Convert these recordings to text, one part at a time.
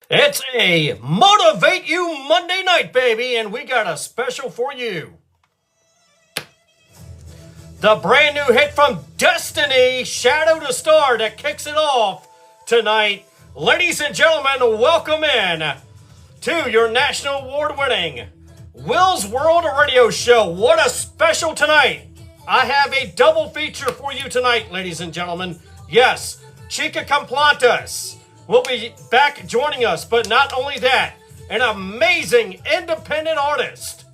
It's a Motivate You Monday night, baby, and we got a special for you. The brand new hit from Destiny, Shadow to Star, that kicks it off tonight. Ladies and gentlemen, welcome in to your national award-winning Will's World Radio Show. What a special tonight. I have a double feature for you tonight, ladies and gentlemen. Yes, Chica Complantas will be back joining us, but not only that, an amazing independent artist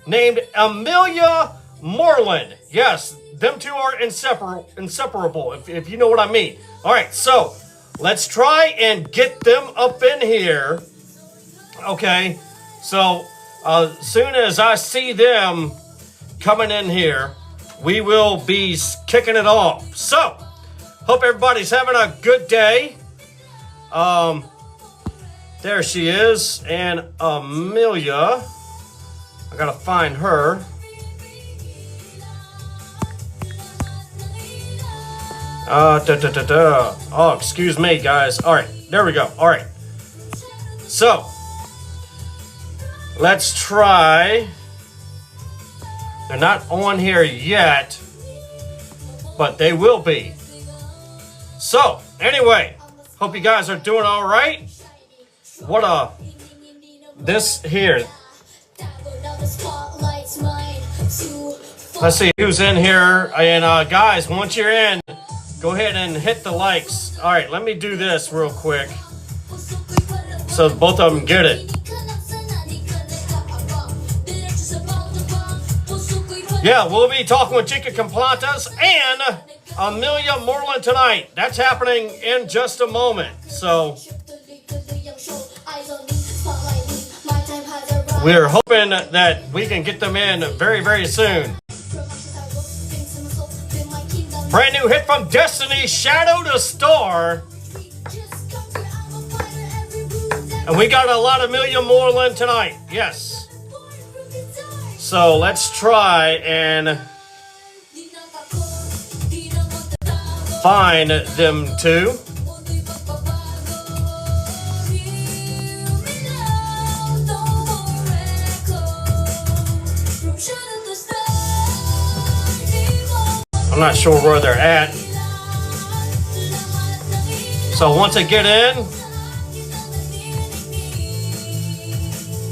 named Emilia Moreland. Yes, them two are inseparable, if you know what I mean. All right, so let's try and get them up in here. Okay, so as soon as I see them coming in here, we will be kicking it off. So, hope everybody's having a good day. There she is, and Emilia. I gotta find her. Oh, excuse me, guys. All right, there we go. All right. So, let's try. They're not on here yet, but they will be. So, anyway, hope you guys are doing all right. This here. Let's see who's in here. And guys, once you're in, go ahead and hit the likes. All right, let me do this real quick so both of them get it. Yeah, we'll be talking with Chica Complantas and Emilia Moreland tonight. That's happening in just a moment. So we're hoping that we can get them in very, very soon. Brand new hit from Destiny, Shadow to Star. And we got a lot of Emilia Moreland tonight. Yes. So let's try and find them two. I'm not sure where they're at. So once I get in,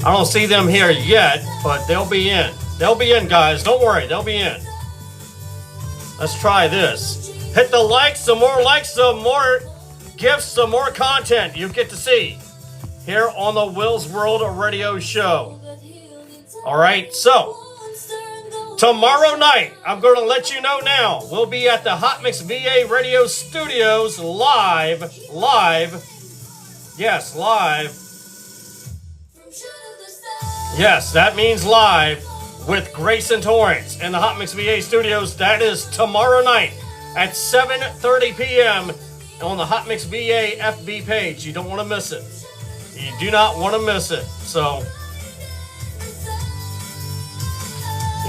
I don't see them here yet, but they'll be in. They'll be in, guys. Don't worry. They'll be in. Let's try this. Hit the likes. The more gifts, the more content you get to see here on the Will's World Radio Show. All right, so tomorrow night, I'm going to let you know now, we'll be at the Hot Mix VA Radio Studios live. Yes, live. Yes, that means live with Grace and Torrance in the Hot Mix VA Studios. That is tomorrow night at 7:30 p.m. on the Hot Mix VA FB page. You don't want to miss it. You do not want to miss it. So,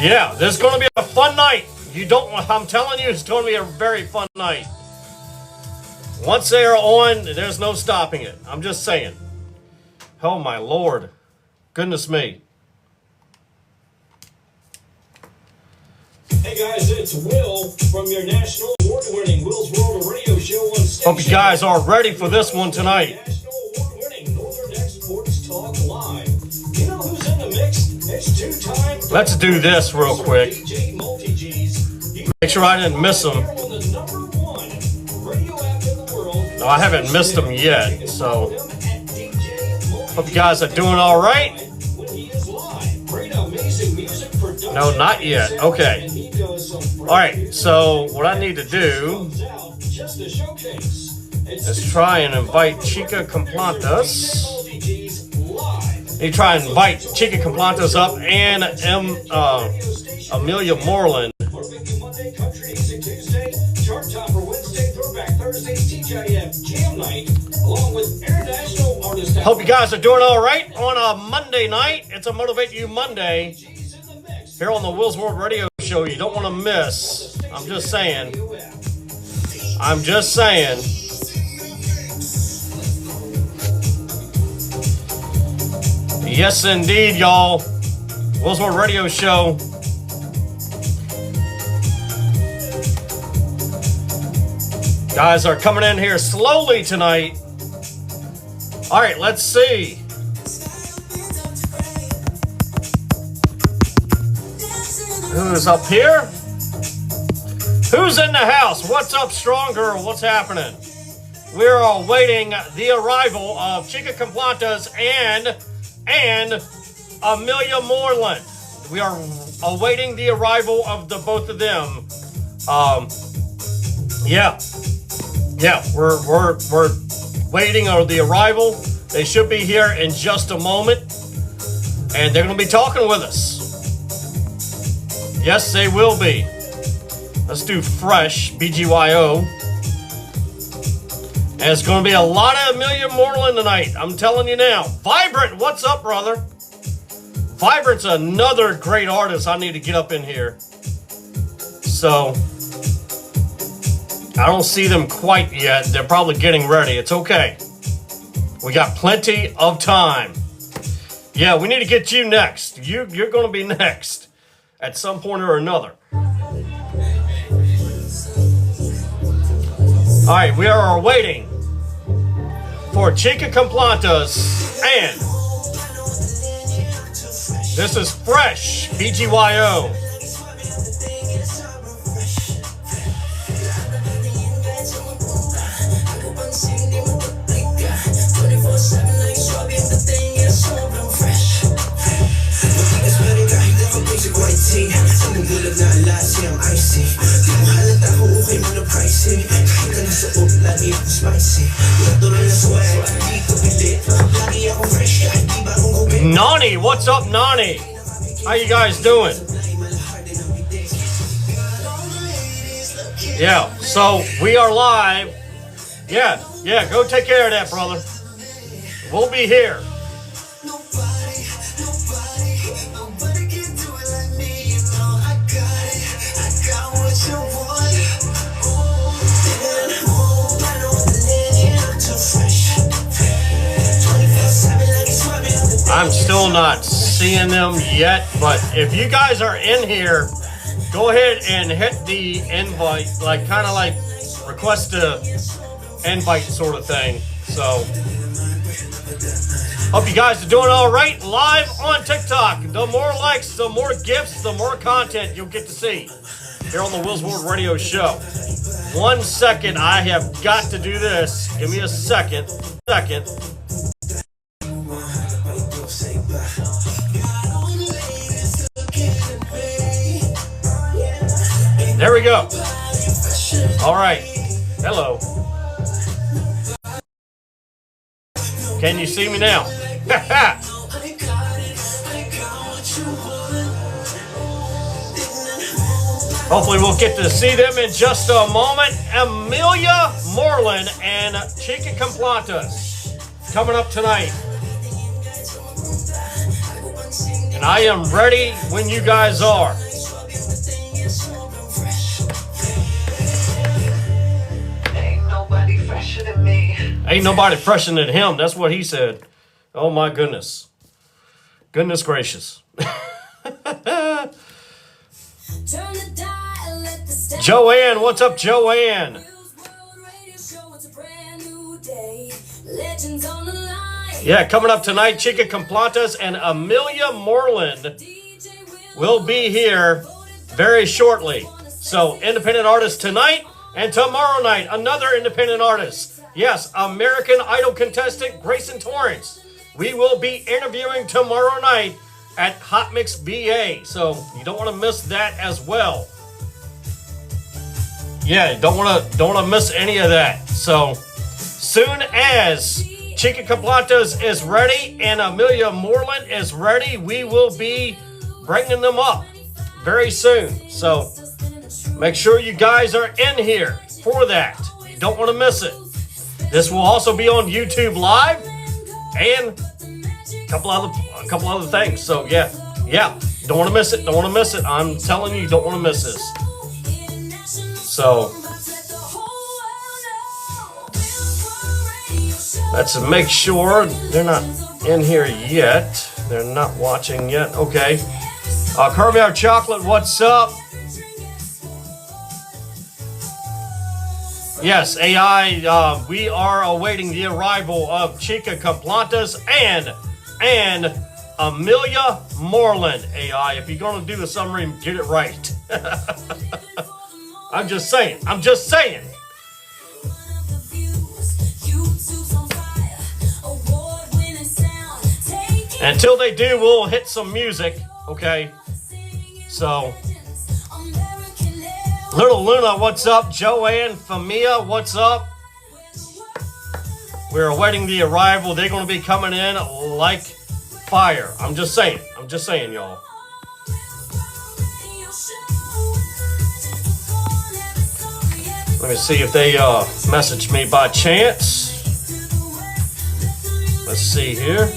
yeah, this is going to be a fun night. I'm telling you, it's going to be a very fun night. Once they are on, there's no stopping it. I'm just saying. Oh, my Lord. Goodness me. Hey guys, it's Will from your national award-winning Will's World Radio Show on station. Hope you guys are ready for this one tonight. National award-winning Northern Exports Talk Live. You know who's in the mix? It's two-time. Let's do this real quick. Make sure I didn't miss them. No, I haven't missed them yet, so hope you guys are doing all right. No, not yet. Okay. All right, so what I need to do is try and invite Chica Complantas. You try and invite Chica Complantas up and Emilia Moreland. Hope you guys are doing all right on a Monday night. It's a Motivate You Monday here on the Will's World Radio Show. You don't want to miss. I'm just saying. Yes, indeed, y'all. Willsworth Radio Show. Guys are coming in here slowly tonight. All right, let's see. Who's up here? Who's in the house? What's up, strong girl? What's happening? We're awaiting the arrival of Chica Complantas and Emilia Moreland. We are awaiting the arrival of the both of them. We're waiting on the arrival. They should be here in just a moment, and they're going to be talking with us. Yes, they will be. Let's do Fresh, BGYO. And it's going to be a lot of Emilia Moreland tonight. I'm telling you now. Vibrant, what's up, brother? Vibrant's another great artist I need to get up in here. So, I don't see them quite yet. They're probably getting ready. It's okay. We got plenty of time. Yeah, we need to get you next. You're going to be next at some point or another. All right, we are waiting for Chica Complantas, and this is Fresh, BGYO. Nani, what's up, Nani? How you guys doing? Yeah, so we are live. Yeah, go take care of that, brother. We'll be here. I'm still not seeing them yet, but if you guys are in here, go ahead and hit the invite, like kind of like request a invite sort of thing. So, hope you guys are doing all right. Live on TikTok. The more likes, the more gifts, the more content you'll get to see here on the Willsworth Radio Show. 1 second, I have got to do this. Give me a second. There we go. All right. Hello. Can you see me now? Hopefully we'll get to see them in just a moment. Emilia Moreland and Chica Complantas coming up tonight. And I am ready when you guys are. Ain't nobody fresher than him. That's what he said. Oh my goodness. Goodness gracious. Joanne, what's up, Joanne? Yeah, coming up tonight, Chica Complantas and Emilia Moreland will be here very shortly. So, independent artists tonight and tomorrow night, another independent artist. Yes, American Idol contestant Grayson Torrance. We will be interviewing tomorrow night at Hot Mix BA. So, you don't want to miss that as well. Yeah, don't want to miss any of that. So, soon as Chica Complantas is ready and Emilia Moreland is ready, we will be bringing them up very soon. So, make sure you guys are in here for that. You don't want to miss it. This will also be on YouTube Live and a couple other things. So, yeah. Don't want to miss it. Don't want to miss it. I'm telling you, don't want to miss this. So, let's make sure they're not in here yet. They're not watching yet. Okay. Caramel Chocolate, what's up? Yes, AI, we are awaiting the arrival of Chica Complantas and Emilia Moreland. AI, if you're going to do the summary, get it right. I'm just saying. Until they do, we'll hit some music, okay? So, Little Luna, what's up? Joanne, Famia, what's up? We're awaiting the arrival. They're going to be coming in like fire. I'm just saying, y'all. Let me see if they message me by chance. Let's see here.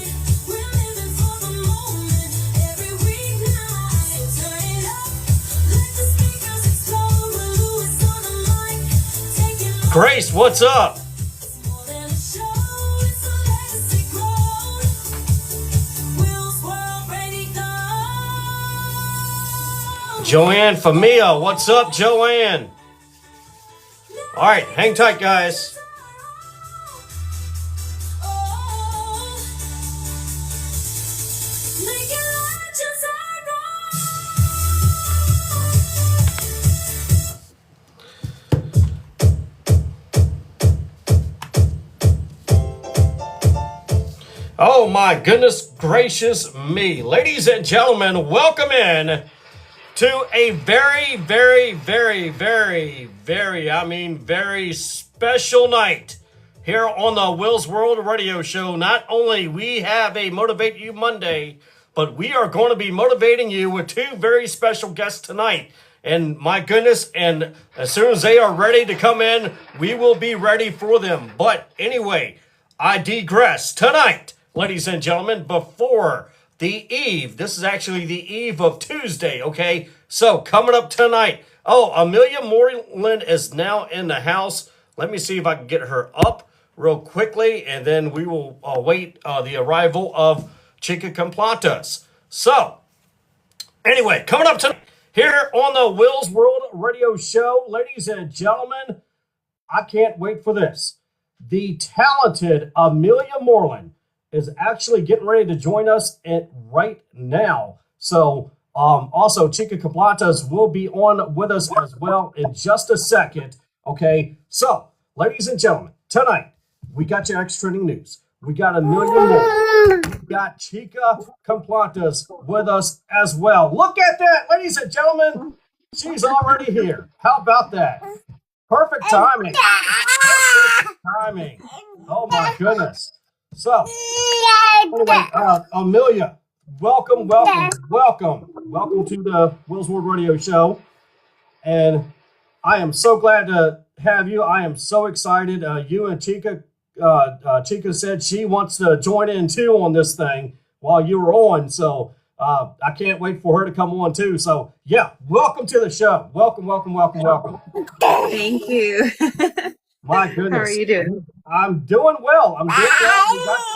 Grace, what's up? Joanne Famia, what's up, Joanne? All right, hang tight, guys. Oh my goodness gracious me. Ladies and gentlemen, welcome in to a very, very, very, very, very special night here on the Will's World Radio Show. Not only we have a Motivate You Monday, but we are going to be motivating you with two very special guests tonight. And my goodness, and as soon as they are ready to come in, we will be ready for them. But anyway, I digress. Tonight, ladies and gentlemen, before the eve, this is actually the eve of Tuesday, okay? So, coming up tonight, Emilia Moreland is now in the house. Let me see if I can get her up real quickly, and then we will await the arrival of Chica Complantas. So, anyway, coming up tonight, here on the Will's World Radio Show, ladies and gentlemen, I can't wait for this. The talented Emilia Moreland is actually getting ready to join us right now. So, also, Chica Complantas will be on with us as well in just a second. Okay, so, ladies and gentlemen, tonight, we got your extra trending news. We got Emilia Moreland. We got Chica Complantas with us as well. Look at that, ladies and gentlemen. She's already here. How about that? Perfect timing. Perfect timing. Oh, my goodness. So, anyway, Emilia, welcome to the Will's World Radio Show. And I am so glad to have you. I am so excited. You and Chica said she wants to join in too on this thing while you were on. So I can't wait for her to come on too. So yeah, welcome to the show. Welcome. Thank you. My goodness. How are you doing? I'm doing well.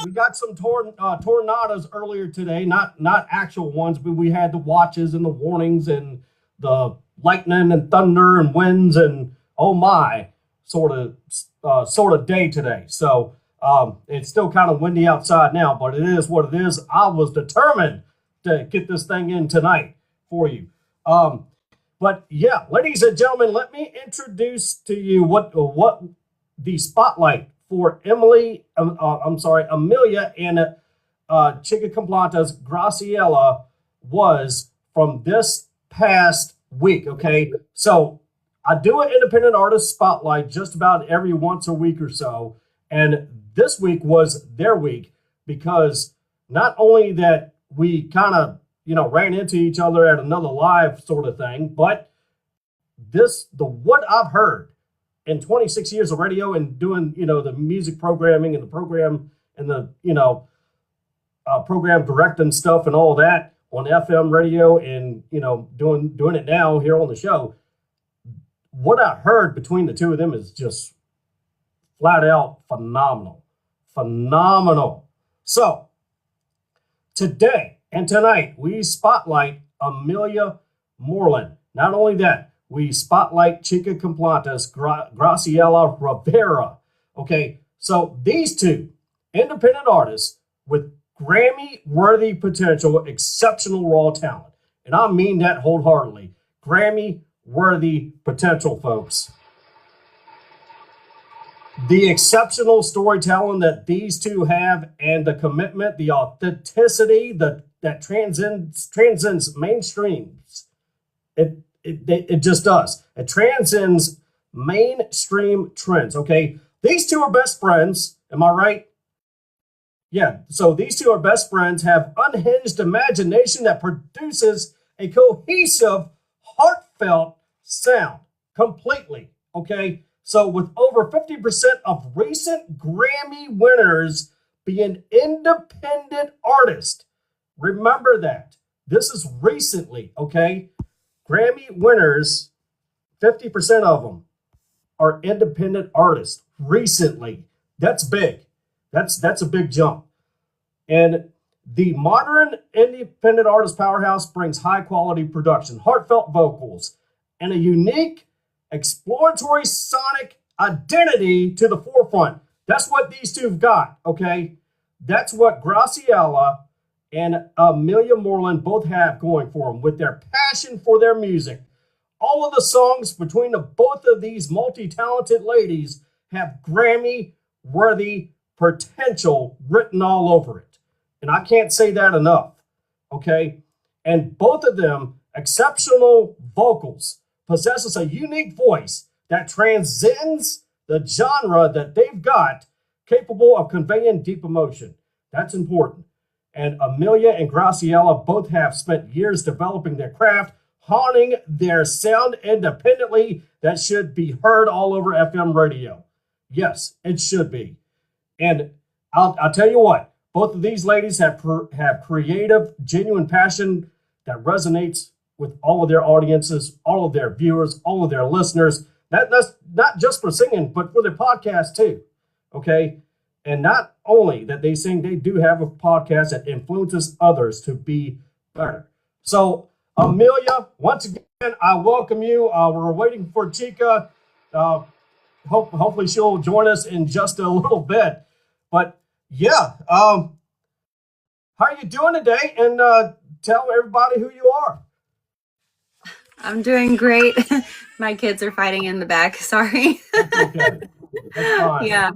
We got some tornadoes earlier today. Not actual ones, but we had the watches and the warnings and the lightning and thunder and winds and oh my sort of day today. So it's still kind of windy outside now, but it is what it is. I was determined to get this thing in tonight for you. But yeah, ladies and gentlemen, let me introduce to you what the spotlight for Emilia and Chica Complantas Graciela was from this past week. Okay, so I do an independent artist spotlight just about every once a week or so, and this week was their week because not only that we kind of ran into each other at another live sort of thing, but what I've heard in 26 years of radio and doing, the music programming and the program and the, program directing stuff and all that on FM radio and, doing it now here on the show. What I heard between the two of them is just flat out phenomenal. So today and tonight, we spotlight Emilia Moreland. Not only that, we spotlight Chica Complantes, Graciela Rivera. Okay, so these two independent artists with Grammy-worthy potential, exceptional raw talent. And I mean that wholeheartedly. Grammy-worthy potential, folks. The exceptional storytelling that these two have and the commitment, the authenticity that transcends mainstreams. It just does. It transcends mainstream trends, okay? These two are best friends, am I right? Yeah, so these two are best friends, have unhinged imagination that produces a cohesive, heartfelt sound completely, okay? So with over 50% of recent Grammy winners being independent artists, remember that. This is recently, okay? Grammy winners, 50% of them are independent artists recently. That's big. That's a big jump. And the modern independent artist powerhouse brings high quality production, heartfelt vocals, and a unique exploratory sonic identity to the forefront. That's what these two have got, okay? That's what Graciela and Emilia Moreland both have going for them with their passion for their music. All of the songs between the both of these multi-talented ladies have Grammy-worthy potential written all over it. And I can't say that enough, okay? And both of them, exceptional vocals, possesses a unique voice that transcends the genre that they've got, capable of conveying deep emotion. That's important. And Emilia and Graciela both have spent years developing their craft, honing their sound independently that should be heard all over FM radio. Yes, it should be. And I'll tell you what, both of these ladies have creative, genuine passion that resonates with all of their audiences, all of their viewers, all of their listeners. That's not just for singing, but for their podcast too. Okay? And not only that they sing, they do have a podcast that influences others to be better. So, Emilia, once again, I welcome you. We're waiting for Chica. Hopefully she'll join us in just a little bit. But yeah, how are you doing today? And tell everybody who you are. I'm doing great. My kids are fighting in the back. Sorry. That's okay. That's fine. Yeah.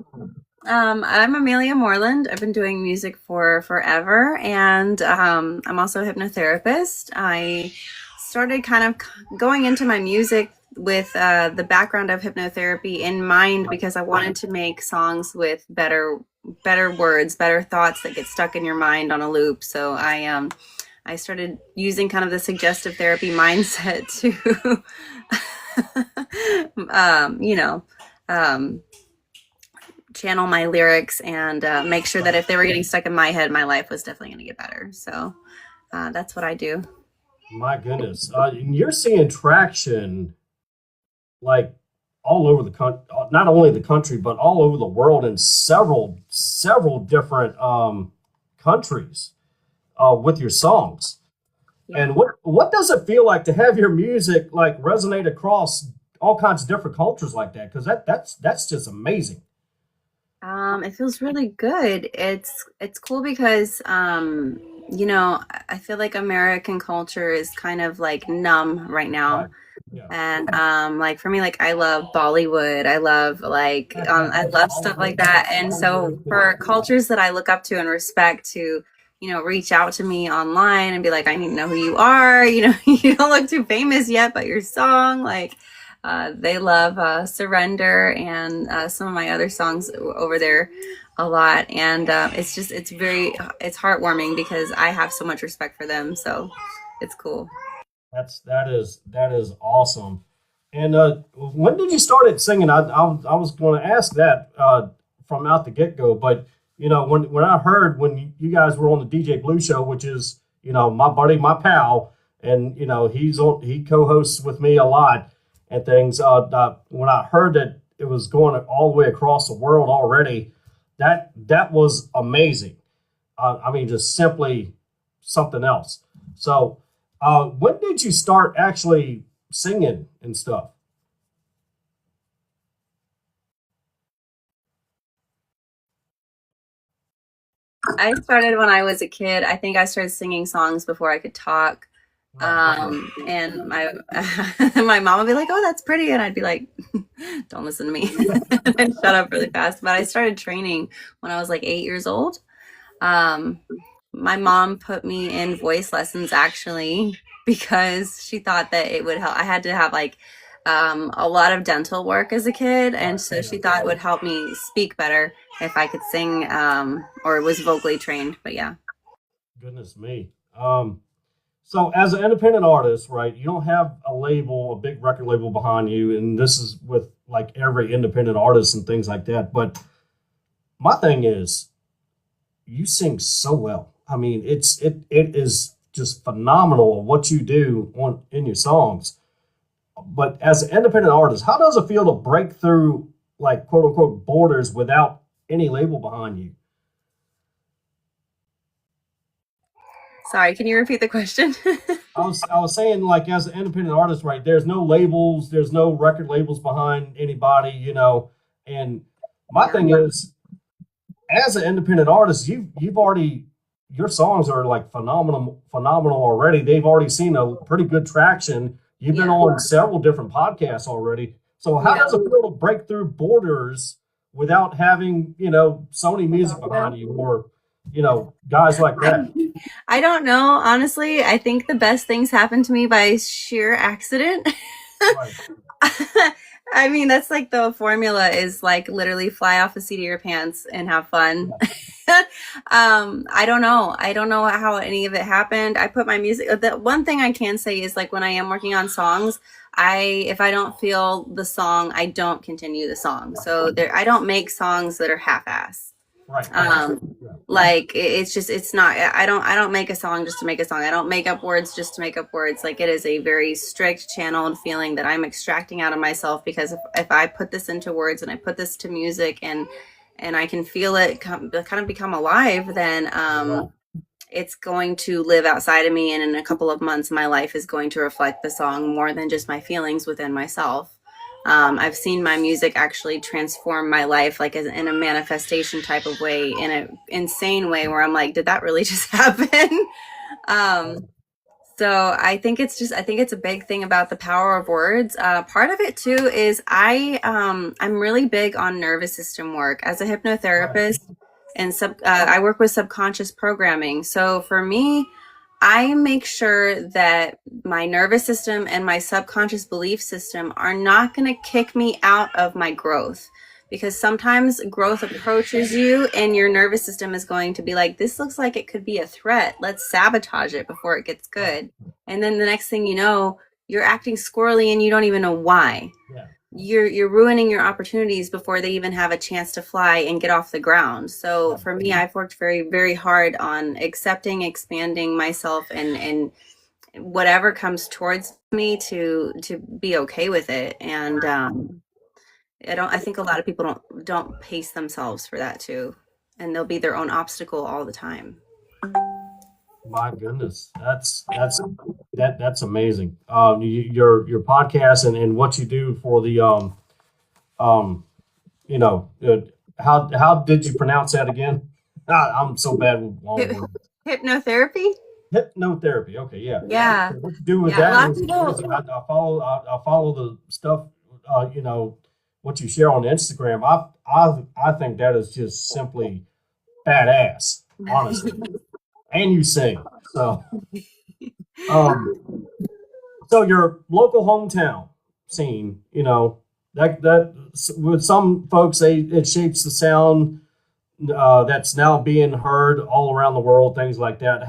I'm Emilia Moreland. I've been doing music for forever, and I'm also a hypnotherapist. I started kind of going into my music with the background of hypnotherapy in mind because I wanted to make songs with better words, better thoughts that get stuck in your mind on a loop. So I started using kind of the suggestive therapy mindset to, channel my lyrics and make sure that if they were getting stuck in my head, my life was definitely going to get better. So that's what I do. My goodness. You're seeing traction like all over the country, not only the country, but all over the world in several different countries with your songs. Yeah. And what does it feel like to have your music like resonate across all kinds of different cultures like that? Because that's just amazing. It feels really good. It's cool because I feel like American culture is kind of like numb right now. Right. Yeah. And like for me, like I love Bollywood. I love I love stuff like that. And so for cultures that I look up to and respect to, reach out to me online and be like, I need to know who you are. You don't look too famous yet, but your song, they love Surrender and some of my other songs over there a lot. And it's heartwarming because I have so much respect for them. So it's cool. That is awesome. And when did you start singing? I was going to ask that from out the get-go, but when I heard when you guys were on the DJ Blue Show, which is my buddy, my pal, and he co-hosts with me a lot and things. When I heard that it was going all the way across the world already, that was amazing. I mean, just simply something else. So, when did you start actually singing and stuff? I started when I was a kid. I think I started singing songs before I could talk. And my my mom would be like, "Oh, that's pretty," and I'd be like, "Don't listen to me," and shut up really fast. But I started training when I was like 8 years old. Um, my mom put me in voice lessons actually because she thought that it would help. I had to have like a lot of dental work as a kid, and so she thought it would help me speak better if I could sing or was vocally trained. But yeah. Goodness me. So as an independent artist, right, you don't have a label, a big record label behind you, and this is with like every independent artist and things like that. But my thing is, you sing so well. I mean, it is just phenomenal what you do on in your songs. But as an independent artist, how does it feel to break through like quote unquote borders without any label behind you? Sorry, can you repeat the question? I was saying like as an independent artist, right? There's no labels, there's no record labels behind anybody, And my Yeah. thing is, as an independent artist, you've already your songs are like phenomenal already. They've already seen a pretty good traction. You've been Yeah. on several different podcasts already. So how Yeah. does it feel to break through borders without having, Sony Music behind you or, guys like that? I don't know, honestly. I think the best things happen to me by sheer accident. Right. I mean, that's like the formula is like literally fly off the seat of your pants and have fun. I don't know. I don't know how any of it happened. I put my music. The one thing I can say is like when I am working on songs, if I don't feel the song, I don't continue the song. So I don't make songs that are half-ass. Right. Like it's not. I don't make a song just to make a song. I don't make up words just to make up words. Like it is a very strict channeled feeling that I'm extracting out of myself because if I put this into words and I put this to music and I can feel it kind of become alive, then it's going to live outside of me, and in a couple of months my life is going to reflect the song more than just my feelings within myself. I've seen my music actually transform my life like in a manifestation type of way, in an insane way where I'm like, did that really just happen? um, so I think it's a big thing about the power of words. Part of it too is I'm really big on nervous system work as a hypnotherapist, and I work with subconscious programming. So for me, I make sure that my nervous system and my subconscious belief system are not going to kick me out of my growth. Because sometimes growth approaches you and your nervous system is going to be like, this looks like it could be a threat. Let's sabotage it before it gets good. And then the next thing you know, you're acting squirrely and you don't even know why. Yeah. You're ruining your opportunities before they even have a chance to fly and get off the ground. So for me, I've worked very, very hard on accepting, expanding myself and whatever comes towards me to be okay with it. And I think a lot of people don't pace themselves for that too. And they'll be their own obstacle all the time. My goodness, that's amazing. Your podcast and what you do for the um you know uh, how did you pronounce that again? I'm so bad with long words. Hypnotherapy? Hypnotherapy. Okay, yeah. Yeah. So what you do with Yeah. A lot that of is people. crazy. I follow the stuff. What you share on Instagram. I think that is just simply badass, honestly. And you sing. Um, so your local hometown scene, that with some folks, it shapes the sound that's now being heard all around the world, things like that.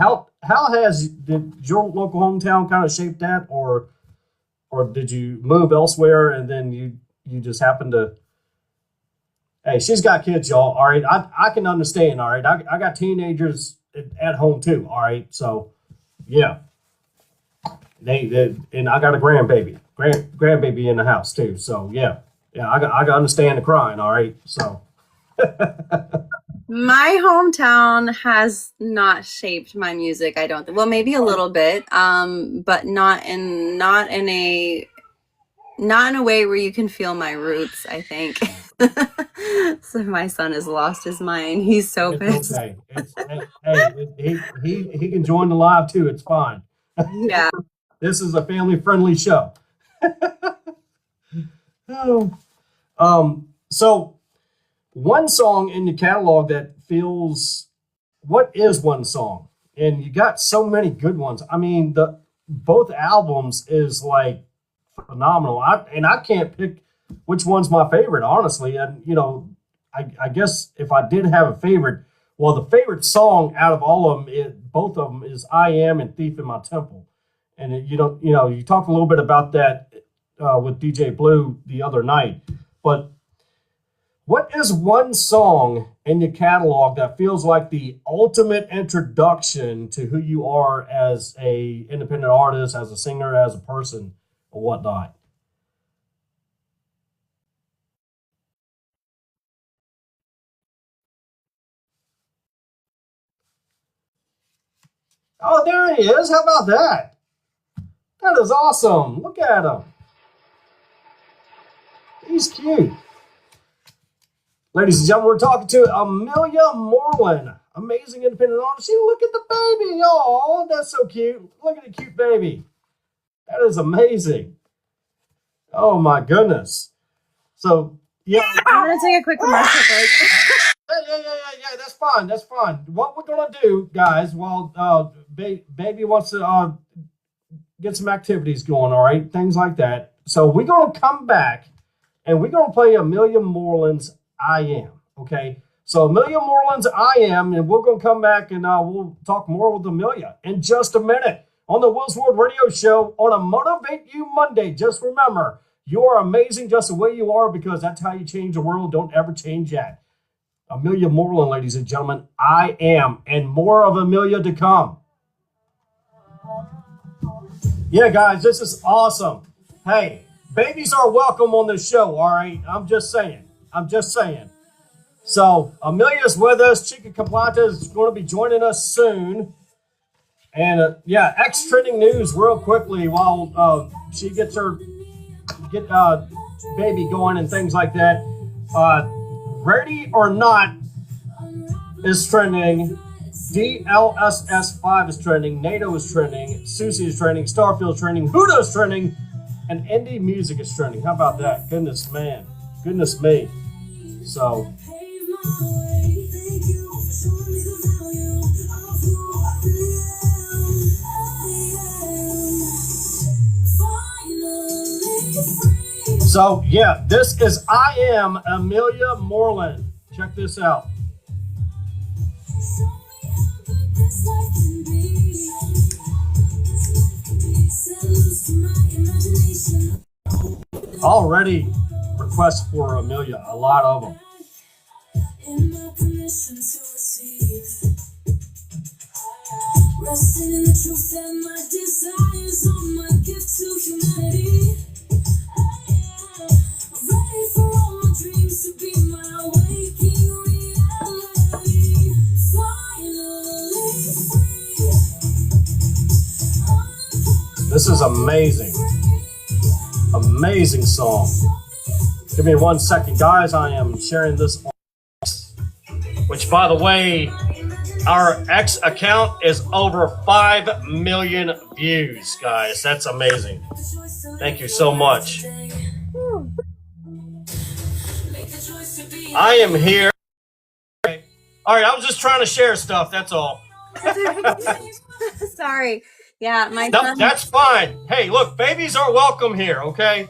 Did your local hometown kind of shape that, or did you move elsewhere and then you just happen to? Hey, she's got kids, y'all. All right, I can understand. All right, I got teenagers at home too. All right, so yeah, they and I got a grandbaby in the house too. So yeah, I got understand the crying. All right, so My hometown has not shaped my music, I don't think. Well, maybe a little bit, but not in a way where you can feel my roots, I think. So my son has lost his mind. He's so It's pissed. okay. He can join the live too. It's fine. Yeah. This is a family friendly show. Oh. So one song in the catalog that feels, what is one song? And you got so many good ones. I mean, the both albums is like phenomenal. I can't pick which one's my favorite, honestly. And I guess if I did have a favorite, well, the favorite song out of all of them, both of them, is "I Am" and "Thief in My Temple." And you talked a little bit about that with DJ Blue the other night. But what is one song in your catalog that feels like the ultimate introduction to who you are as a independent artist, as a singer, as a person, or whatnot? Oh, there he is. How about that? That is awesome. Look at him. He's cute. Ladies and gentlemen, we're talking to Emilia Moreland, amazing independent artist. See, look at the baby. Oh, that's so cute. Look at the cute baby. That is amazing. Oh, my goodness. So, yeah. I'm going to take a quick commercial break. Yeah. That's fine. That's fine. What we're going to do, guys, while baby wants to get some activities going, all right? Things like that. So we're going to come back and we're going to play Emilia Moreland's "I Am," okay? So Emilia Moreland's "I Am," and we're going to come back and we'll talk more with Emilia in just a minute on the Will's World Radio Show on a Motivate You Monday. Just remember, you are amazing just the way you are, because that's how you change the world. Don't ever change that. Emilia Moreland, ladies and gentlemen, "I Am," and more of Emilia to come. Yeah, guys, this is awesome. Hey, babies are welcome on the show, all right? I'm just saying. So, Emilia's with us. Chica Complata is going to be joining us soon. And, X trending news real quickly while she gets baby going and things like that. Ready or Not is trending. DLSS5 is trending. NATO is trending. Susie is trending. Starfield is trending. Huda is trending. And indie music is trending. How about that? Goodness me. So, this is "I Am," Emilia Moreland. Check this out. Already requests for Emilia, a lot of them. Resting in the truth that my desires are my gift to humanity. Ready for all my dreams to be my waking reality. Finally free. This is amazing. Amazing song. Give me 1 second, guys. I am sharing this on X, which, by the way, our X account is over 5 million views, guys. That's amazing. Thank you so much. I am here. All right, I was just trying to share stuff. That's all. Sorry. Yeah, my No, son. that's fine. Hey, look, babies are welcome here, okay?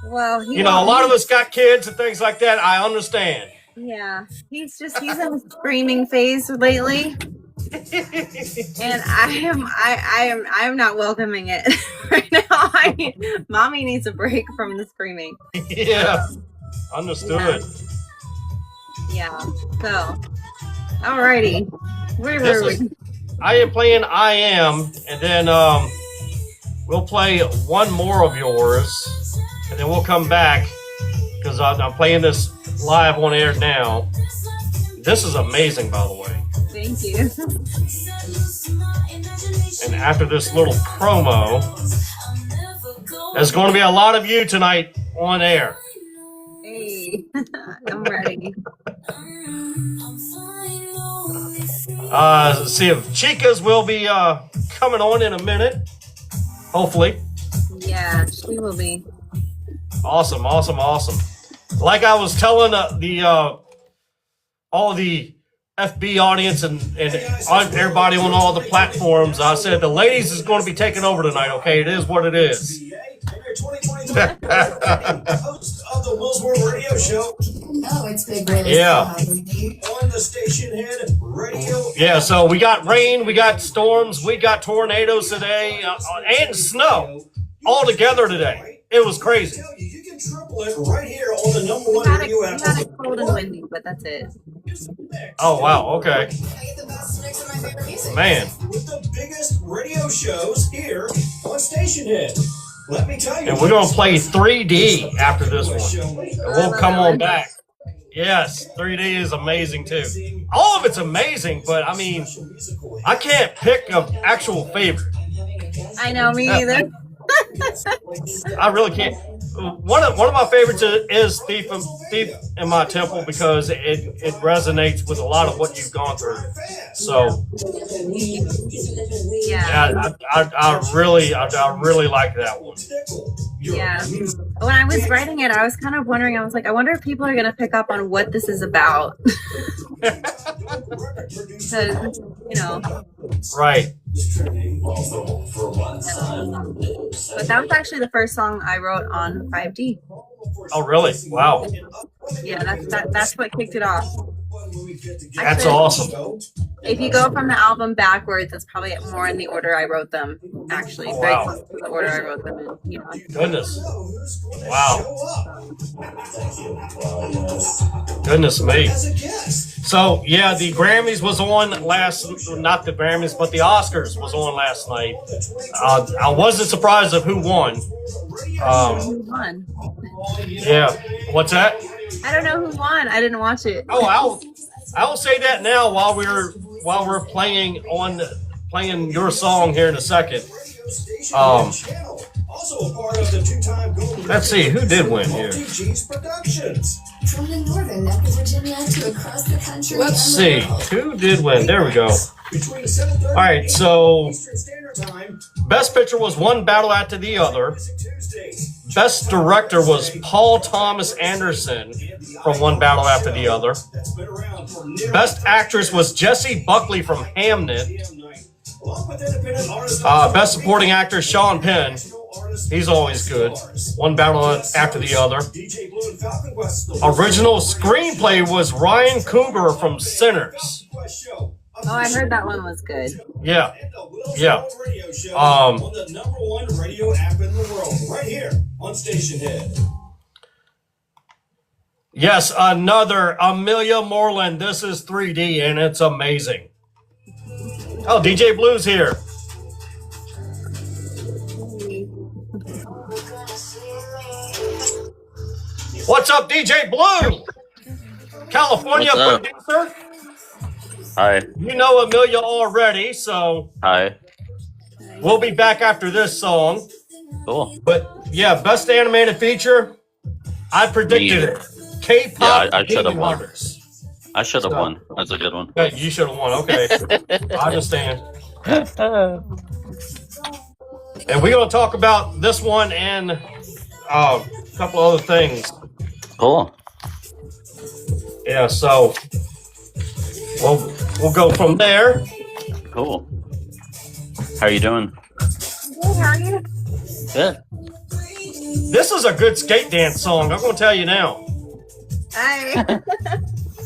Well, a lot of us got kids and things like that. I understand. Yeah, he's in a screaming phase lately, and I am not welcoming it right now. Mommy needs a break from the screaming. Yeah, understood. Yeah. So, alrighty, where were we? I am playing "I Am," and then we'll play one more of yours, and then we'll come back because I'm playing this live on air now. This is amazing, by the way. Thank you. And after this little promo, there's going to be a lot of you tonight on air. Hey, I'm ready. Let's see if Chicas will be coming on in a minute. Hopefully. Yeah, she will be. Awesome. Like I was telling all the FB audience and everybody on all the platforms, I said the ladies is going to be taking over tonight. Okay, it is what it is. Host of the Will's World Radio Show. No, it's Big Brother. Yeah. On the Station Head Radio. Yeah, so we got rain, we got storms, we got tornadoes today, and snow all together today. It was crazy. You can triple it right here on the number one We radio got it cold and windy, but that's it. Oh, wow, okay. Man. With the biggest radio shows here on Station Head. Let me tell you. And we're going to play 3D after this one. And we'll come on back. Yes, 3D is amazing too. All of it's amazing, but I mean, I can't pick an actual favorite. I know, me either. I really can't. One of my favorites is Thief in My Temple because it resonates with a lot of what you've gone through. So Yeah. I really like that one. Yeah. When I was writing it, I was kind of wondering, I was like, I wonder if people are going to pick up on what this is about. Because, you know. Right. But that was actually the first song I wrote on 5D. Oh, really? Wow. Yeah, that's what kicked it off. That's Actually, awesome. If you go from the album backwards, it's probably more in the order I wrote them. Actually, very Wow. close to the order I wrote them in. You know. Goodness. Wow. Goodness me. So, yeah, the Grammys was on not the Grammys, but the Oscars was on last night. I wasn't surprised of who won. Who won? Yeah. What's that? I don't know who won. I didn't watch it. Oh, I'll say that now while we're playing your song here in a second. Let's see who did win here. From the northern neck of Virginia to across the country. Let's see who did win. There we go. All right, so Best Picture was One Battle After the Other. Best Director was Paul Thomas Anderson from One Battle After the Other. Best Actress was Jessie Buckley from Hamnet. Best Supporting Actor, Sean Penn. He's always good. One Battle After the Other. Original Screenplay was Ryan Coogler from Sinners. Oh, I heard that one was good. Yeah. On the number one radio app in the world, right here on Station Head. Yes, another Emilia Moreland. This is 3D and it's amazing. Oh, DJ Blue's here. What's up, DJ Blue? California producer. Hi. You know Emilia already, so Hi. we'll be back after this song. Cool. But yeah, best animated feature, I predicted it. K-pop. Yeah, I should have Demon won. Hunters. I should have won. That's a good one. Yeah, you should have won. Okay, I understand. And we're gonna talk about this one and a couple other things. Cool. Yeah, so we'll go from there. Cool. How are you doing? Good, how are you? Good. This is a good skate dance song. I'm gonna tell you now. Hi.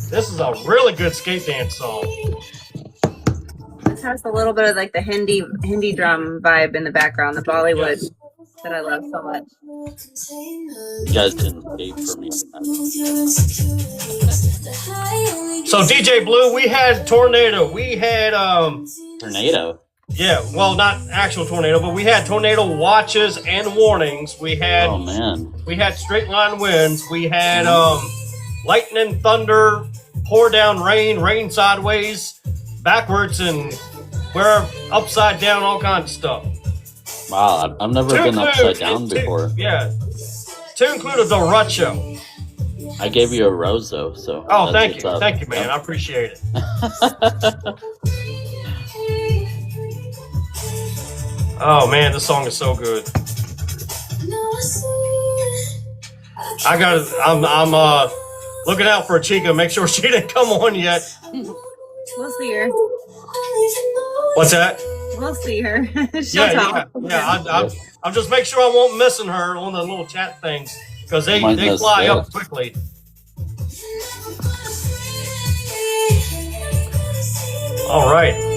This is a really good skate dance song. This has a little bit of like the Hindi drum vibe in the background, the Bollywood that I love so much. You guys didn't skate for me. So DJ Blue, we had tornado. We had Tornado. yeah, well, not actual tornado, but we had tornado watches and warnings. We had Oh man. we had straight line winds. We had lightning, thunder, pour down rain, rain sideways, backwards, and we're upside down, all kinds of stuff. Wow, I've never been upside down before. Yeah. To include a derecho. I gave you a rose though, so. Oh, thank you. Thank you, man. I appreciate it. Oh, man, this song is so good. I'm looking out for Chica. Make sure she didn't come on yet. We'll see her. What's that? We'll see her. Yeah. I'm just make sure I won't missing her on the little chat things because they fly up quickly. All right.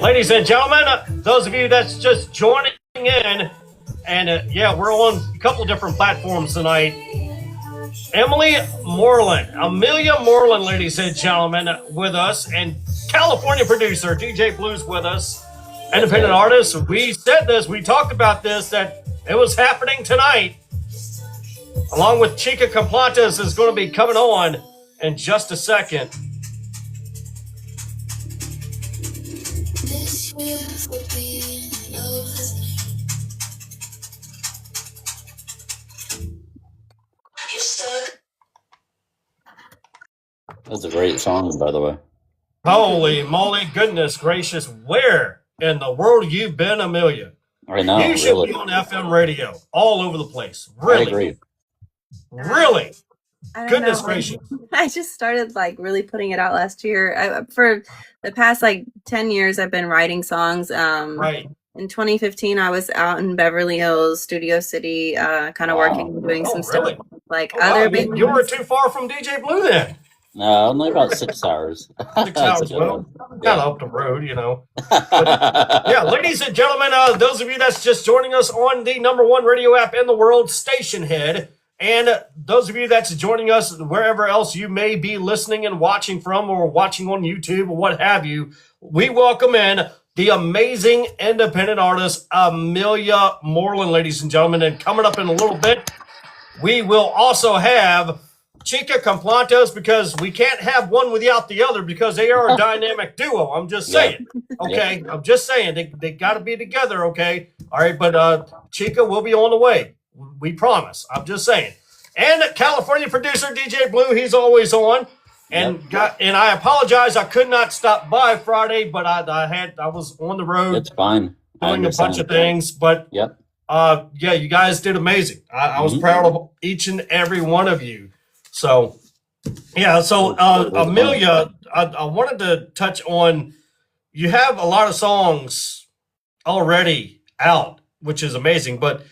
Ladies and gentlemen, those of you that's just joining in, and we're on a couple different platforms tonight. Emilia Moreland, ladies and gentlemen, with us, and California producer DJ Blue's with us, independent artist. We said this, we talked about this, that it was happening tonight, along with Chica Complantes is going to be coming on in just a second. That's a great song, by the way. Holy moly, goodness gracious. Where in the world you've been, Emilia? I know, you should be on FM radio all over the place. Really? I agree. Really? Goodness know. gracious. I just started like really putting it out last year. For the past like 10 years, I've been writing songs. Right. In 2015, I was out in Beverly Hills, Studio City, kind of working, doing some stuff. Like other bands. You were too far from DJ Blue then. No, only about 6 hours. 6 hours, well, kind of up the road, you know. But, yeah, ladies and gentlemen, those of you that's just joining us on the #1 radio app in the world, Station Head, and those of you that's joining us wherever else you may be listening and watching from, or watching on YouTube or what have you, we welcome in the amazing independent artist, Emilia Moreland, ladies and gentlemen. And coming up in a little bit, we will also have Chica Complantes, because we can't have one without the other, because they are a dynamic duo. I'm just saying. Okay. I'm just saying they got to be together. Okay. All right. But Chica will be on the way. We promise. I'm just saying. And California producer DJ Blue, he's always on. And and I apologize, I could not stop by Friday, but I was on the road. It's fine. Doing a bunch of things. But you guys did amazing. I was proud of each and every one of you. So, Emilia, I wanted to touch on, you have a lot of songs already out, which is amazing, but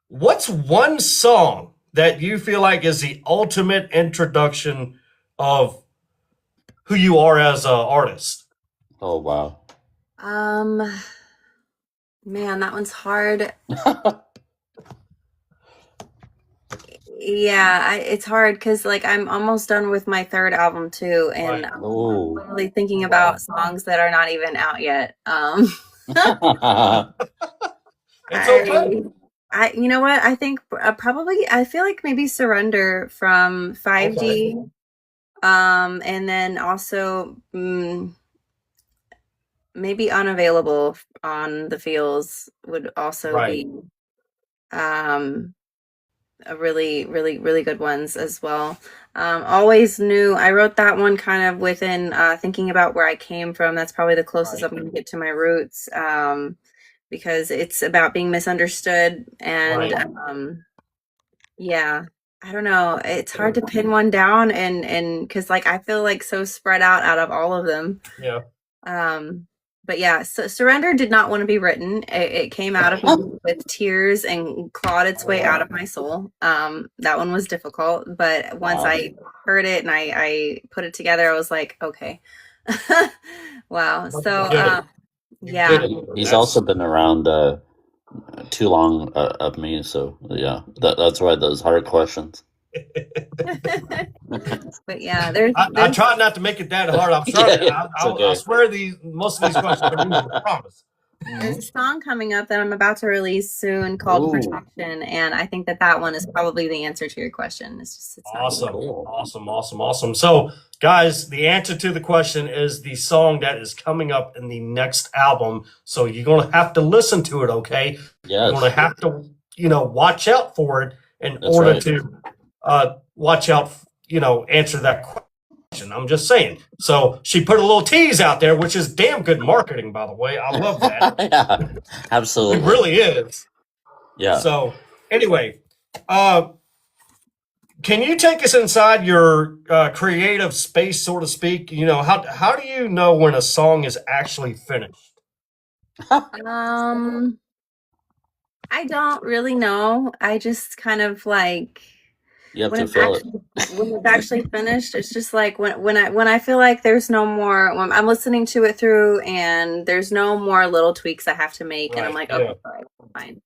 what's one song that you feel like is the ultimate introduction of who you are as an artist? Oh, wow. Man, that one's hard. Yeah, it's hard because like I'm almost done with my third album too, and I'm really thinking about songs that are not even out yet. It's okay. You know what? I think probably I feel like maybe Surrender from 5D, and then also maybe Unavailable on The Feels would also be a really, really, really good ones as well. Always Knew, I wrote that one kind of within thinking about where I came from. That's probably the closest I'm going to get to my roots, because it's about being misunderstood. And I don't know. It's hard to pin one down, and because like I feel like so spread out of all of them. Yeah. But yeah, so Surrender did not want to be written. It came out of me with tears and clawed its way out of my soul. That one was difficult, but once I heard it and I put it together, I was like, okay. Wow. So, He's also been around too long of me, so yeah, that's why those hard questions. But yeah, I try not to make it that hard. I'm sorry. I swear most of these questions are easy, I promise. There's a song coming up that I'm about to release soon called Ooh, Protection, and I think that that one is probably the answer to your question. It's not Awesome. cool. Awesome. So, guys, the answer to the question is the song that is coming up in the next album. So you're going to have to listen to it, okay? You're going to Yes, have to, watch out for it in that's order right. to watch out, answer that question. I'm just saying. So she put a little tease out there, which is damn good marketing, by the way. I love that. Yeah, It absolutely. really is. Yeah. So, anyway, can you take us inside your creative space, so to speak? How do you know when a song is actually finished? Um, I don't really know. I just kind of like You have when to it's feel it. actually when it's actually finished, it's just like when I feel like there's no more when I'm listening to it through and there's no more little tweaks I have to make and I'm Right. like, Yeah. okay, all right, fine.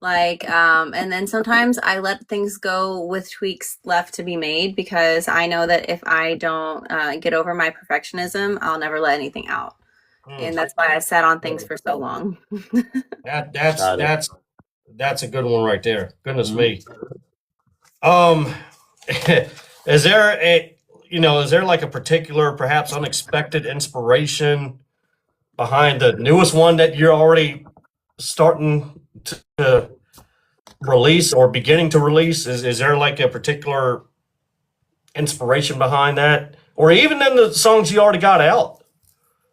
Like, and then sometimes I let things go with tweaks left to be made because I know that if I don't get over my perfectionism, I'll never let anything out. And that's why I sat on things for so long. That's Got it. that's a good one right there. Goodness Mhm. me. Um, is there like a particular, perhaps unexpected inspiration behind the newest one that you're already starting to release or beginning to release? Is there like a particular inspiration behind that, or even in the songs you already got out?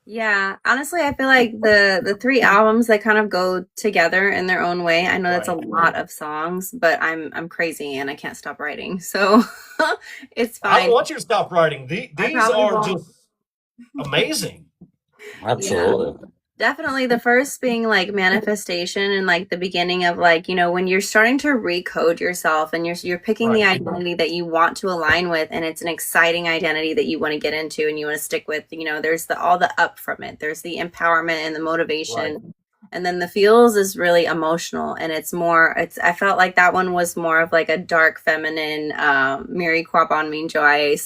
Yeah, honestly, I feel like the three albums they kind of go together in their own way. I know that's a Right. lot of songs, but I'm crazy and I can't stop writing, so it's I don't fine. want you to stop writing. I These probably are won't. just amazing. Yeah. Absolutely. Definitely the first being like manifestation and like the beginning of like, when you're starting to recode yourself and you're picking the Right. identity that you want to align with and it's an exciting identity that you want to get into and you want to stick with, there's all the up from it. There's the empowerment and the motivation. Right. And then the feels is really emotional and I felt like that one was more of like a dark feminine Mary Quabon Mean Joy.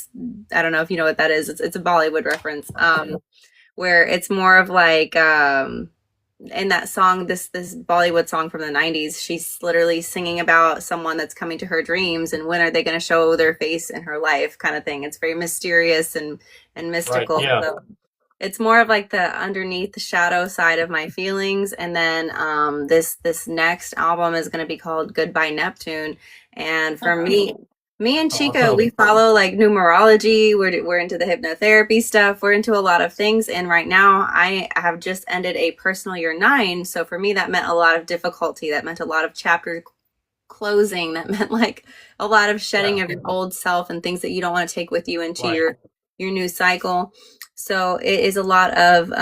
I don't know if you know what that is. It's a Bollywood reference. Where it's more of like in that song, this Bollywood song from the 90s, she's literally singing about someone that's coming to her dreams and when are they going to show their face in her life kind of thing. It's very mysterious and Right. mystical. Yeah. So it's more of like the underneath the shadow side of my feelings. And then this next album is going to be called Goodbye Neptune. And for me and Chico, we follow like numerology. We're into the hypnotherapy stuff. We're into a lot of things. And right now I have just ended a personal year 9. So for me, that meant a lot of difficulty. That meant a lot of chapter closing. That meant like a lot of shedding of your old self and things that you don't want to take with you into Right. your new cycle. So it is a lot of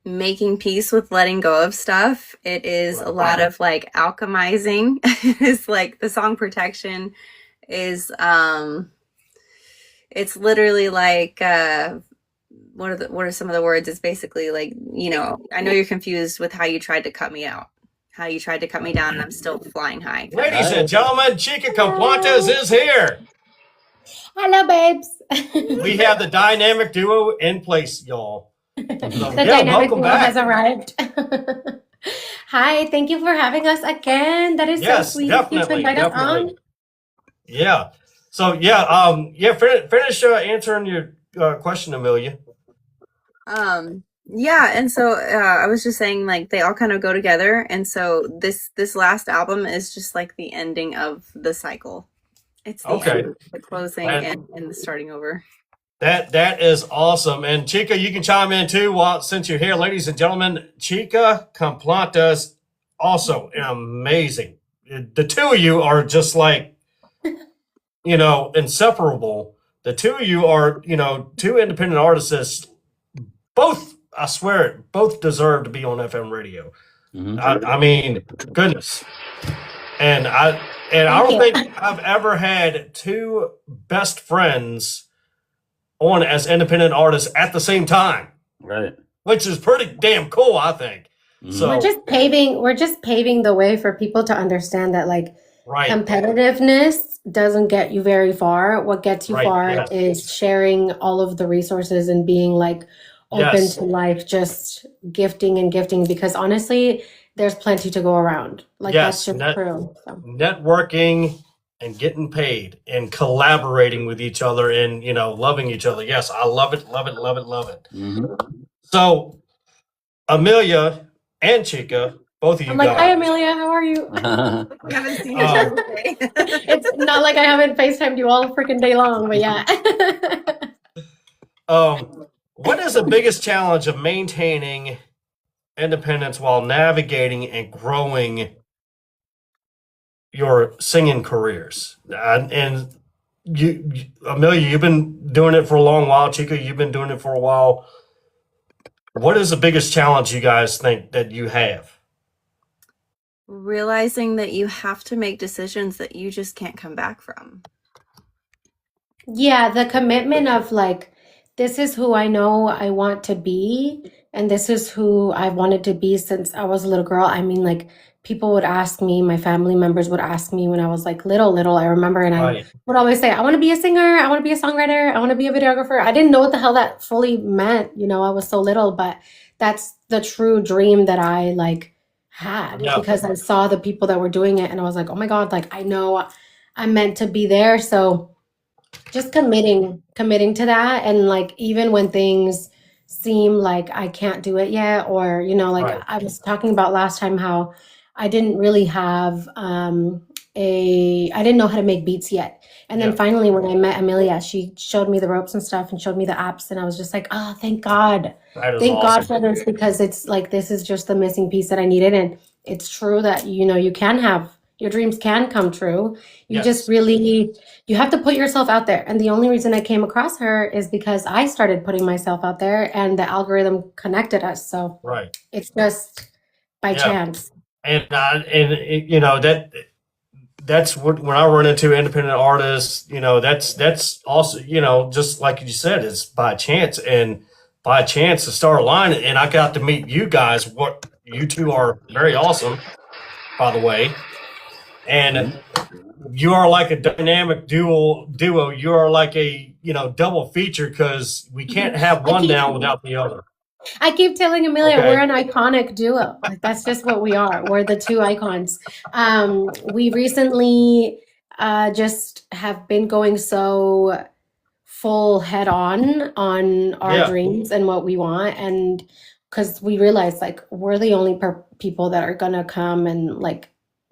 making peace with letting go of stuff. It is a lot of like alchemizing. It's like the song Protection is it's literally like what are some of the words? It's basically like, I know you're confused with how you tried to cut me out, how you tried to cut me down and I'm still flying high. Ladies and gentlemen, Chica Complantes is here. Hello, babes. We have the dynamic duo in place, y'all. So, The dynamic welcome duo back. has arrived. Hi, thank you for having us again. That is Yes, so sweet. definitely, You to invite us on. Yeah. So finish answering your question, Emilia. Yeah, and so I was just saying like they all kind of go together, and so this last album is just like the ending of the cycle. It's the end, the closing and the starting over. That is awesome. And Chica, you can chime in too since you're here, ladies and gentlemen. Chica Complantes, also amazing. The two of you are just like, inseparable. The two of you are, two independent artists. Both, I swear, both deserve to be on FM radio. Mhm. I mean, goodness. And I don't think I've ever had two best friends on as independent artists at the same time. Right. Which is pretty damn cool, I think. So We're just paving the way for people to understand that like right. competitiveness doesn't get you very far. What gets you Right, far yes. is sharing all of the resources and being like open Yes. to life, just gifting and gifting, because honestly, there's plenty to go around. Like that's Yes. just true. So. Networking and getting paid and collaborating with each other and, loving each other. Yes, I love it, love it, love it, love it. Mm-hmm. So, Amelia and Chica, both of you I'm like, hi, guys. Emilia, how are you? We haven't seen each other today. It's not like I haven't FaceTimed you all freaking day long, but yeah. What is the biggest challenge of maintaining independence while navigating and growing your singing careers? And Amelia, you've been doing it for a long while. Chica, you've been doing it for a while. What is the biggest challenge you guys think that you have? Realizing that you have to make decisions that you just can't come back from. Yeah, the commitment of like, this is who I know I want to be, and this is who I've wanted to be since I was a little girl. I mean, like, people would ask me, my family members would ask me when I was like little, I remember, and I Right. would always say, I want to be a singer, I want to be a songwriter, I want to be a videographer. I didn't know what the hell that fully meant, I was so little, but that's the true dream that I like had Yeah. because I saw the people that were doing it, and I was like, oh my God, like I know I'm meant to be there. So just committing to that, and like even when things seem like I can't do it yet, or like Right. I was talking about last time how I didn't really have I didn't know how to make beats yet, and then Yeah. finally when I met Emilia, she showed me the ropes and stuff and showed me the apps, and I was just like, oh, thank God. That is Thank God awesome. for this, because it's like this is just the missing piece that I needed. And it's true that you can have your dreams can come true. You Yes. just really you have to put yourself out there. And the only reason I came across her is because I started putting myself out there and the algorithm connected us. So Right. it's just by Yeah. chance. And that's what when I run into independent artists, that's also, just like you said, it's by chance, and by chance the star line, and I got to meet you guys. What you two are very awesome, by the way, and you are like a dynamic duo. You are like a double feature, because we can't have one down without the other. I keep telling Amelia Okay. we're an iconic duo. Like that's just what we are. We're the two icons. We recently just have been going so full head on our Yeah. dreams and what we want, and because we realize like we're the only people that are gonna come and like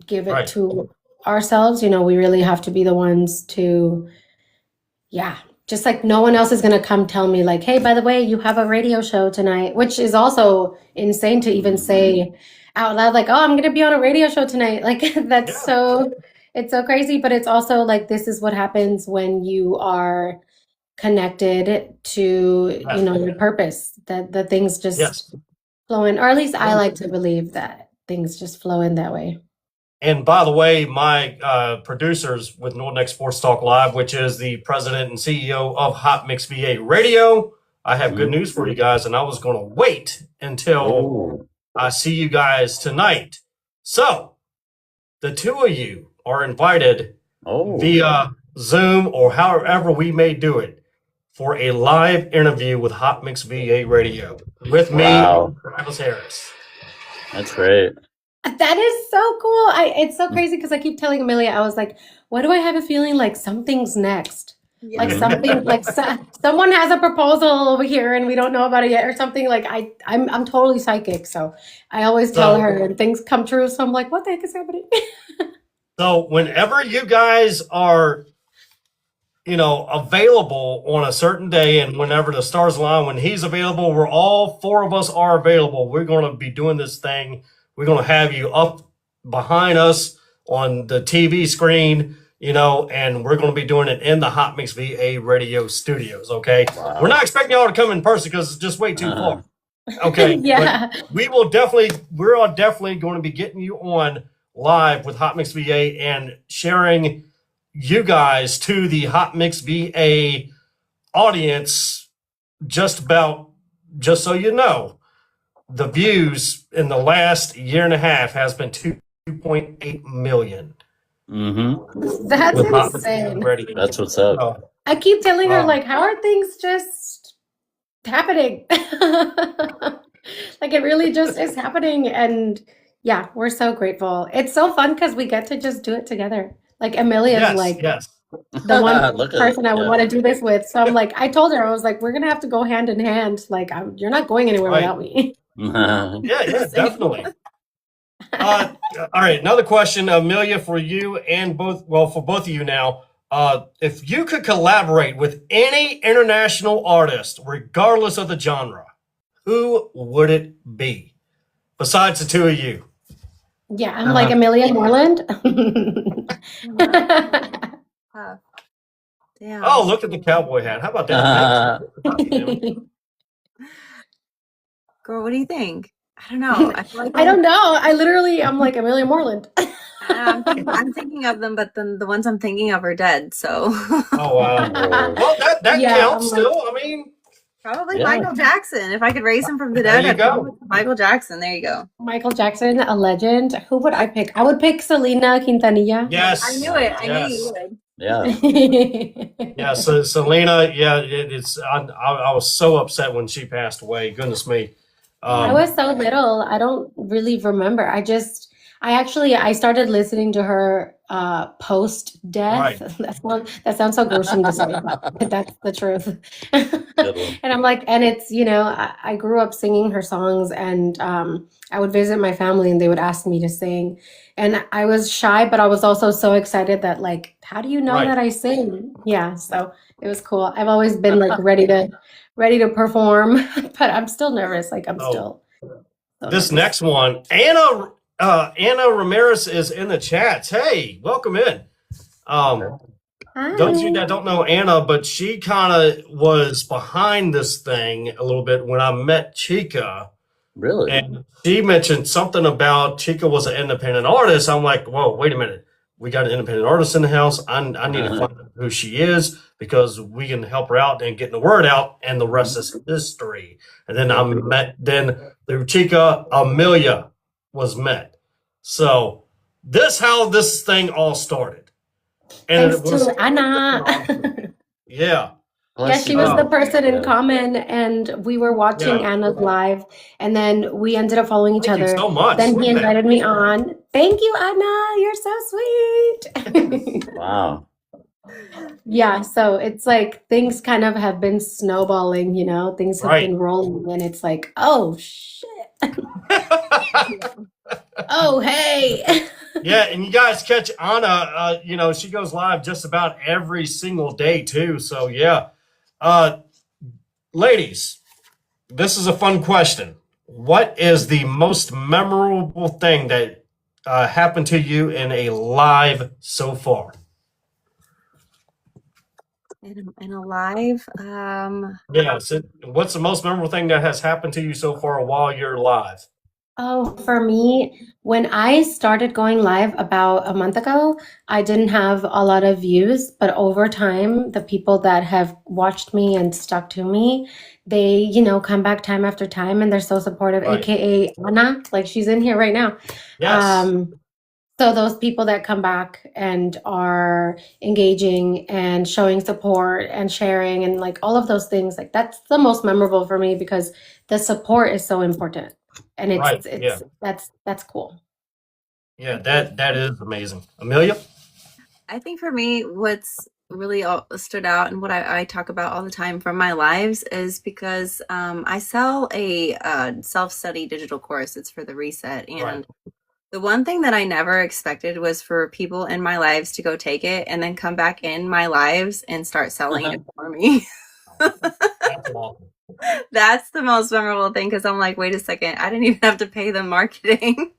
give it Right. to ourselves. We really have to be the ones to, yeah, just like no one else is going to come tell me like, hey, by the way, you have a radio show tonight, which is also insane to even say out loud, like, oh, I'm going to be on a radio show tonight. Like that's Yeah. it's so crazy, but it's also like this is what happens when you are connected to your purpose, that the things just Yes. flow in, or at least I like to believe that things just flow in that way. And by the way, my producers with Northern Sports Talk Live, which is the president and CEO of Hot Mix VA Radio, I have good news for you guys, and I was going to wait until I see you guys tonight. So, the two of you are invited via Zoom or however we may do it for a live interview with Hot Mix VA Radio with me, Travis Harris. That's great. That is so cool. It's so crazy because I keep telling Amelia, I was like, why do I have a feeling like something's next? Yeah. Like something, like someone has a proposal over here and we don't know about it yet, or something. Like I'm totally psychic, so I always tell her and things come true. So I'm like, what the heck is happening? So whenever you guys are, available on a certain day, and whenever the stars align, when he's available, we're all four of us are available. We're going to be doing this thing. We're going to have you up behind us on the TV screen, and we're going to be doing it in the Hot Mix VA Radio studios. Okay. Wow. We're not expecting y'all to come in person because it's just way too far. Okay. Yeah. But we're definitely going to be getting you on live with Hot Mix VA and sharing you guys to the Hot Mix VA audience. Just so you know, the views in the last year and a half has been 2.8 million. Mm-hmm. That's with Hot Mix insane. Radio. That's what's up. I keep telling her, like, how are things just happening. Like it really just is happening. And yeah, we're so grateful. It's so fun because we get to just do it together. Like Amelia is Yes, like yes. the one Look at person I would yeah. want to do this with. So I'm like, I told her, I was like, we're gonna have to go hand in hand. Like, you're not going anywhere Right. without me. Yeah, definitely. All right, another question, Amelia, for you and for both of you now. If you could collaborate with any international artist, regardless of the genre, who would it be? Besides the two of you. Yeah, I'm like Amelia Moreland. Damn. Oh, look at the cowboy hat. How about that? Girl, what do you think? I don't know. I feel like I don't know. I'm like Amelia Moreland. I'm thinking of them, but then the ones I'm thinking of are dead. So Oh wow. Well, that Yeah, counts I'm like- still. I mean, probably Yeah. Michael Jackson. If I could raise him from the There dead, you I'd go. go with Michael Jackson. There you go. Michael Jackson, a legend. Who would I pick? I would pick Selena Quintanilla. yes. I knew it. I Yes. knew you would. Yeah. Yeah, so Selena, yeah, I was so upset when she passed away. Goodness me. I was so little. I don't really remember. I started listening to her post death. Right. That sounds so gruesome to say, but that's the truth. Good one. And I'm like, and it's, I grew up singing her songs, and I would visit my family and they would ask me to sing. And I was shy, but I was also so excited that, like, how do you know Right. that I sing? Yeah, so it was cool. I've always been like ready to perform, but I'm still nervous. Like I'm Oh. still so This nervous. next one, Anna Ramirez is in the chats. Hey, welcome in. Those of you that don't know Anna, but she kind of was behind this thing a little bit when I met Chica. Really? And she mentioned something about Chica was an independent artist. I'm like, whoa, wait a minute. We got an independent artist in the house. I need to find out who she is because we can help her out and getting the word out, and the rest is history. And then through Chica, Emilia was met. So how this thing all started. And Thanks to Anna. Yeah. Yeah, she was the person in common, and we were watching Anna's live, and then we ended up following each Thank you other. so much. Then he invited me on. Thank you, Anna. You're so sweet. Wow. Yeah, so it's like things kind of have been snowballing, things have Right. been rolling, and it's like, oh shit. Oh, hey. Yeah, and you guys catch Anna, she goes live just about every single day too. So yeah. Ladies, this is a fun question. What is the most memorable thing that happened to you in a live so far? In a live, Yeah, so what's the most memorable thing that has happened to you so far while you're live? Oh, for me, when I started going live about a month ago, I didn't have a lot of views, but over time, the people that have watched me and stuck to me, they, come back time after time, and they're so supportive, Right. aka Anna, like she's in here right now. Yes. So those people that come back and are engaging and showing support and sharing and like all of those things, like that's the most memorable for me because the support is so important. And that's cool. Yeah, that is amazing. Amelia? I think for me, what's really stood out and what I talk about all the time from my lives is because I sell a self-study digital course. It's for the reset. And the one thing that I never expected was for people in my lives to go take it and then come back in my lives and start selling it for me. That's awesome. That's the most memorable thing because I'm like, wait a second, I didn't even have to pay them marketing.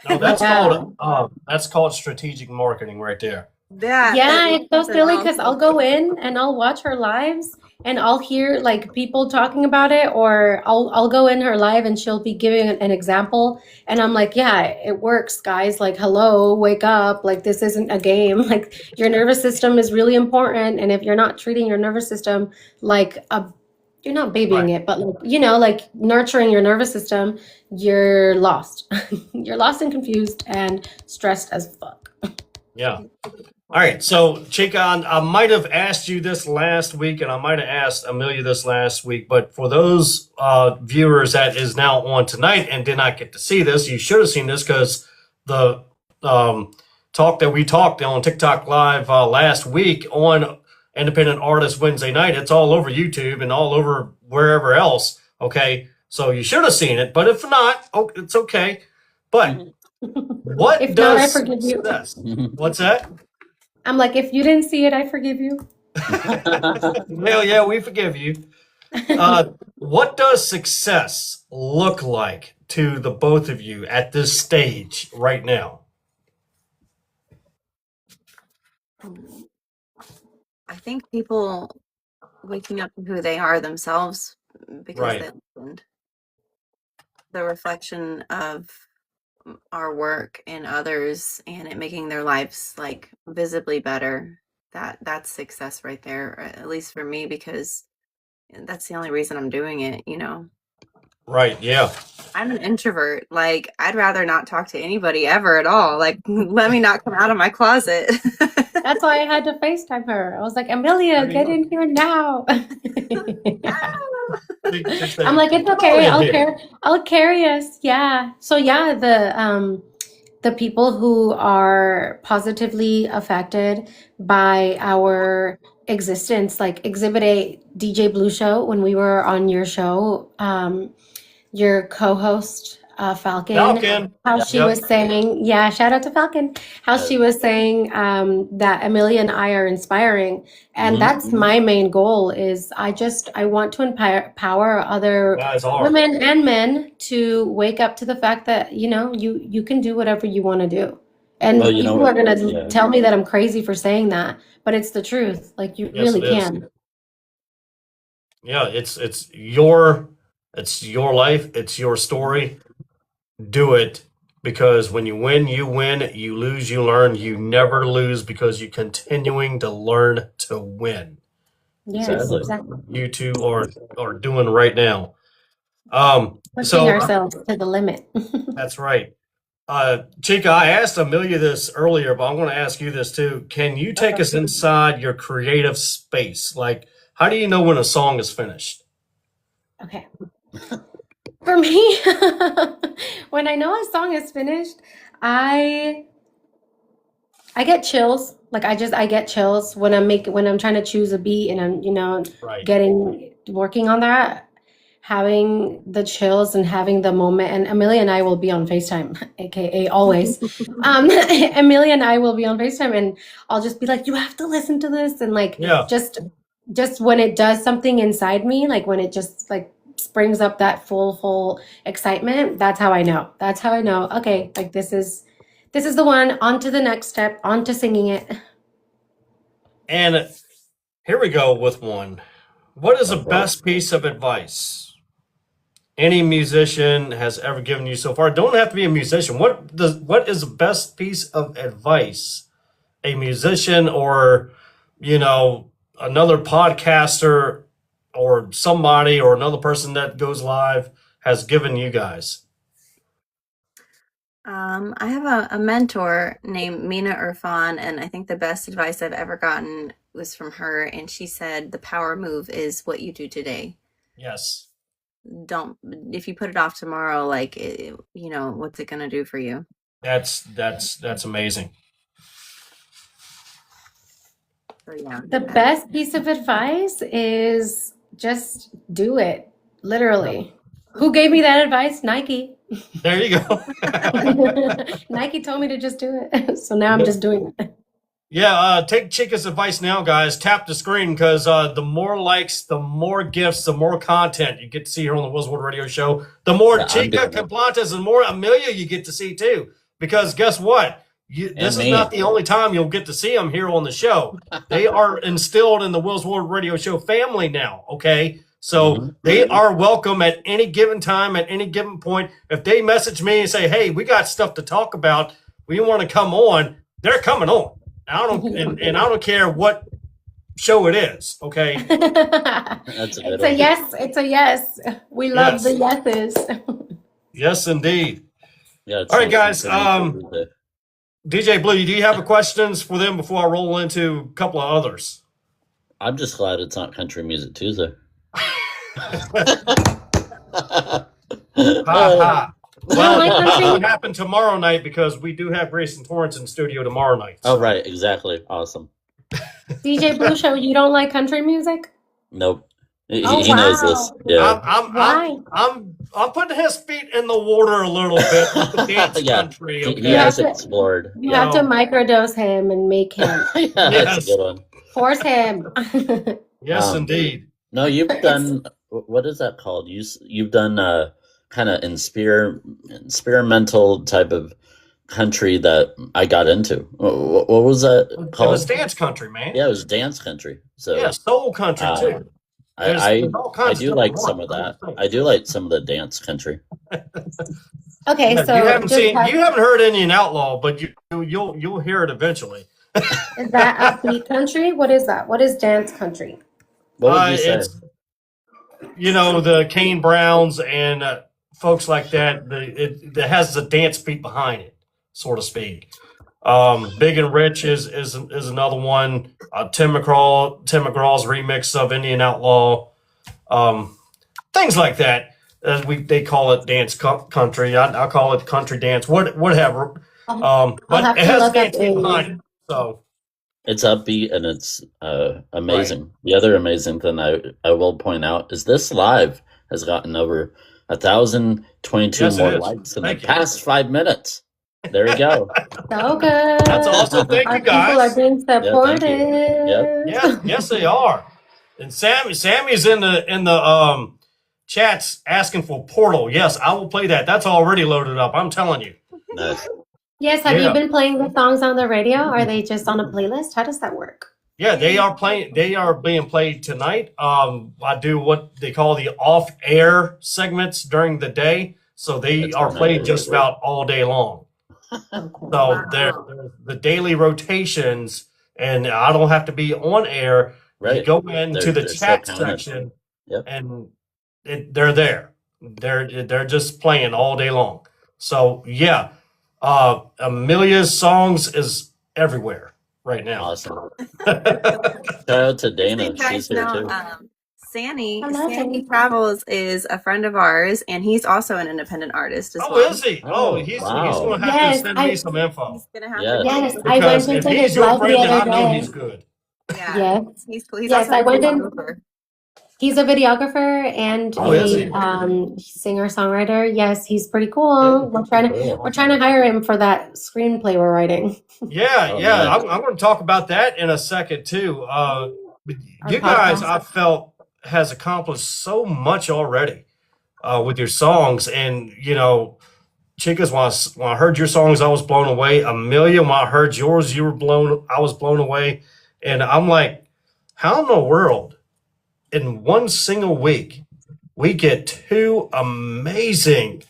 No, that's called strategic marketing right there. Yeah, it's so silly because I'll go in and I'll watch her lives and I'll hear like people talking about it, or I'll go in her live and she'll be giving an example and I'm like, yeah, it works, guys. Like, hello, wake up. Like, this isn't a game. Like, your nervous system is really important, and if you're not treating your nervous system like you're not babying it, but like nurturing your nervous system, you're lost. You're lost and confused and stressed as fuck. Yeah. All right, so Chica, I might have asked you this last week, and I might have asked Amelia this last week, but for those viewers that is now on tonight and did not get to see this, you should have seen this because the talk that we talked on TikTok Live last week on Independent Artist Wednesday night, it's all over YouTube and all over wherever else, okay? So you should have seen it, but if not, it's okay. But what If does not, I forgive you. success? What's that? I'm like, if you didn't see it, I forgive you. Hell yeah, we forgive you. What does success look like to the both of you at this stage right now? I think people waking up to who they are themselves because Right. they listened. The reflection of our work in others and it making their lives like visibly better. That's success right there, at least for me, because that's the only reason I'm doing it, you know. Right, yeah. I'm an introvert. Like, I'd rather not talk to anybody ever at all. Like, let me not come out of my closet. That's why I had to FaceTime her. I was like, Emilia, get in here now. I'm like, it's okay. I'll carry us. Yeah. So yeah, the people who are positively affected by our existence, like Exhibit A, DJ Blue Show, when we were on your show, your co-host Falcon, how she was saying, yeah, shout out to Falcon, how she was saying that Amelia and I are inspiring, and that's my main goal. Is I want to empower other women and men to wake up to the fact that you can do whatever you want to do. And people are gonna tell me that I'm crazy for saying that, but it's the truth. Like, you really can. Yeah, it's your life, it's your story. Do it, because when you win, you lose, you learn. You never lose because you're continuing to learn to win. Yes, exactly. You two are doing right now. Pushing ourselves to the limit. That's right. Chica, I asked Amelia this earlier, but I'm going to ask you this too. Can you take us inside your creative space? Like, how do you know when a song is finished? Okay. For me, when I know a song is finished, I get chills. Like, I get chills when I'm trying to choose a beat and I'm working on that. Having the chills and having the moment, and Amelia and I will be on FaceTime, aka always. Amelia and I will be on FaceTime, and I'll just be like, "You have to listen to this," and like, just when it does something inside me, like when it just like springs up that full excitement. That's how I know. Okay, like this is the one. On to the next step. On to singing it. And here we go with one. What is the best piece of advice any musician has ever given you so far? Don't have to be a musician. What is the best piece of advice a musician or another podcaster or somebody or another person that goes live has given you guys? I have a mentor named Mina Irfan, and I think the best advice I've ever gotten was from her, and she said the power move is what you do today. Yes. If you put it off tomorrow, like what's it gonna do for you? That's amazing. So, yeah. The best piece of advice is just do it. Literally. Who gave me that advice? Nike. There you go. Nike told me to just do it. So now I'm just doing it. Yeah, take Chica's advice now, guys. Tap the screen, because the more likes, the more gifts, the more content you get to see here on the Will's World Radio Show. The more Chica Complantes and more Amelia you get to see too. Because guess what? This is not the only time you'll get to see them here on the show. They are instilled in the Will's World Radio Show family now, okay? So they are welcome at any given time, at any given point. If they message me and say, hey, we got stuff to talk about, we want to come on, they're coming on. I don't care what show it is, okay? It's a yes. It's a yes. We love the yeses. Yes, indeed. Yeah. All right, guys. DJ Blue, do you have questions for them before I roll into a couple of others? I'm just glad it's not Country Music Tuesday. Ha. Well, like that's country? what happened tomorrow night because we do have Grayson Torrance in studio tomorrow night. Oh, right. Exactly. Awesome. DJ Blue Show, you don't like country music? Nope. He Oh, knows this. wow. Yeah. I'm putting his feet in the water a little bit with the dance Yeah. country. He Okay? has have to- explored. You have to microdose him and make him. Yeah, that's a good one. Force him. Yes, Um, indeed. No, you've done, what is that called? You've done kind of experimental type of country that I got into. What was that It called? was dance country, man. Yeah, it was dance country. So Yeah, soul country too. I There's all I kinds do of like different some of ones. that. I do like some of the dance country. Okay, Yeah, so you haven't just you haven't heard Indian Outlaw, but you'll hear it eventually. is that upbeat country? What is that? What is dance country? What would you say? It's the Kane Browns and folks like that. It has the dance beat behind it, so to speak. Big and Rich is another one. Tim McGraw's remix of Indian Outlaw. Things like that. They call it dance country. I call it country dance. Whatever. I'll But have it to has look dance up beat a- behind it. So It's upbeat and it's amazing. The other amazing thing I will point out is this live has gotten over 1,022 Yes, it more is. likes in Thank the you. past 5 minutes. There you go. So good. That's awesome. Thank Our you, people guys. are being thank you. supported. Yes, they are. And Sammy's in the chats asking for Portal. Yes, I will play that. That's already loaded up. I'm telling you. Nice. Yes, have Yeah. you been playing the songs on the radio? Are they just on a playlist? How does that work? Yeah, they are playing. They are being played tonight. I do what they call the off-air segments during the day, so they That's are what I played do. just about all day long. Oh, cool. So there's the daily rotations, and I don't have to be on air. You Right. go into the They're still chat counted. section, Yep. and they're there. They're just playing all day long. So yeah, Emilia's songs is everywhere right now. Awesome. Shout out to Dana. You guys She's here know, too. Sandy Hello, Sandy. Travels is a friend of ours, and he's also an independent artist as Oh, well. is he? Oh, He's wow. going to have Yes, to send I- me some info. He's gonna have Yeah. to. Yes, I went Because if into he's his your live the friend, then I other know day. he's good. Yeah, Yes. he's Yes, also I a went in- videographer. He's a videographer and Oh, is he? a singer-songwriter. Yes, he's pretty cool. We're trying to hire him for that screenplay we're writing. Yeah, Oh, yeah. nice. I'm going to talk about that in a second too. You podcast. guys, I felt, has accomplished so much already with your songs, and Chicas. When I heard your songs, I was blown away. Emilia, when I heard yours, I was blown away, and I'm like, how in the world, in one single week, we get two amazing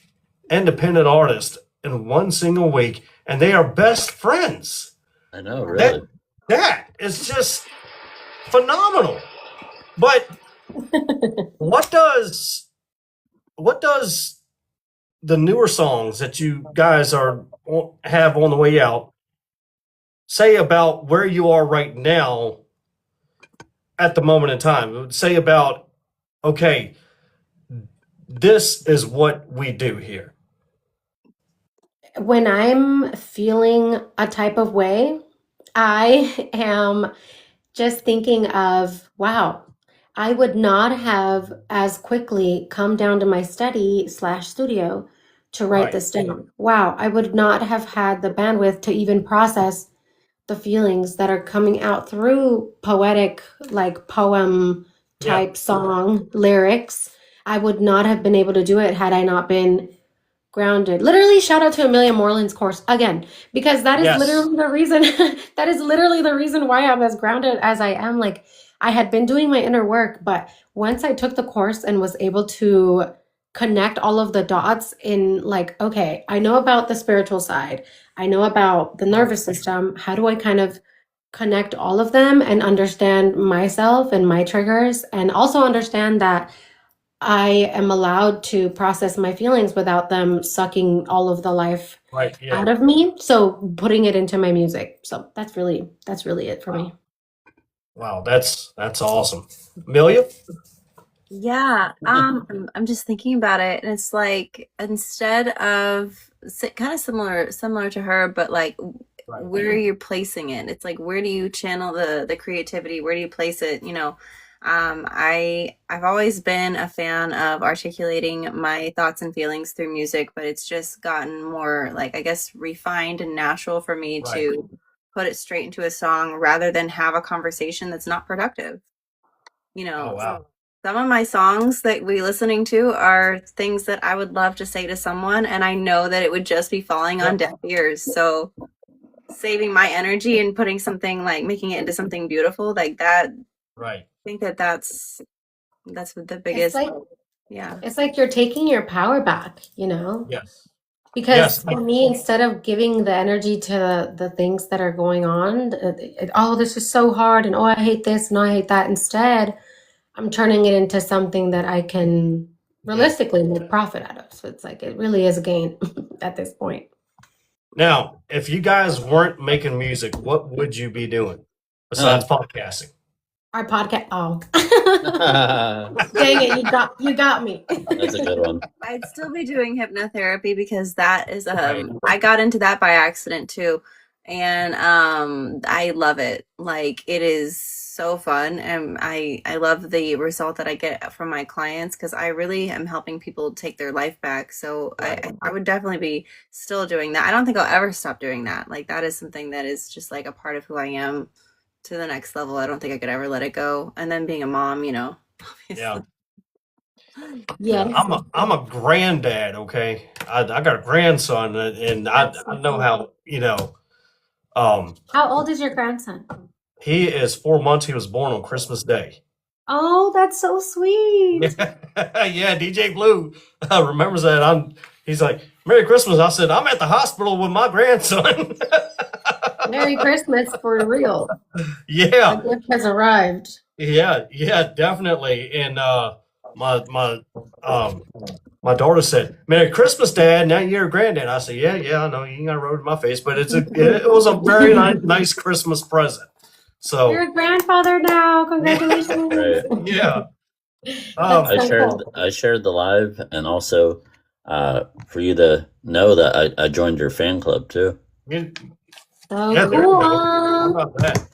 independent artists in one single week, and they are best friends. I know, really. That is just phenomenal. But what does the newer songs that you guys have on the way out say about where you are right now at the moment in time? Say about, okay, this is what we do here. When I'm feeling a type of way, I am just thinking of, wow, I would not have as quickly come down to my study/studio to write Right. this down. Wow, I would not have had the bandwidth to even process the feelings that are coming out through poetic, like poem type song lyrics. I would not have been able to do it had I not been grounded. Literally, shout out to Emilia Moreland's course again, because that is Yes. literally the reason. That is literally the reason why I'm as grounded as I am. Like, I had been doing my inner work, but once I took the course and was able to connect all of the dots in, like, okay, I know about the spiritual side, I know about the nervous system. How do I kind of connect all of them and understand myself and my triggers, and also understand that I am allowed to process my feelings without them sucking all of the life out of me. So putting it into my music. So that's really it for me. Wow, that's awesome. Amelia? Yeah, I'm just thinking about it, and it's like instead of kind of similar to her, but like where you're placing it. It's like where do you channel the creativity? Where do you place it? I've always been a fan of articulating my thoughts and feelings through music, but it's just gotten more like I guess refined and natural for me to put it straight into a song rather than have a conversation that's not productive. Oh, wow. Some of my songs that we listening to are things that I would love to say to someone, and I know that it would just be falling on deaf ears. So saving my energy and putting something like making it into something beautiful like that. Right. I think that's the biggest. It's like you're taking your power back, Yes. Because for me, instead of giving the energy to the things that are going on, oh, this is so hard, and oh, I hate this, and oh, I hate that. Instead, I'm turning it into something that I can realistically make profit out of. So it's like it really is a gain at this point. Now, if you guys weren't making music, what would you be doing besides podcasting? Our podcast. Oh, dang it! You got me. That's a good one. I'd still be doing hypnotherapy because that is I got into that by accident too, and I love it. Like it is so fun, and I love the result that I get from my clients because I really am helping people take their life back. So I would definitely be still doing that. I don't think I'll ever stop doing that. Like that is something that is just like a part of who I am to the next level. I don't think I could ever let it go. And then being a mom, obviously. Yeah. I'm a granddad. Okay, I got a grandson, and I know how How old is your grandson? He is 4 months. He was born on Christmas Day. Oh, that's so sweet. Yeah, DJ Blue remembers that. He's like, Merry Christmas. I said, I'm at the hospital with my grandson. Merry Christmas for real. Yeah. The gift has arrived. Yeah, definitely. And my daughter said, Merry Christmas, Dad. Now you're a granddad. I said, yeah, I know. You ain't got a road in my face, but it was a very nice Christmas present. So you're a grandfather now. Congratulations. Right. Yeah. I shared the live, and also for you to know that I joined your fan club too. So cool. How about that?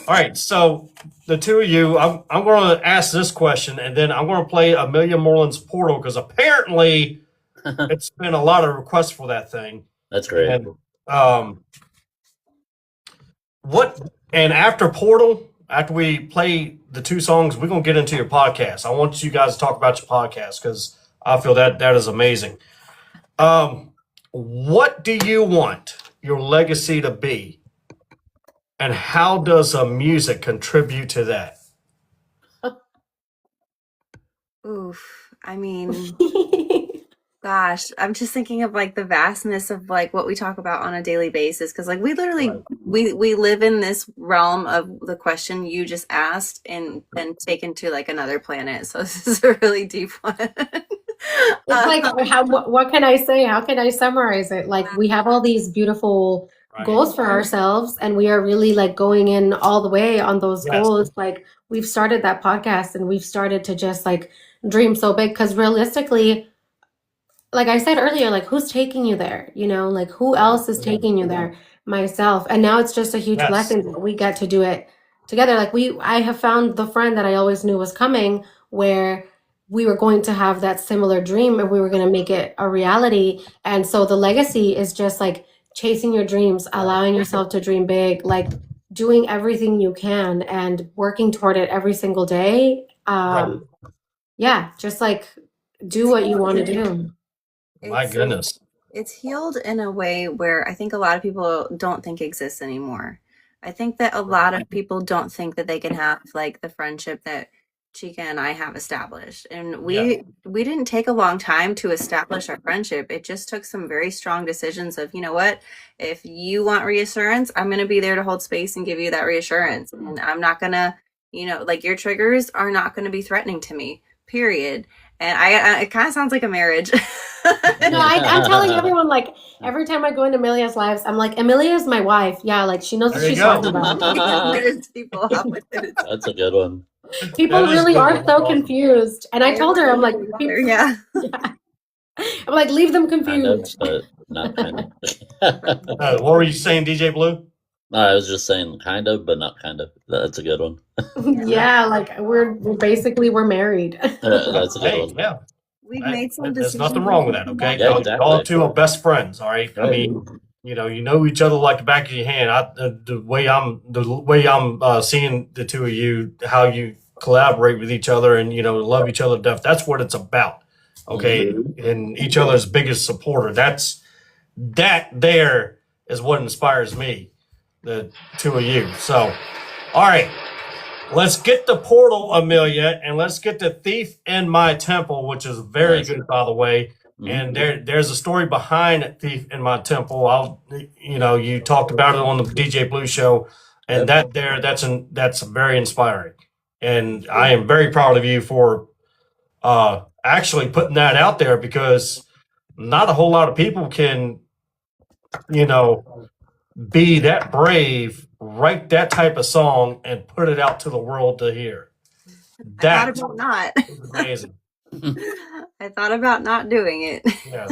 All right, so the two of you, I'm going to ask this question, and then I'm going to play Amelia Moreland's Portal because apparently it's been a lot of requests for that thing. That's great. And and after Portal, after we play the two songs, we're going to get into your podcast. I want you guys to talk about your podcast because I feel that is amazing. What do you want your legacy to be? And how does music contribute to that? Oof. I mean, gosh, I'm just thinking of like the vastness of like what we talk about on a daily basis. Cause like we literally, we live in this realm of the question you just asked and then taken to like another planet. So this is a really deep one. It's like, what can I say? How can I summarize it? Like we have all these beautiful goals for ourselves, and we are really like going in all the way on those goals. Like we've started that podcast, and we've started to just like dream so big because realistically, like I said earlier, like who's taking you there? Like who else is taking you there? Myself. And now it's just a huge blessing that we get to do it together. Like I have found the friend that I always knew was coming, where we were going to have that similar dream and we were going to make it a reality. And so the legacy is just like chasing your dreams, allowing yourself to dream big, like doing everything you can and working toward it every single day. Yeah, just like do what you want to do. My goodness. It's healed in a way where I think a lot of people don't think exists anymore. I think that a lot of people don't think that they can have like the friendship that Chica and I have established. And we didn't take a long time to establish our friendship. It just took some very strong decisions of, you know what, if you want reassurance, I'm going to be there to hold space and give you that reassurance. And I'm not going to, like your triggers are not going to be threatening to me. period. And I it kind of sounds like a marriage. No, I'm telling everyone, like, every time I go into Emilia's lives, I'm like, Emilia's my wife. Yeah, like, she knows what There you she's go. talking about. There's people out with it. That's a good one. People That is really good. are That's so awesome. confused. And I told her, I'm like, Yeah. I'm like, leave them Kind of, confused. but not kind of. What were you saying, DJ Blue? No, I was just saying kind of, but not kind of. That's a good one. Yeah, like we're married. That's a good Hey, one. yeah. We've made some There's decisions. nothing wrong with that, okay? Yeah, Y'all exactly. two are best friends, all right? I Right. mean, you know each other like the back of your hand. The way I'm seeing the two of you, how you collaborate with each other and love each other to death. That's what it's about, okay? And each other's biggest supporter. That there is what inspires me, the two of you. So, all right. Let's get the portal, Emilia, and let's get the Thief in My Temple, which is very Nice. good, by the way. And there's a story behind Thief in My Temple. You talked about it on the DJ Blue show, and that's very inspiring. And I am very proud of you for actually putting that out there, because not a whole lot of people can, be that brave, write that type of song, and put it out to the world to hear. I That's thought about not. amazing. I thought about not doing it. Yeah,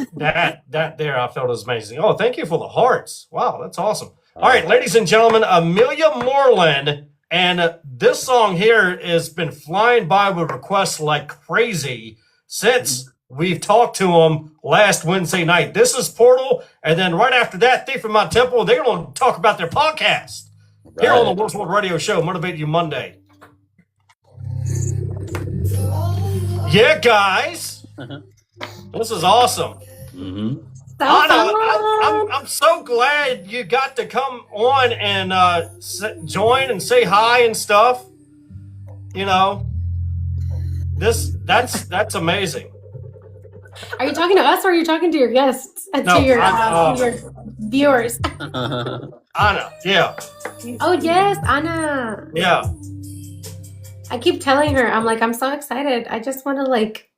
that there I felt was amazing. Oh, thank you for the hearts. Wow, that's awesome. All right, ladies and gentlemen, Emilia Moreland, and this song here has been flying by with requests like crazy since we've talked to them last Wednesday night. This is Portal, and then right after that, Thief in My Temple. They're going to talk about their podcast here on the World's World Radio Show, Motivate You Monday. Yeah, guys, this is awesome. Mm-hmm. Anna, I'm so glad you got to come on and join and say hi and stuff. That's amazing. Are you talking to us or are you talking to your guests? No, to your viewers? Anna, yeah, Oh, yes, Anna. yeah. I keep telling her, I'm like, I'm so excited. I just want to like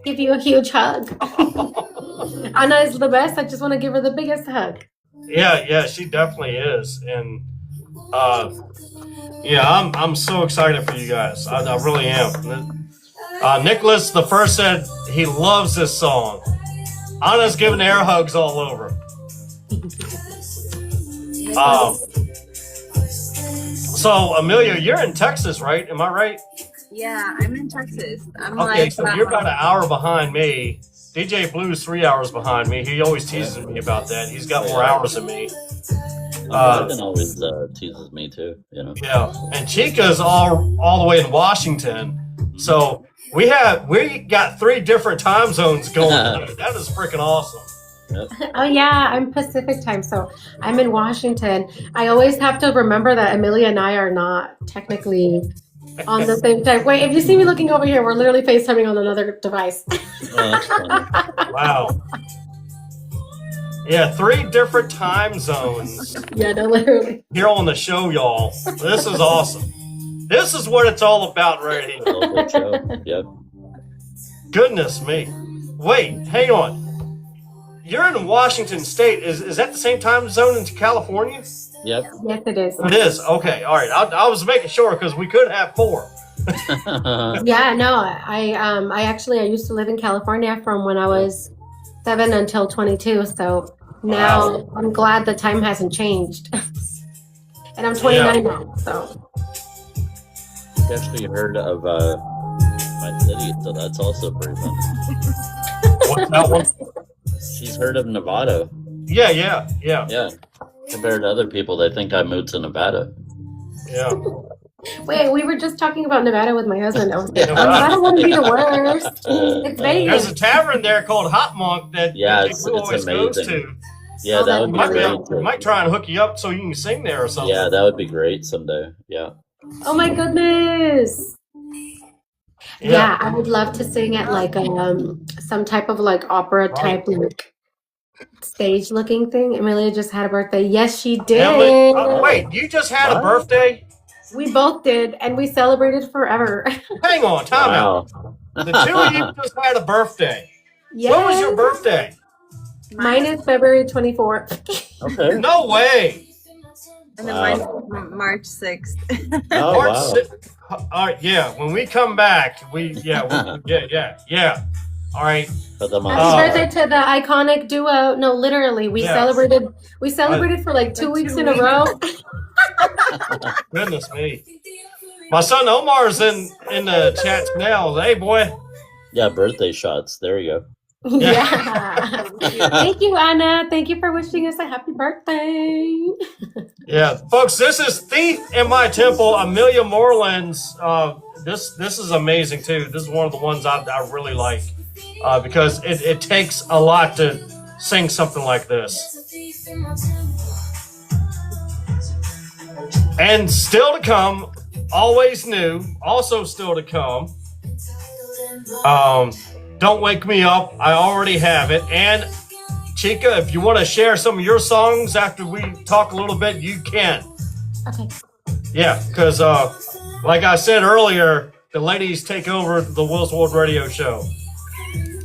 give you a huge hug. Anna is the best. I just want to give her the biggest hug. Yeah, she definitely is, and I'm so excited for you guys. I really am. Nicholas the First said he loves this song. Anna's giving air hugs all over. So Emilia, you're in Texas, right? Am I right? Yeah, I'm in Texas. I'm Okay, like, so you're about an hour behind me. DJ Blue's 3 hours behind me. He always teases me about that. He's got more hours than me. Megan always teases me too, Yeah, and Chica's all the way in Washington. So we got 3 different time zones going. That is freaking awesome. Yep. Oh, yeah, I'm Pacific time, so I'm in Washington. I always have to remember that Emilia and I are not technically on the same time. Wait, if you see me looking over here, we're literally FaceTiming on another device. Oh, that's funny. Wow. Yeah, 3 different time zones Yeah, no, literally. here on the show, y'all. This is awesome. This is what it's all about right here. Oh, good show. Yep. Goodness me. Wait, hang on. You're in Washington State. Is that the same time zone in California? Yep. Yes, it is. It is. Okay. All right. I was making sure because we could have 4. Yeah, no, I used to live in California from when I was 7 until 22. So now I'm glad the time hasn't changed. And I'm 29 now, so. I actually heard of my city, so that's also pretty fun. What's that one? She's heard of Nevada. Yeah. Yeah. Compared to other people, they think I moved to Nevada. Yeah. Wait, we were just talking about Nevada with my husband. I was like, Nevada wouldn't be the worst. It's There's Vegas. a tavern there called Hot Monk that it's Blue always goes amazing. to. Yeah, that would be We great. might try and hook you up so you can sing there or something. Yeah, that would be great someday. Yeah. Oh my goodness. Yeah, I would love to sing at like some type of like opera type like stage looking thing. Emilia just had a birthday. Yes, she did. Emily, wait, you just had a birthday? We both did, and we celebrated forever. Hang on, time out. the two of you just had a birthday. Yes. When was your birthday? Mine is February 24th. Okay. No way. And then Wow. mine's March 6th. Oh, March wow. 6th. All right, yeah. When we come back, yeah. All right. For the month. Happy birthday to the iconic duo. No, literally, we Yeah. celebrated for like 2 weeks in a row. Goodness me. My son Omar's in the chat now. Hey, boy. Yeah, birthday shots. There you go. Yeah. Thank you, Anna. Thank you for wishing us a happy birthday. Yeah, folks, this is Thief in My Temple, Emilia Moreland's. This is amazing, too. This is one of the ones I really like because it takes a lot to sing something like this. And still to come, always new, also still to come. Don't Wake Me Up, I already have it. And Chica, if you want to share some of your songs after we talk a little bit, you can. Okay. Yeah, because like I said earlier, the ladies take over the Will's World Radio Show.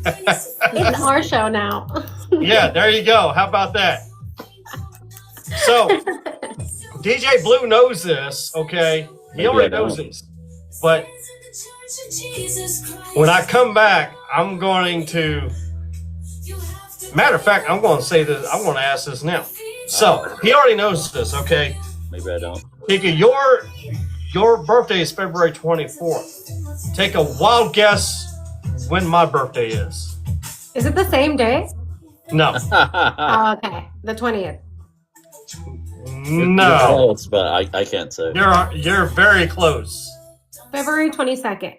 It's our show now. Yeah, there you go. How about that? So, DJ Blue knows this, okay? He already knows this. But when I come back, I'm going to... Matter of fact, I'm going to say this. I'm going to ask this now. So, he already knows this, okay? Maybe I don't. Tika, your birthday is February 24th. Take a wild guess when my birthday is. Is it the same day? No. Oh, okay. The 20th. No. You're close, but I can't say. You're very close. February 22nd.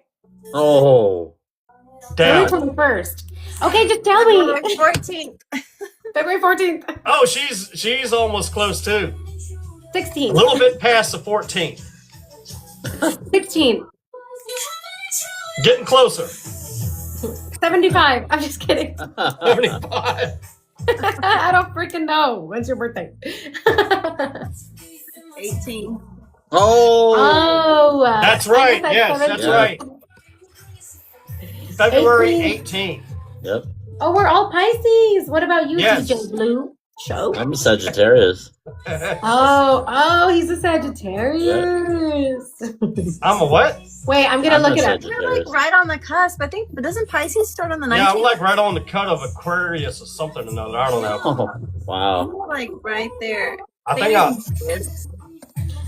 Oh. Damn. February 21st. Okay, just tell me. February 14th. February 14th. Oh, she's almost close too. 16th. A little bit past the 14th. 16th. Getting closer. 75. I'm just kidding. 75. I don't freaking know. When's your birthday? 18. Oh. Oh. That's right. I guess Yes, that's 17th. right. February 18th. Yep. Oh, we're all Pisces. What about you, Yes. DJ Blue? Show. I'm a Sagittarius. Oh, he's a Sagittarius. I'm a what? Wait, I'm gonna I'm look a it up. You're like right on the cusp. I think, but doesn't Pisces start on the 19th? Yeah, I'm like right on the cut of Aquarius or something or another. I don't know. Oh, wow. I'm like right there. I think I...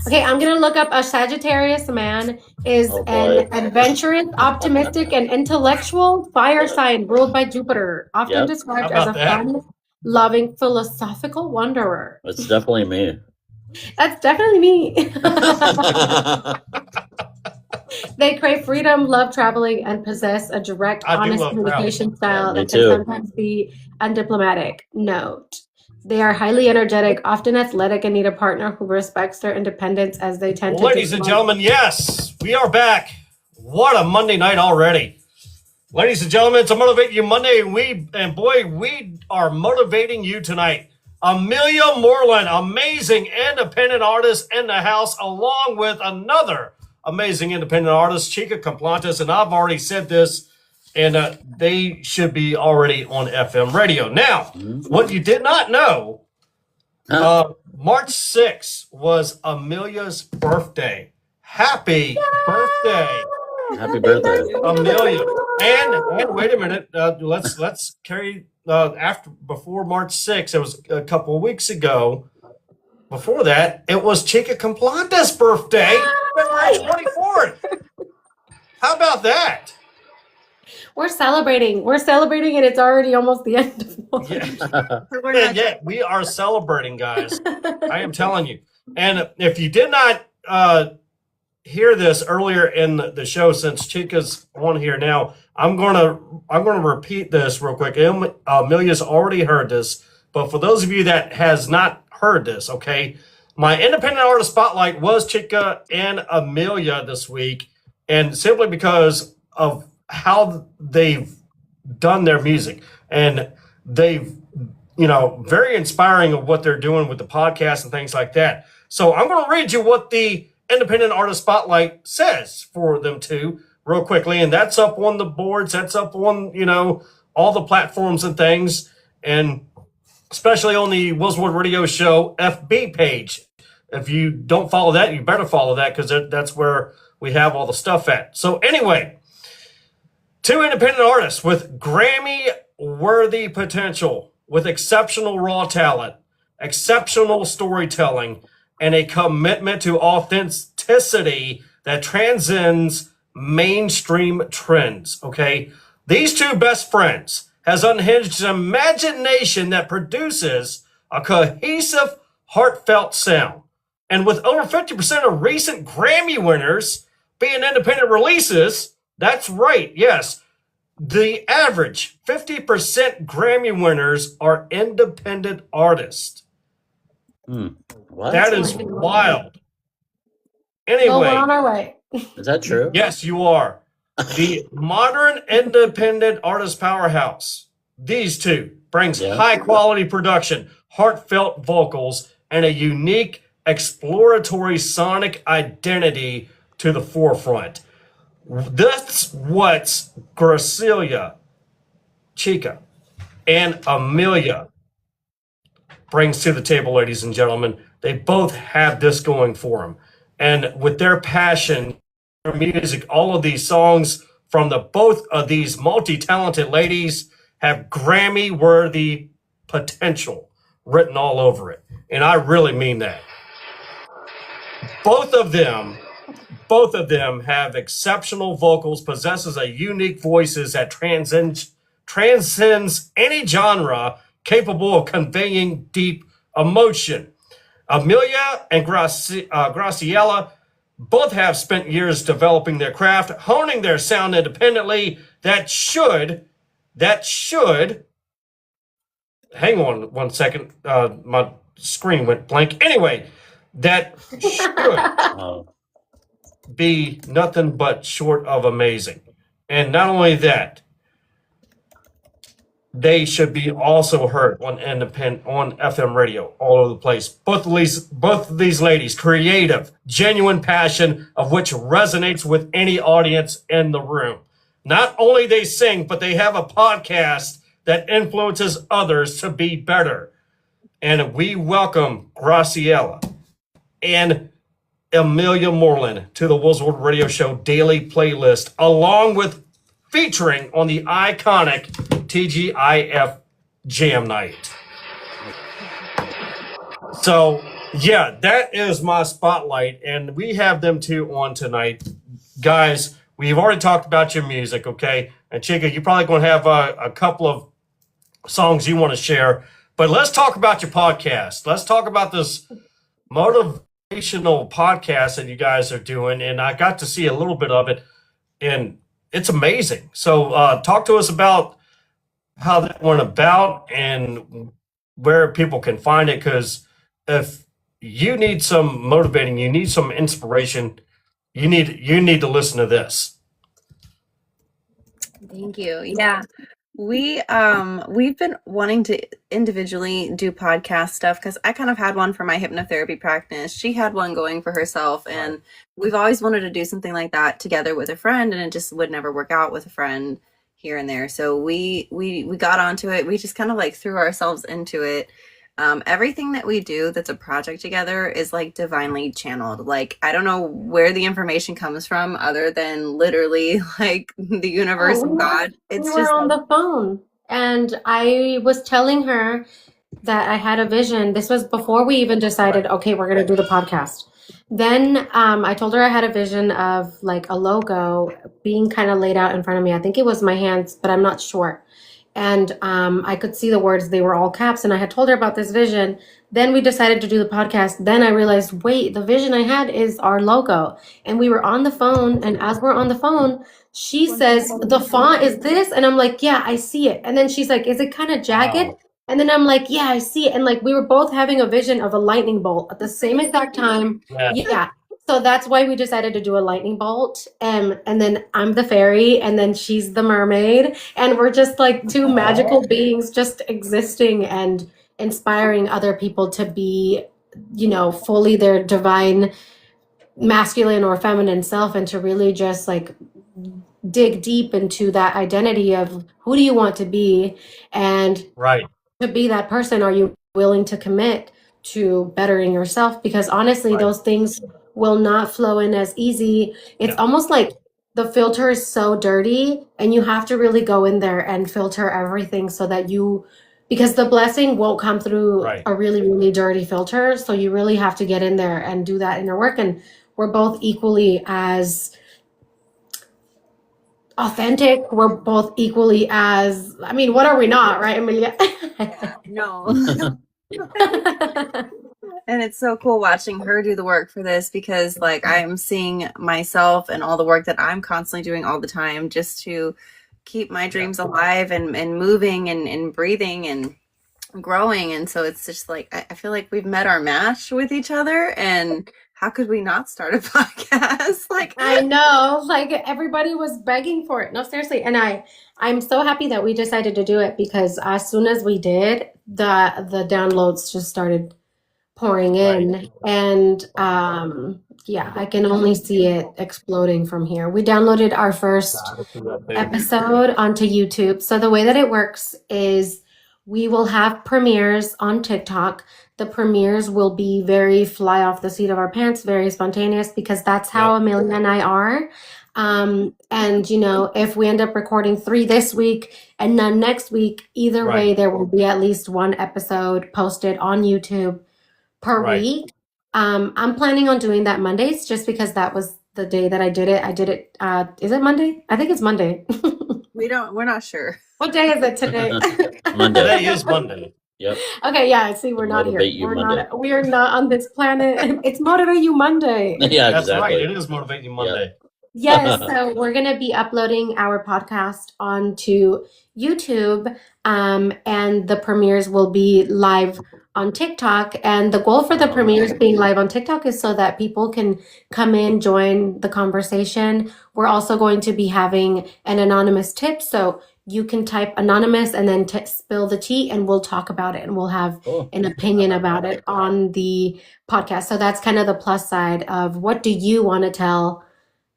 Okay, I'm gonna look up a Sagittarius man is Oh, boy. an adventurous, optimistic, and intellectual fire sign ruled by Jupiter, often Yep. described How as a about that? fun-loving, philosophical wanderer. It's definitely me. That's definitely me. They crave freedom, love traveling, and possess a direct, I do honest love communication style Yeah, me that can too. sometimes be undiplomatic. Note. They are highly energetic, often athletic, and need a partner who respects their independence as they tend to. Ladies and gentlemen, yes, we are back. What a Monday night already. Ladies and gentlemen, it's a Motivate You Monday, and we are motivating you tonight. Emilia Moreland, amazing independent artist in the house, along with another amazing independent artist, Chica Complantes, and I've already said this, and they should be already on FM radio. Now, what you did not know, March 6th was Emilia's birthday. Happy birthday, Happy birthday. Emilia! And wait a minute, let's carry before March 6th. It was a couple of weeks ago. Before that, it was Chica Complantes' birthday, February 24th. How about that? We're celebrating, and it's already almost the end of March. Yeah. Yeah, we are celebrating, guys. I am telling you. And if you did not hear this earlier in the show, since Chica's on here now, I'm gonna repeat this real quick. Amelia's already heard this, but for those of you that has not heard this, okay, my independent artist spotlight was Chica and Emilia this week, and simply because of how they've done their music, and they've, very inspiring of what they're doing with the podcast and things like that. So I'm going to read you what the independent artist spotlight says for them two, real quickly, and that's up on the boards. That's up on, all the platforms and things, and especially on the Willswood Radio Show FB page. If you don't follow that, you better follow that, because that's where we have all the stuff at. So anyway, 2 independent artists with Grammy-worthy potential, with exceptional raw talent, exceptional storytelling, and a commitment to authenticity that transcends mainstream trends, okay? These 2 best friends has unhinged an imagination that produces a cohesive, heartfelt sound. And with over 50% of recent Grammy winners being independent releases, that's right, yes, the average 50% Grammy winners are independent artists. What? That is wild. Well, Anyway, we're on our way. Is that true? yes, you are. The modern independent artist powerhouse, these 2, brings high quality production, heartfelt vocals, and a unique exploratory sonic identity to the forefront. That's what Graciela, Chica, and Emilia brings to the table, ladies and gentlemen. They both have this going for them. And with their passion, their music, all of these songs from both of these multi-talented ladies have Grammy-worthy potential written all over it. And I really mean that. Both of them have exceptional vocals, possesses a unique voices that transcends any genre, capable of conveying deep emotion. Emilia and Graciela both have spent years developing their craft, honing their sound independently. That should, hang on one second, my screen went blank. Anyway, that should be nothing but short of amazing. And not only that, they should be also heard on FM radio all over the place. Both of these ladies, creative, genuine passion of which resonates with any audience in the room. Not only they sing, but they have a podcast that influences others to be better. And we welcome Graciela and Emilia Moreland to the Willswood Radio Show daily playlist, along with featuring on the iconic TGIF Jam Night. So, yeah, that is my spotlight, and we have them 2 on tonight. Guys, we've already talked about your music, okay? And Chica, you're probably going to have a couple of songs you want to share, but let's talk about your podcast. Let's talk about this motivational podcast that you guys are doing, and I got to see a little bit of it, and it's amazing. So talk to us about how that went about and where people can find it, because if you need some motivating, you need some inspiration, you need to listen to this. Thank you. Yeah. We've been wanting to individually do podcast stuff, because I kind of had one for my hypnotherapy practice. She had one going for herself, and we've always wanted to do something like that together with a friend, and it just would never work out with a friend here and there. So we got onto it. We just kind of like threw ourselves into it. Everything that we do that's a project together is like divinely channeled. Like, I don't know where the information comes from other than literally like the universe and God. It's We were on the phone, and I was telling her that I had a vision. This was before we even decided, okay, we're going to do the podcast. Then I told her I had a vision of like a logo being kind of laid out in front of me. I think it was my hands, but I'm not sure. And I could see the words, they were all caps, and I had told her about this vision. Then we decided to do the podcast. Then I realized, wait, the vision I had is our logo. And we were on the phone, and as we're on the phone, she says, the font is this? And I'm like, yeah, I see it. And then she's like, is it kind of jagged? Wow. And then I'm like, yeah, I see it. And like, we were both having a vision of a lightning bolt at the same exact time. Yeah. So that's why we decided to do a lightning bolt. And then I'm the fairy, and then she's the mermaid. And we're just like two magical beings just existing and inspiring other people to be, you know, fully their divine masculine or feminine self, and to really just like dig deep into that identity of who do you want to be, and Right. to be that person, are you willing to commit to bettering yourself? Because honestly, Right. those things will not flow in as easy. It's Yeah. almost like the filter is so dirty, and you have to really go in there and filter everything so that because the blessing won't come through Right. a really, really dirty filter. So you really have to get in there and do that inner work. And we're both equally as authentic. We're both equally as, I mean, what are we not, right, Emilia? No. And it's so cool watching her do the work for this, because like I'm seeing myself and all the work that I'm constantly doing all the time just to keep my dreams alive and moving and breathing and growing. And so it's just like I feel like we've met our match with each other, and how could we not start a podcast? Like, I know, like everybody was begging for it. No, seriously. And I'm so happy that we decided to do it, because as soon as we did, the downloads just started pouring in. And yeah, I can only see it exploding from here. We downloaded our first episode onto YouTube. So the way that it works is we will have premieres on TikTok. The premieres will be very fly off the seat of our pants, very spontaneous, because that's how Amelia and I are. And you know, if we end up recording 3 this week and none next week, either way, there will be at least one episode posted on YouTube per week. I'm planning on doing that Mondays, just because that was the day that I did it. Is it Monday? I think it's Monday. we're not sure. What day is it today? Monday. Today is Monday. Yep. Okay, yeah, see, we're not here. Motivate You Monday. We are not on this planet. It's Motivate You Monday. Yeah, That's exactly. right. It is Motivate You Monday. Yes, so we're going to be uploading our podcast onto YouTube, and the premieres will be live on TikTok. And the goal for the premieres being live on TikTok is so that people can come in, join the conversation. We're also going to be having an anonymous tip, so you can type anonymous and then spill the tea, and we'll talk about it, and we'll have an opinion about it on the podcast. So that's kind of the plus side of what do you want to tell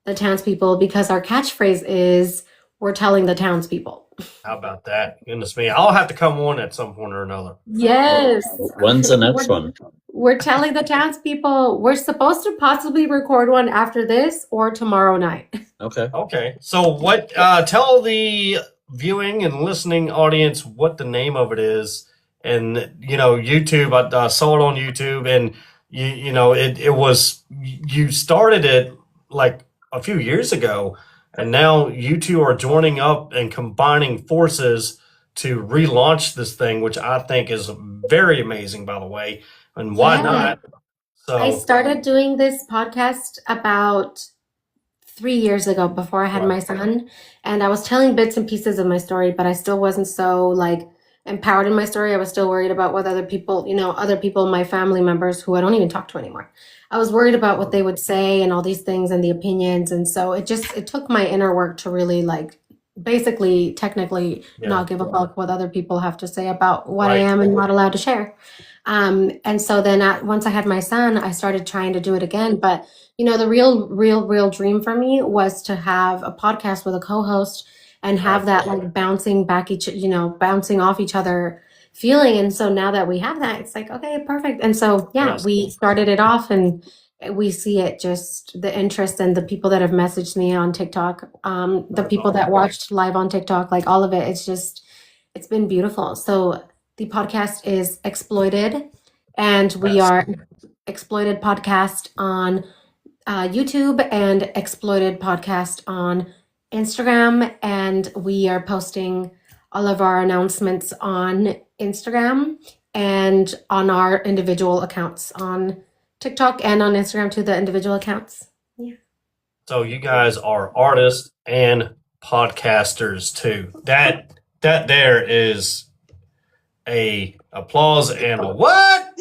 the townspeople, because our catchphrase is we're telling the townspeople. How about that? Goodness me. I'll have to come on at some point or another. Yes. When's the next one? We're telling the townspeople. We're supposed to possibly record one after this or tomorrow night. Okay. Okay. So what, tell the viewing and listening audience what the name of it is. And, you know, YouTube, I saw it on YouTube, and you know, it was, you started it like a few years ago, and now you two are joining up and combining forces to relaunch this thing, which I think is very amazing, by the way. And why not? So I started doing this podcast about 3 years ago, before I had my son, and I was telling bits and pieces of my story, but I still wasn't so like empowered in my story. I was still worried about what other people, my family members who I don't even talk to anymore. I was worried about what they would say and all these things and the opinions. And so it took my inner work to really like basically technically not give a fuck what other people have to say about what I am and not allowed to share. And so then once I had my son, I started trying to do it again. But you know, the real dream for me was to have a podcast with a co-host and have that like bouncing off each other feeling. And so now that we have that, it's like, okay, perfect. And so, we started it off, and we see it, just the interest and the people that have messaged me on TikTok, the people that watched live on TikTok, like all of it. It's been beautiful. So the podcast is Exploited, and we are Exploited Podcast on YouTube and Exploited Podcast on Instagram, and we are posting all of our announcements on Instagram and on our individual accounts on TikTok and on Instagram to the individual accounts. Yeah. So you guys are artists and podcasters too. That there is a applause and a what?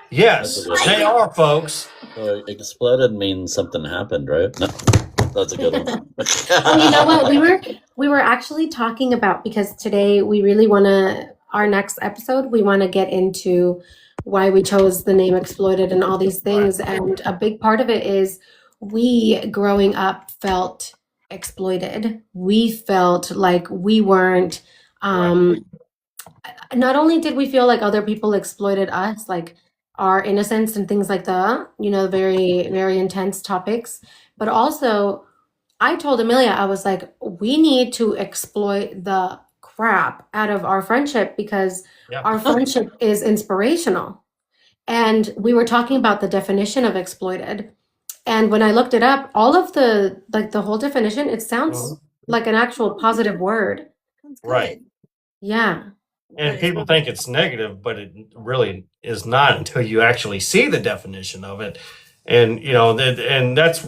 Yes, they are, folks. Exploded means something happened, right? No, that's a good one. Oh, you know what? We were actually talking about, because today we really want to, our next episode, we want to get into why we chose the name Exploited and all these things. And a big part of it is we growing up felt exploited. We felt like we weren't. Not only did we feel like other people exploited us, like our innocence and things like that, very, very intense topics, but also I told Emilia, I was like, we need to exploit the crap out of our friendship because our friendship is inspirational. And we were talking about the definition of exploited. And when I looked it up, all of the whole definition, it sounds like an actual positive word. That's good. Right. Yeah. And people think it's negative, but it really is not until you actually see the definition of it. And, and that's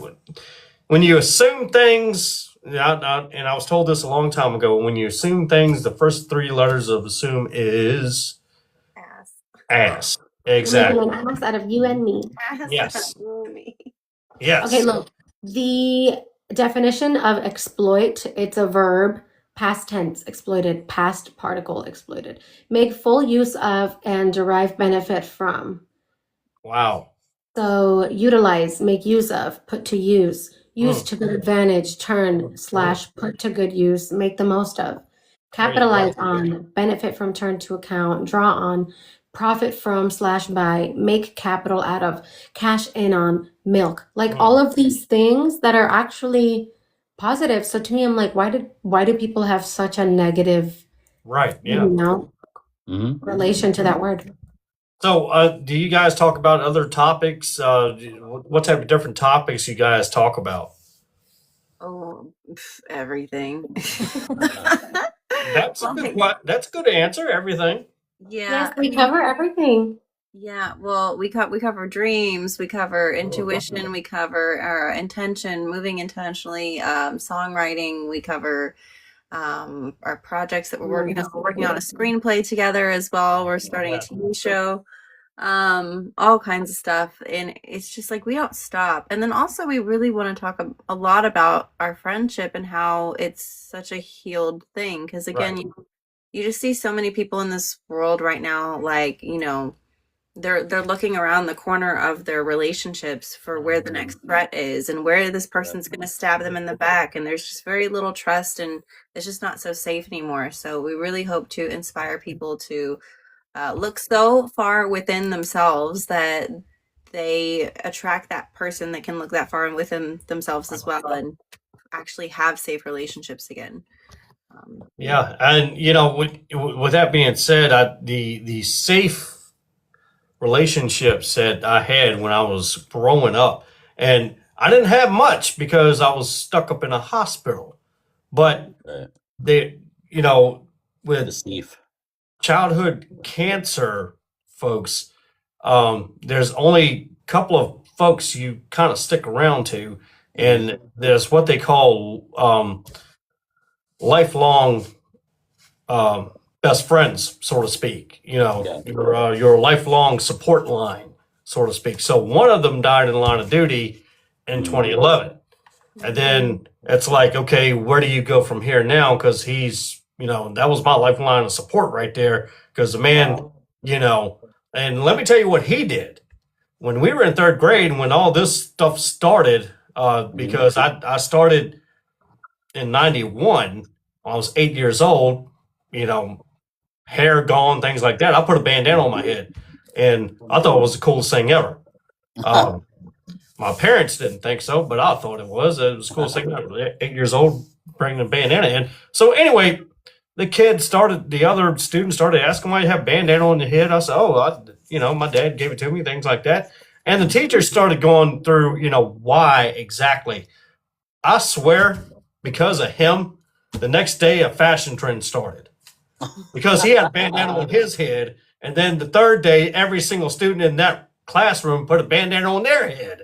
when you assume things. And I was told this a long time ago. When you assume things, the first three letters of assume is ass. Exactly. Making an ass out of you and me. Yes. Me. Yes. Okay, look, the definition of exploit, it's a verb, past tense, exploited, past particle, exploited. Make full use of and derive benefit from. Wow. So utilize, make use of, put to use to good advantage, turn / put to good use, make the most of. Capitalize on, benefit from, turn to account, draw on, profit from / buy, make capital out of, cash in on, milk. Like all of these things that are actually positive. So to me, I'm like, why do people have such a negative relation to that word? So do you guys talk about other topics? What type of different topics you guys talk about? Oh, everything. That's a good answer. Everything. Yeah. Yes, we cover everything. Yeah, well, we cover dreams, we cover intuition, we cover our intention, moving intentionally, songwriting, we cover our projects that we're working on. We're working on a screenplay together as well. We're starting a TV show, all kinds of stuff, and it's just like we don't stop. And then also we really want to talk a lot about our friendship and how it's such a healed thing. Because again, you just see so many people in this world right now, like they're looking around the corner of their relationships for where the next threat is and where this person's going to stab them in the back, and there's just very little trust, and it's just not so safe anymore. So we really hope to inspire people to look so far within themselves that they attract that person that can look that far within themselves as well and actually have safe relationships again. Yeah, and with that being said, the safe relationships that I had when I was growing up, and I didn't have much because I was stuck up in a hospital, but with childhood cancer folks, there's only a couple of folks you kind of stick around to, and there's what they call lifelong best friends, so to speak. Your lifelong support line, so to speak. So one of them died in the line of duty in 2011, and then it's like, okay, where do you go from here now? Because he's, that was my lifeline of support right there. Because the man, and let me tell you what he did when we were in third grade, when all this stuff started. Because I started in '91. I was 8 years old. Hair gone, things like that. I put a bandana on my head, and I thought it was the coolest thing ever. My parents didn't think so, but I thought it was. It was the coolest thing ever. 8 years old, bringing a bandana in. So anyway, the other students started asking why you have bandana on your head. I said, my dad gave it to me, things like that. And the teachers started going through, why exactly. I swear, because of him, the next day a fashion trend started. Because he had a bandana on his head, and then the third day, every single student in that classroom put a bandana on their head.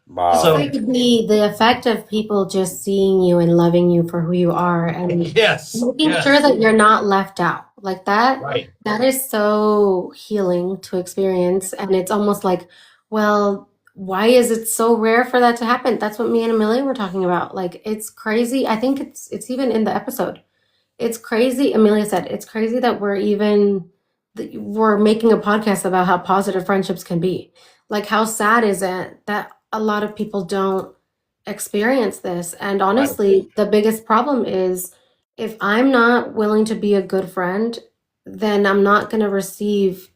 Wow. So it could be the effect of people just seeing you and loving you for who you are, and making sure that you're not left out. Like that, that is so healing to experience. And it's almost like, well, why is it so rare for that to happen? That's what me and Emilia were talking about. Like, it's crazy. I think it's even in the episode. It's crazy. Emilia said, it's crazy that we're making a podcast about how positive friendships can be. Like, how sad is it that a lot of people don't experience this. And honestly, the biggest problem is if I'm not willing to be a good friend, then I'm not going to receive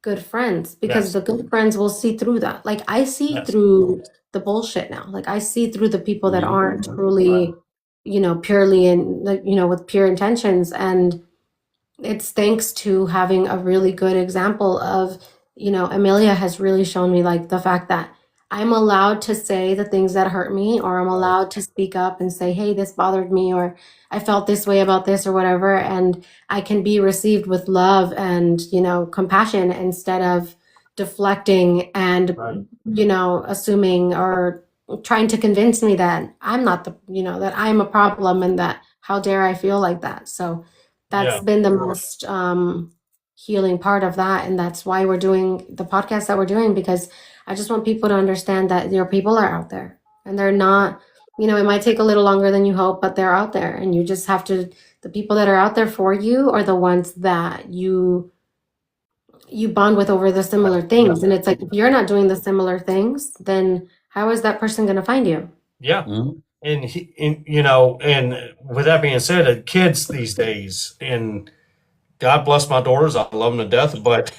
good friends because Yes. the good friends will see through that. Like I see Yes. through the bullshit now. Like I see through the people that Mhm. aren't truly, purely and like, with pure intentions. And it's thanks to having a really good example of, Emilia has really shown me like the fact that I'm allowed to say the things that hurt me, or I'm allowed to speak up and say, hey, this bothered me, or I felt this way about this, or whatever. And I can be received with love and, compassion instead of deflecting and, assuming or trying to convince me that I'm not that I'm a problem and that how dare I feel like that. So that's been the most healing part of that. And that's why we're doing the podcast that we're doing, because I just want people to understand that your people are out there and they're not, it might take a little longer than you hope, but they're out there. And you just have to, the people that are out there for you are the ones that you bond with over the similar things. And it's like, if you're not doing the similar things, then how is that person going to find you? Yeah. Mhm. And and with that being said, kids these days, and God bless my daughters, I love them to death, but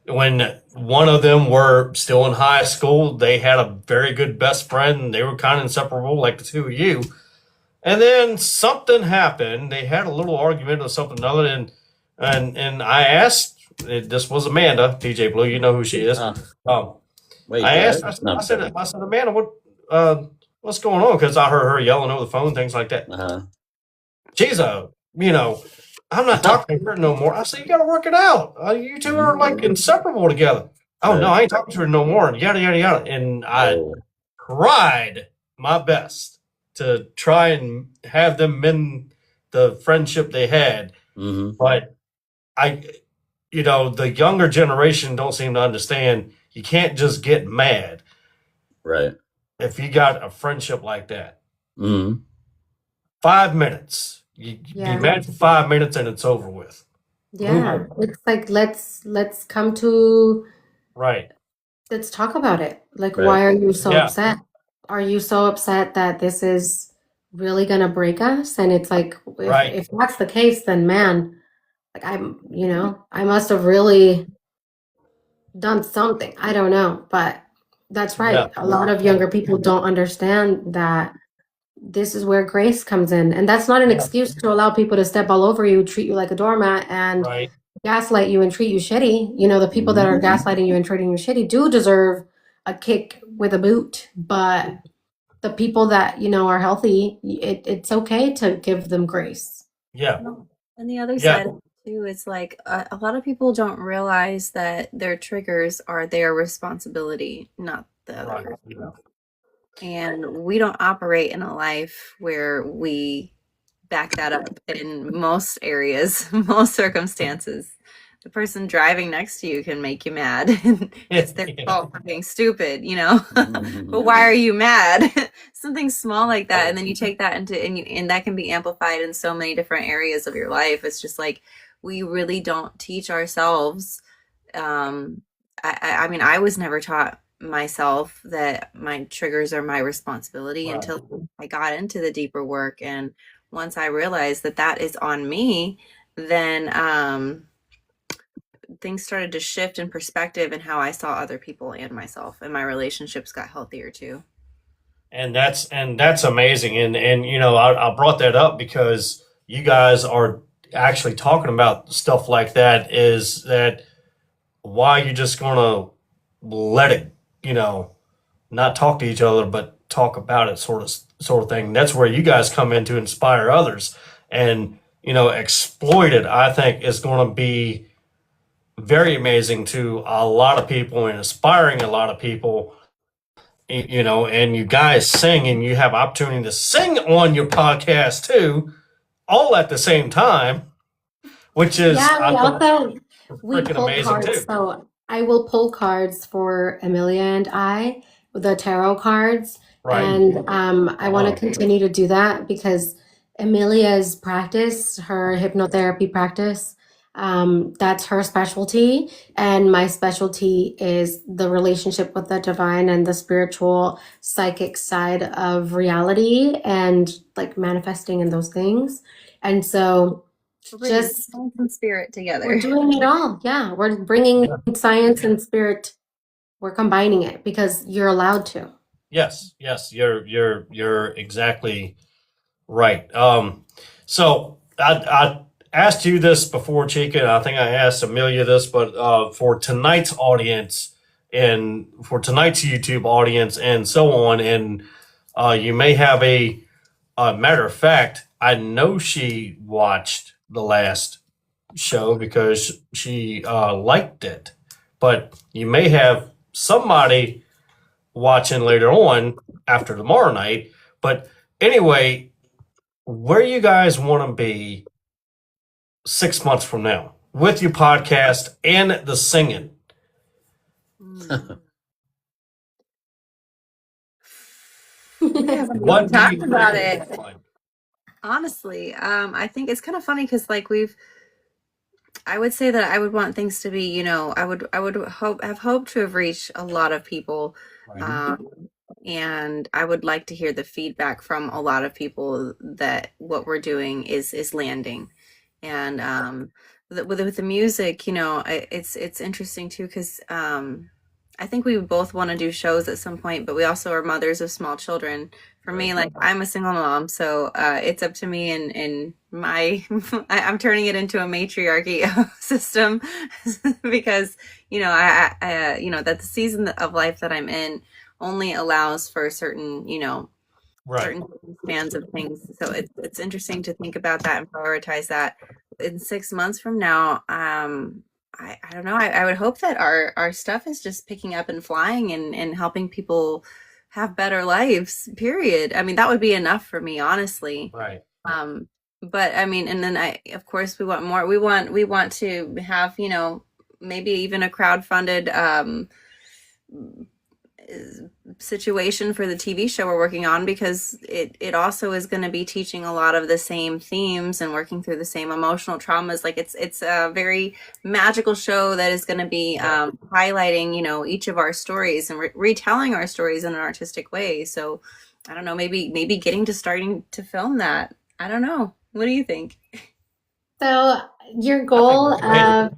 when one of them were still in high school, they had a very good best friend, and they were kind of inseparable, like the two of you. And then something happened. They had a little argument or something other, and I asked. This was Amanda, DJ Blue. You know who she is. Wait, I asked. what? I said, Amanda, what's going on? Because I heard her yelling over the phone, things like that. She's I'm not talking to her no more. I said, you got to work it out. You two are like inseparable together. Oh no, I ain't talking to her no more. And yada yada yada. And I tried my best to try and have them mend the friendship they had, but the younger generation don't seem to understand. You can't just get mad, right? If you got a friendship like that. 5 minutes. You be mad for 5 minutes and it's over with. Yeah. It's like, let's come to, right. Let's talk about it. Like, why are you so upset? Are you so upset that this is really going to break us? And it's like, if that's the case, then man, like I must have really done something. I don't know, but that's right. A lot of younger people don't understand that this is where grace comes in. And that's not an excuse to allow people to step all over you, treat you like a doormat, and gaslight you and treat you shitty. The people that are gaslighting you and treating you shitty do deserve a kick with a boot. But the people that, are healthy, it's okay to give them grace. Yeah. And the other side of it too is like a lot of people don't realize that their triggers are their responsibility, not the other person. And we don't operate in a life where we back that up in most areas, most circumstances. The person driving next to you can make you mad. It's their fault for being stupid, but why are you mad? Something small like that. And then you take that and that can be amplified in so many different areas of your life. It's just like, we really don't teach ourselves. I mean, I was never taught myself that my triggers are my responsibility until I got into the deeper work. And once I realized that is on me, then things started to shift in perspective and how I saw other people and myself, and my relationships got healthier too. And that's amazing. And I brought that up because you guys are actually talking about stuff like that. Is that why you're just gonna let it, not talk to each other, but talk about it, sort of thing. That's where you guys come in to inspire others, and exploit it. I think is going to be very amazing to a lot of people and inspiring a lot of people. And you guys sing, and you have opportunity to sing on your podcast too, all at the same time, which is we pull cards too. So I will pull cards for Emilia and I, the tarot cards, and I want to continue to do that because Emilia's practice, her hypnotherapy practice, That's her specialty. And my specialty is the relationship with the divine and the spiritual psychic side of reality and like manifesting and those things. And so just science and spirit together. we're doing it all. Yeah. We're bringing science and spirit. We're combining it because you're allowed to. Yes, you're exactly right. So I asked you this before, Chica, and I think I asked Amelia this, but for tonight's audience and for tonight's YouTube audience and so on, and you may have a matter of fact, I know she watched the last show because she liked it, but you may have somebody watching later on after tomorrow night. But anyway, where you guys want to be 6 months from now with your podcast and the singing? We haven't What even do you talked about think? it. Honestly, I think it's kind of funny because like I would say that I would want things to be, you know, I would have hoped to have reached a lot of people. Right. And I would like to hear the feedback from a lot of people that what we're doing is landing. And with the music, you know, it's interesting too because I think we both want to do shows at some point, but we also are mothers of small children. For me, like I'm a single mom, so it's up to me and my I'm turning it into a matriarchy system because you know I you know that the season of life that I'm in only allows for certain you know Right. certain spans of things. So it's interesting to think about that and prioritize that. In 6 months from now, I don't know. I would hope that our stuff is just picking up and flying and helping people have better lives, period. I mean, that would be enough for me, honestly. Right. But I mean, and then of course we want more. We want to have, you know, maybe even a crowd-funded situation for the TV show we're working on because it also is going to be teaching a lot of the same themes and working through the same emotional traumas. Like it's a very magical show that is going to be highlighting, you know, each of our stories and retelling our stories in an artistic way. So I don't know, maybe starting to film that. I don't know. What do you think? So your goal of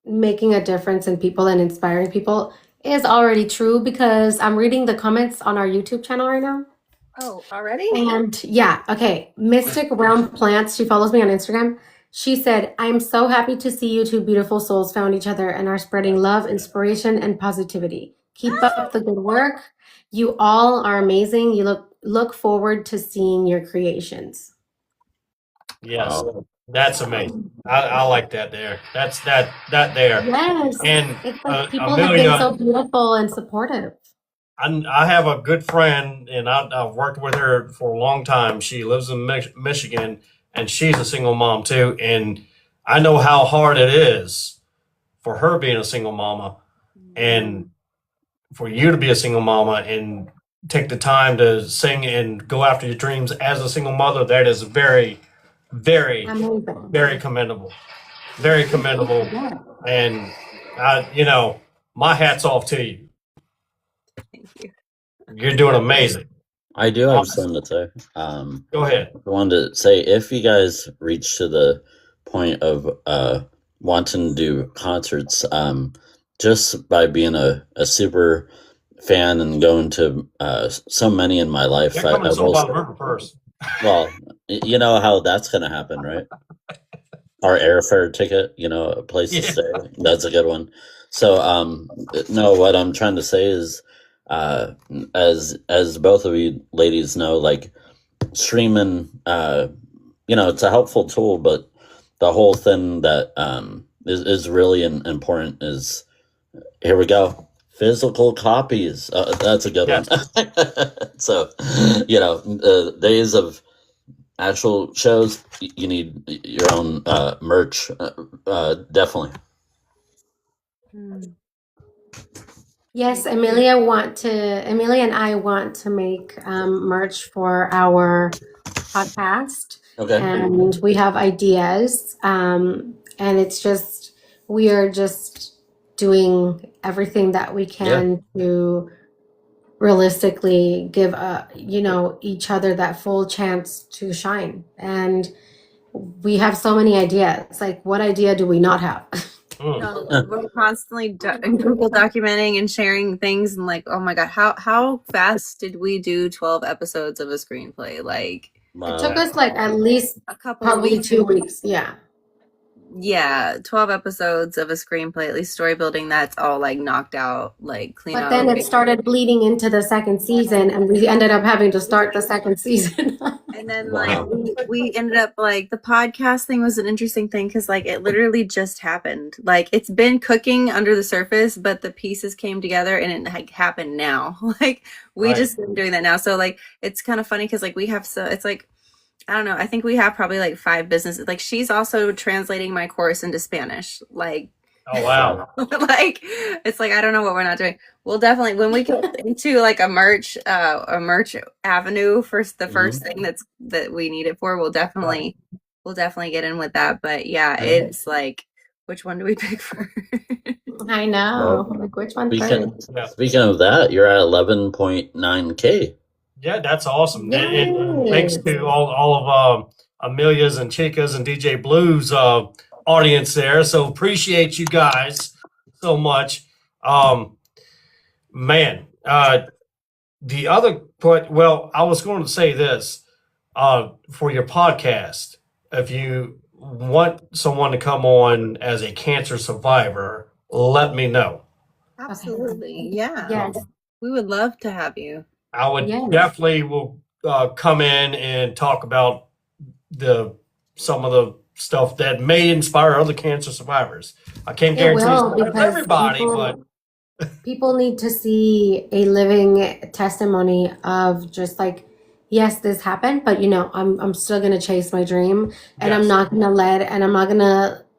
making a difference in people and inspiring people is already true because I'm reading the comments on our YouTube channel right now. Oh, already? And yeah, okay. Mystic Realm Plants, she follows me on Instagram. She said, I'm so happy to see you two beautiful souls found each other and are spreading love, inspiration, and positivity. Keep up the good work. You all are amazing. You look forward to seeing your creations. Yes, Wow. that's amazing. I like that there. That's that there. Yes. And It's like people have Amelia, been so beautiful and supportive. I have a good friend, and I've worked with her for a long time. She lives in Michigan, and she's a single mom too. And I know how hard it is for her being a single mama, and for you to be a single mama and take the time to sing and go after your dreams as a single mother. That is very, very, Amazing. very commendable. Very commendable. Yeah. And you know, my hat's off to you. Thank you. You're doing amazing. I do have something to say. Go ahead. I wanted to say if you guys reach to the point of wanting to do concerts, just by being a super fan and going to so many in my life, They're coming to Soulbound River first. well, you know how that's going to happen, right? Our airfare ticket, you know, a place to stay. That's a good one. So, no, what I'm trying to say is, as both of you ladies know, like streaming, you know, it's a helpful tool, but the whole thing that is really important is, here we go, physical copies. That's a good one. So, you know, days of actual shows, you need your own merch, definitely. Yes, Emilia and I want to make merch for our podcast. Okay. and we have ideas. And it's just, we are just doing everything that we can to realistically give each other that full chance to shine. And we have so many ideas. Like, what idea do we not have? No, we're constantly Google documenting and sharing things, and like, oh my god, how fast did we do 12 episodes of a screenplay? Like, It took us like at least a couple of probably weeks. 2 weeks. Yeah. Yeah, 12 episodes of a screenplay, at least story building, that's all like knocked out, like clean But out. then it started bleeding into the second season, and we ended up having to start the second season. And then Wow. like we ended up like the podcast thing was an interesting thing because like it literally just happened. Like it's been cooking under the surface, but the pieces came together and it like happened now. Like we Right. just been doing that now. So like it's kind of funny because like we have it's like I don't know. I think we have probably like 5 businesses. Like she's also translating my course into Spanish. Like Oh wow. like it's like I don't know what we're not doing. We'll definitely when we get into like a merch avenue for the first thing that we need it for, we'll definitely get in with that. But yeah, it's like which one do we pick for? I know. Like, which one first? Speaking of that, you're at 11.9K. Yeah, that's awesome. And Yay. thanks to all of Emilia's and Chica's and DJ Blue's audience there. So appreciate you guys so much. Man, the other point, well, I was going to say this for your podcast. If you want someone to come on as a cancer survivor, let me know. Absolutely. Yeah. Yes. We would love to have you. I would Yes. definitely will come in and talk about some of the stuff that may inspire other cancer survivors. I can't It guarantee will, it's not because everybody, but people need to see a living testimony of just like, yes, this happened, but I'm still gonna chase my dream, and I'm yes. not gonna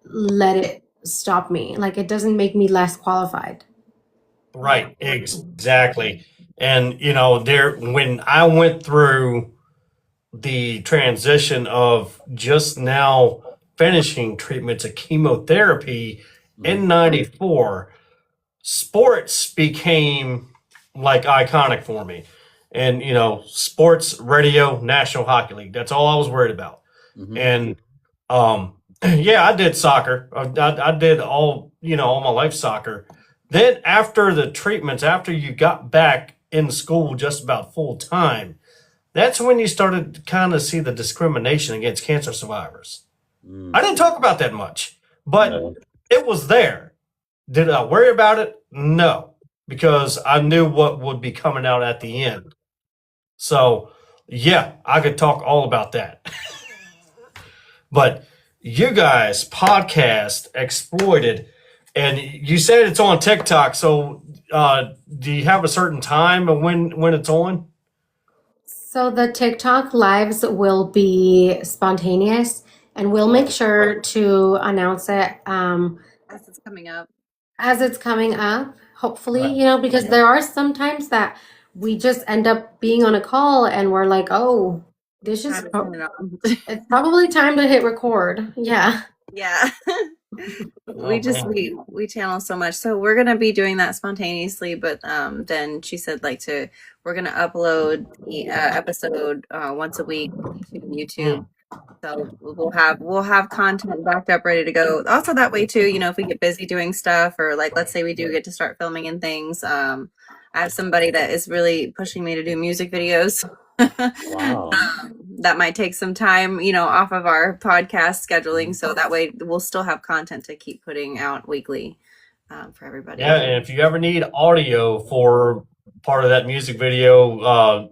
let it stop me. Like, it doesn't make me less qualified. Right, exactly. And when I went through the transition of just now finishing treatments of chemotherapy in 94, sports became like iconic for me. And sports, radio, National Hockey League, that's all I was worried about. And yeah, I did soccer. I did all my life soccer. Then after the treatments, after you got back in school just about full time, that's when you started to kind of see the discrimination against cancer survivors. I didn't talk about that much, but it was there. Did I worry about it? No, because I knew what would be coming out at the end. So yeah, I could talk all about that. But you guys podcast Exploited, and you said it's on TikTok. So do you have a certain time of when it's on? So the TikTok lives will be spontaneous, and we'll make sure to announce it As it's coming up. as it's coming up, hopefully, Right. because there are some times that we just end up being on a call and we're like, oh, this is Time to turn it on. it's probably time to hit record. Yeah. Yeah. We just man. we channel so much. So we're gonna be doing that spontaneously, but then she said we're gonna upload the episode once a week to YouTube. So we'll have content backed up ready to go. Also that way too, if we get busy doing stuff, or like let's say we do get to start filming and things. I have somebody that is really pushing me to do music videos. Wow. That might take some time, off of our podcast scheduling. So that way we'll still have content to keep putting out weekly for everybody. Yeah, and if you ever need audio for part of that music video,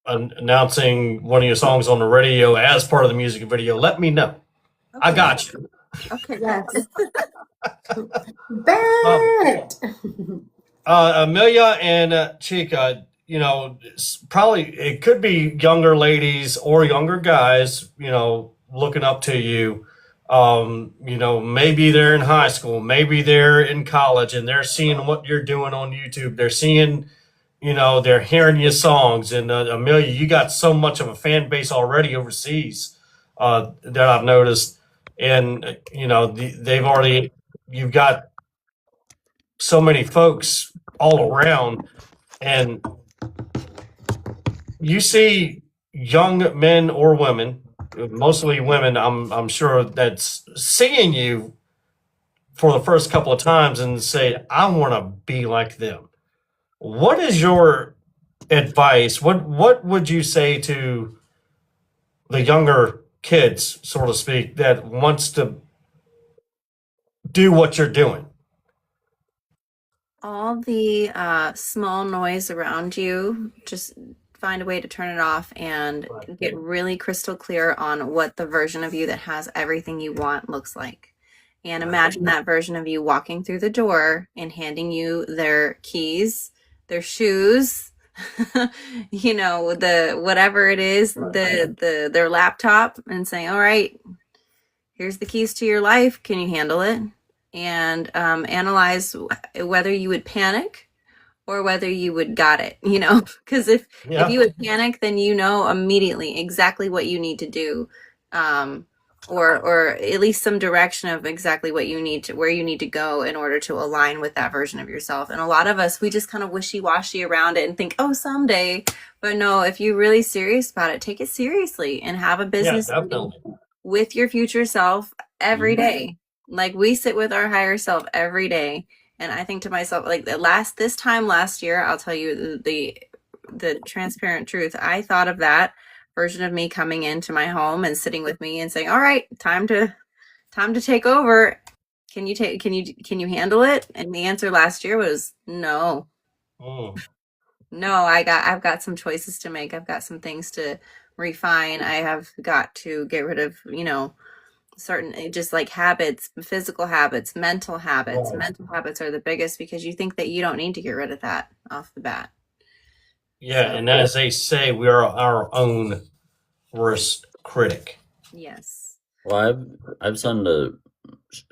announcing one of your songs on the radio as part of the music video, let me know. I got you. Okay. Yes. Bet. Amelia and Chica, it could be younger ladies or younger guys, looking up to you. Maybe they're in high school, maybe they're in college, and they're seeing what you're doing on YouTube. They're seeing, they're hearing your songs. And Amelia, you got so much of a fan base already overseas. that I've noticed, and you've got so many folks all around, and you see young men or women, mostly women, I'm sure, that's seeing you for the first couple of times and say, I want to be like them. What is your advice? What would you say to the younger kids, so to speak, that wants to do what you're doing? All the small noise around you, just find a way to turn it off and get really crystal clear on what the version of you that has everything you want looks like. And imagine that version of you walking through the door and handing you their keys, their shoes, the whatever it is, their laptop, and saying, all right, here's the keys to your life. Can you handle it? And analyze whether you would panic or whether you would got it, because if you would panic, then immediately exactly what you need to do, or at least some direction of exactly what you need to, where you need to go in order to align with that version of yourself. And a lot of us, we just kind of wishy-washy around it and think, oh, someday. But no, if you're really serious about it, take it seriously and have a business with your future self every day. Like, we sit with our higher self every day. And I think to myself, like, this time last year, I'll tell you the transparent truth. I thought of that version of me coming into my home and sitting with me and saying, all right, time to take over. Can you handle it? And the answer last year was no. No, I've got some choices to make. I've got some things to refine. I have got to get rid of, certain, just like habits, physical habits, mental habits. Mental habits are the biggest, because you think that you don't need to get rid of that off the bat. Yeah, and as they say, we are our own worst critic. Yes. Well, I've something to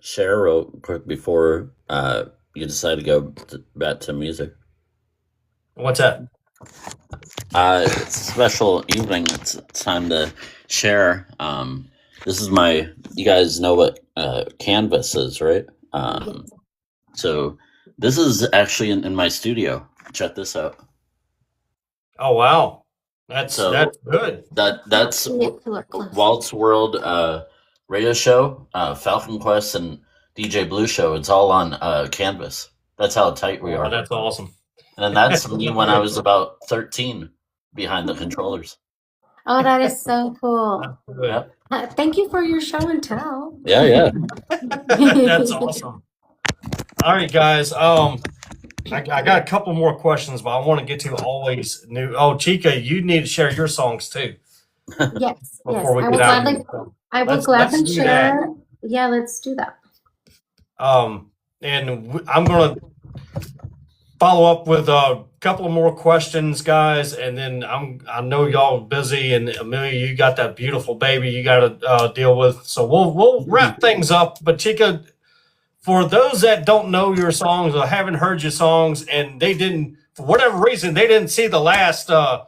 share real quick before you decide to go back to music. What's that? It's a special evening. It's time to share. This is you guys know what Canvas is, right? So this is actually in my studio. Check this out. Oh, wow. That's good. That's Walt's World radio show, Falcon Quest, and DJ Blue Show. It's all on Canvas. That's how tight we are. That's awesome. And that's me when I was about 13 behind the controllers. Oh, that is so cool. Yeah. Thank you for your show and tell. Yeah. That's awesome. All right, guys. I got a couple more questions, but I want to get to always new. Oh, Chica, you need to share your songs too. Yes. Before we get out of here. I will gladly share. Yeah, let's do that. And I'm going to follow up with a couple of more questions, guys, and then I know y'all busy, and Emilia, you got that beautiful baby you got to deal with, so we'll wrap things up. But Chica, for those that don't know your songs or haven't heard your songs, and they didn't, for whatever reason, they didn't see the last show.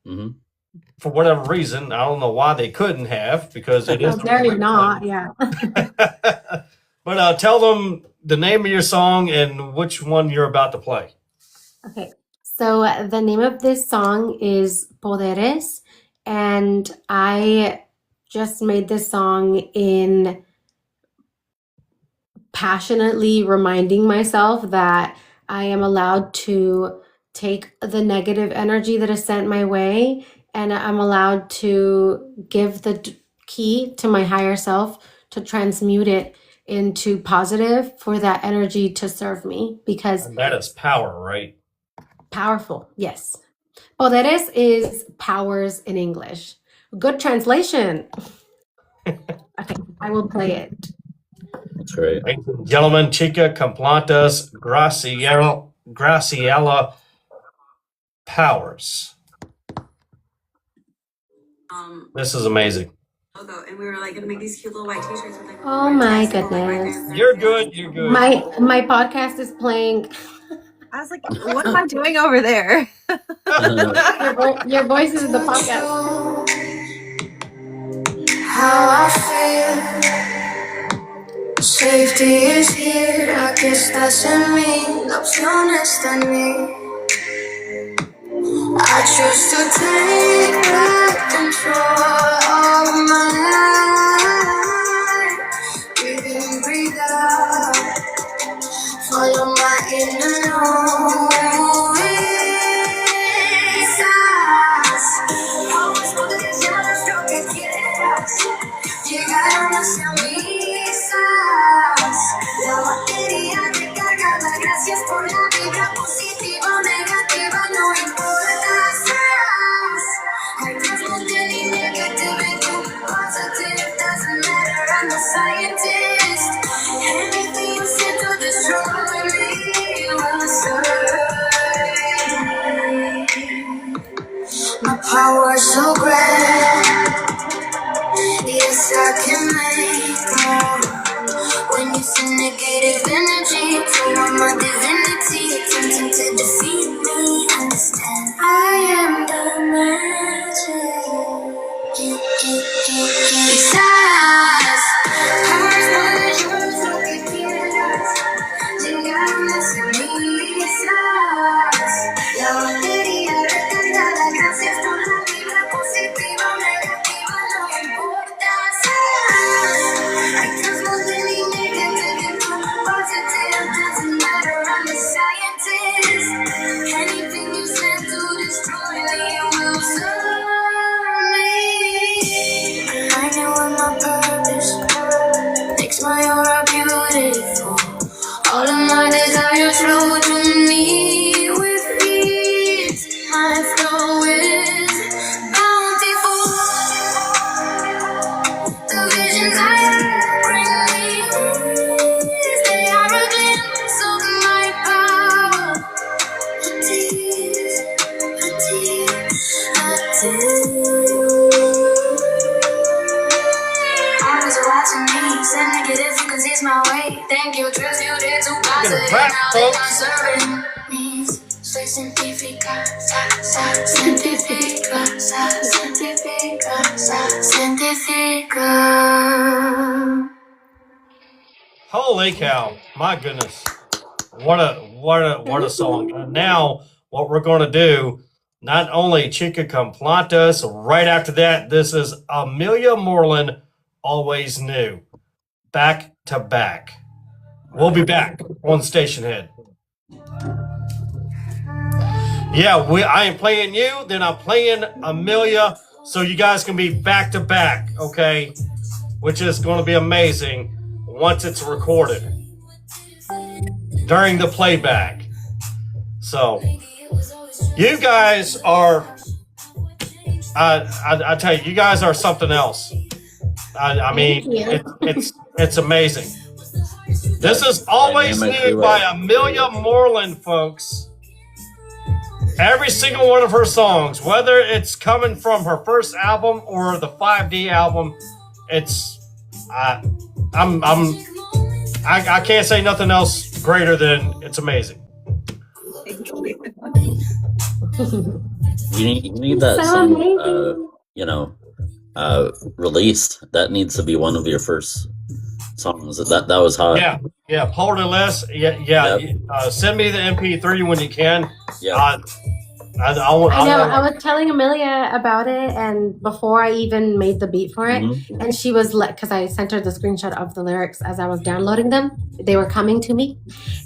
Mm-hmm. For whatever reason, I don't know why they couldn't have, because it is. Very not, yeah. But tell them the name of your song and which one you're about to play. Okay, so the name of this song is Poderes, and I just made this song in passionately reminding myself that I am allowed to take the negative energy that is sent my way, and I'm allowed to give the key to my higher self to transmute it into positive for that energy to serve me, because and that is power, right? Powerful, yes. Poderes is powers in English. Good translation. Okay, I will play it. That's great. Ladies and gentlemen, Chica Complantas Graciela Powers. This is amazing. And we were like gonna make these cute little white t-shirts with like, oh my goodness. You're good. You're good. My podcast is playing. I was like, what am I doing over there? Your voice is in the podcast. how I feel. Safety is here, I guess that's in me. La opción está en mí. I choose to take back control of my life. Breathe in, breathe out. Follow my inner noise. Always for the vision, lo que quieras. Llegaron hacia mis la batería recargada. Gracias por la vibra positiva o negativa, no importa. I transmute any negative into positive. Doesn't matter, I'm a scientist. Anything you said to destroy me will serve. My power's so great. Yes, I can make more. When you send negative energy toward my divinity, attempting to defeat me, understand I am the magic. Quizás jamás podré yo lo que quieras. Llegaron hacia mí, quizás la batería recargada. Gracias por la vibra positiva o negativa, no importa. I transmute any negative into positive. Doesn't matter, I'm a scientist. Anything you said to destroy me will serve me. Aligning with my purpose makes my aura beautiful. All of my desires flow to me with ease. My flow is bountiful. The visions I have bring me ease. They are a glimpse of my power. A tease, a tease, a tease. Always watching me, send negative frequencies my way. Thank you, transmute it to positive. rap, Now they folks. are serving me. Soy científica, científica, científica, científica. Holy cow! My goodness, what a song! And now, what we're going to do? Not only Chica Complantas, right after that, this is Emilia Moreland, Always New, back to back. We'll be back on Station Head. Yeah, I am playing you, then I'm playing Emilia, so you guys can be back to back, okay? Which is going to be amazing once it's recorded during the playback. So, you guys are, I tell you guys are something else. I mean, it's amazing. This is Always New by Emilia Moreland, folks. Every single one of her songs, whether it's coming from her first album or the 5D album, it's I can't say nothing else greater than it's amazing. You need that So song, amazing. released. That needs to be one of your first songs. That was hot. Yeah. Hold it less. Yeah. Yep. Send me the MP3 when you can. Yeah. I know. I was telling Emilia about it, and before I even made the beat for it, and she was like, because I sent her the screenshot of the lyrics as I was downloading them. They were coming to me,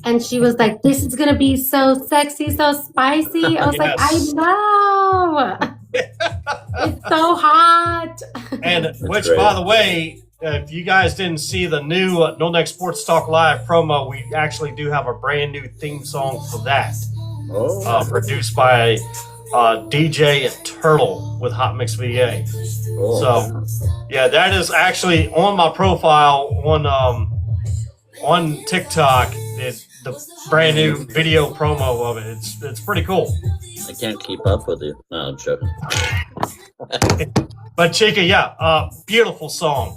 and she was like, "This is gonna be so sexy, so spicy." I was like, "I know." It's so hot. And which, great. by the way, if you guys didn't see the new No Next Sports Talk Live promo, we actually do have a brand new theme song for that. Produced by DJ Turtle with Hot Mix VA. So, yeah, that is actually on my profile on TikTok. The brand new video promo of it. It's pretty cool. I can't keep up with you. No, I'm joking. But Chica, beautiful song.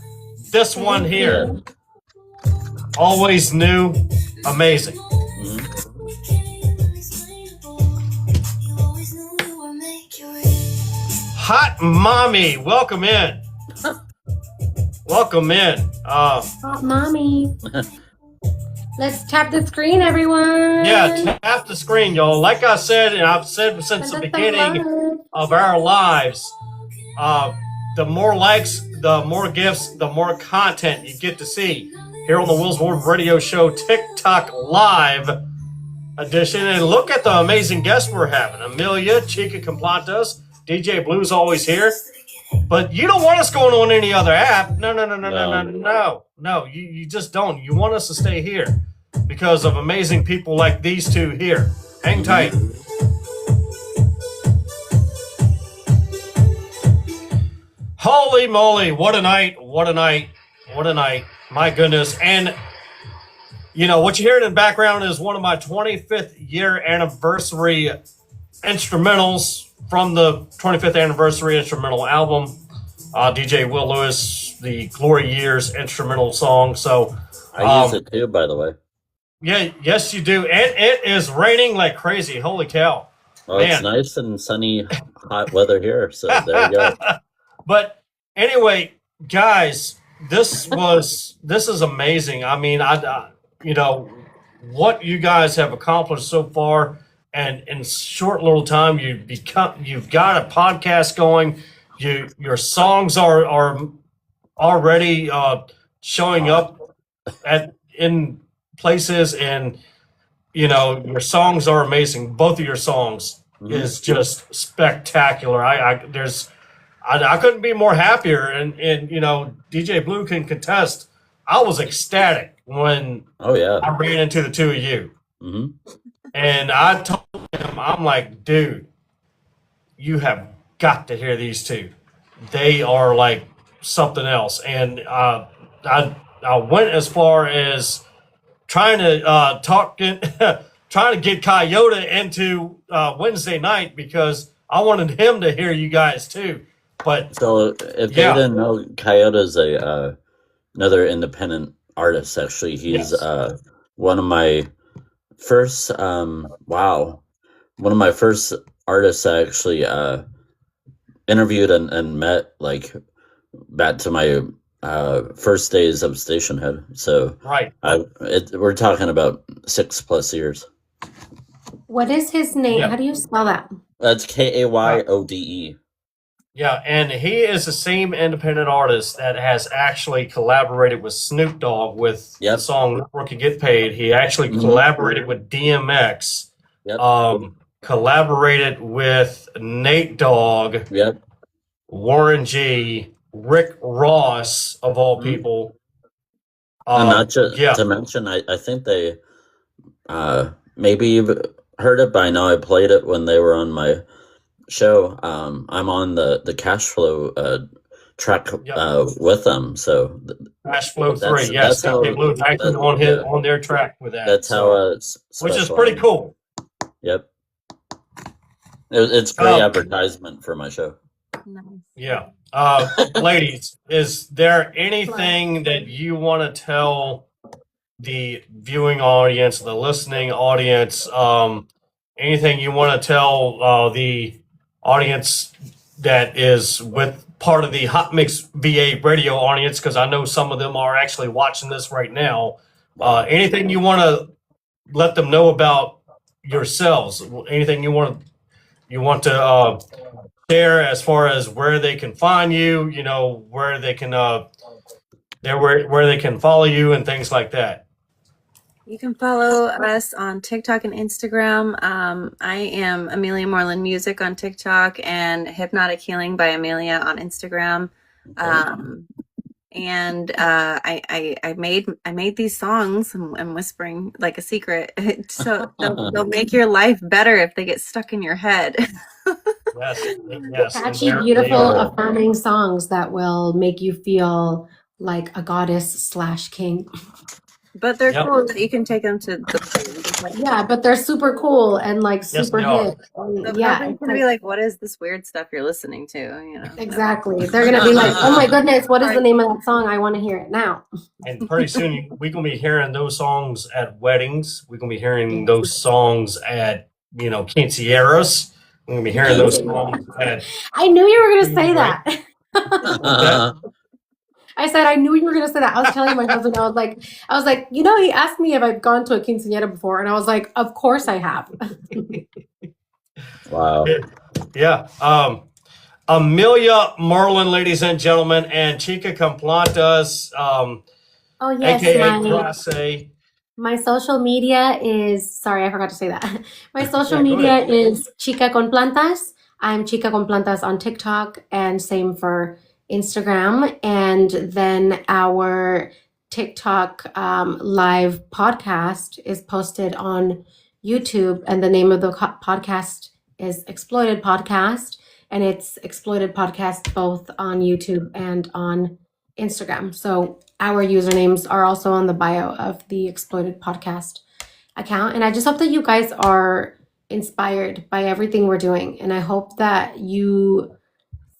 This one here, Always New, amazing. Hot Mommy, welcome in. welcome in. Mommy. Let's tap the screen, everyone. Yeah, tap the screen, y'all. Like I said, and I've said since the beginning of our lives, the more likes, the more gifts, the more content you get to see here on the Will's World Radio Show TikTok Live edition. And look at the amazing guests we're having. Emilia, Chica Complantas, DJ Blue's always here. But you don't want us going on any other app. No. You just don't. You want us to stay here because of amazing people like these two here. Hang tight. Holy moly, what a night, what a night, what a night. My goodness. And, you know, what you're hearing in the background is one of my 25th year anniversary instrumentals from the 25th anniversary instrumental album. DJ Will Lewis, the Glory Years instrumental song. So I use it too, by the way. Yeah, yes, you do. And it is raining like crazy. Holy cow. Well, it's nice and sunny, hot weather here. So there you go. But anyway, guys, this is amazing. I mean, you know, what you guys have accomplished so far, and in short little time, you've got a podcast going. Your songs are already showing up in places, and you know, your songs are amazing. Both of your songs is just spectacular. I couldn't be more happier, and you know, DJ Blue can contest. I was ecstatic when I ran into the two of you, and I told him, I'm like, dude, you have got to hear these two. They are like something else. And I went as far as trying to get Coyote into Wednesday night because I wanted him to hear you guys too. But so if they didn't know, Coyote is another independent artist. Actually, he's one of my first artists I actually interviewed and met, like back to my first days of Station Head. So we're talking about 6+ years. What is his name? Yeah. How do you spell that? That's Kayode. Yeah, and he is the same independent artist that has actually collaborated with Snoop Dogg with the song Rookie Get Paid. He actually collaborated with DMX. Collaborated with Nate Dogg. Warren G, Rick Ross, of all people. And not just to mention, I think they maybe you've heard it by now. I played it when they were on my show. I'm on the Cash Flow track with them. So Cash Flow 3, yes. DJ Blue is actually on their track with that. That's how which is pretty cool. Yep. It's free advertisement for my show. Nice. Yeah. Ladies, is there anything that you want to tell the viewing audience, the listening audience, anything you want to tell the audience that is with part of the Hot Mix VA radio audience, because I know some of them are actually watching this right now. Anything you want to let them know about yourselves? Anything you want to share as far as where they can find you? You know, where they can where they can follow you and things like that. You can follow us on TikTok and Instagram. I am Emilia Moreland Music on TikTok and Hypnotic Healing by Emilia on Instagram. And I made these songs. I'm whispering like a secret, so they'll make your life better if they get stuck in your head. Yes. Catchy, beautiful, affirming songs that will make you feel like a goddess / king. But they're cool that you can take them to the yeah, but they're super cool and like super hip. Nobody's gonna be like, what is this weird stuff you're listening to? You know. Exactly. They're gonna be like, oh my goodness, what is the name of that song? I want to hear it now. And pretty soon we're gonna be hearing those songs at weddings. We're gonna be hearing those songs at quinceañeras. We're gonna be hearing those songs at I knew you were gonna say that. I said, I knew you were going to say that. I was telling my husband, I was like, you know, he asked me if I've gone to a quinceañera before. And I was like, of course I have. Wow. Yeah. Emilia Merlin, ladies and gentlemen, and Chica Complantas, Oh, yes. aka Grace. My social media is, sorry, I forgot to say that. My social Yeah, go media ahead. is Chica con Plantas. I'm Chica con Plantas on TikTok and same for Instagram. And then our TikTok live podcast is posted on YouTube. And the name of the podcast is Exploited Podcast. And it's Exploited Podcast both on YouTube and on Instagram. So our usernames are also on the bio of the Exploited Podcast account. And I just hope that you guys are inspired by everything we're doing. And I hope that you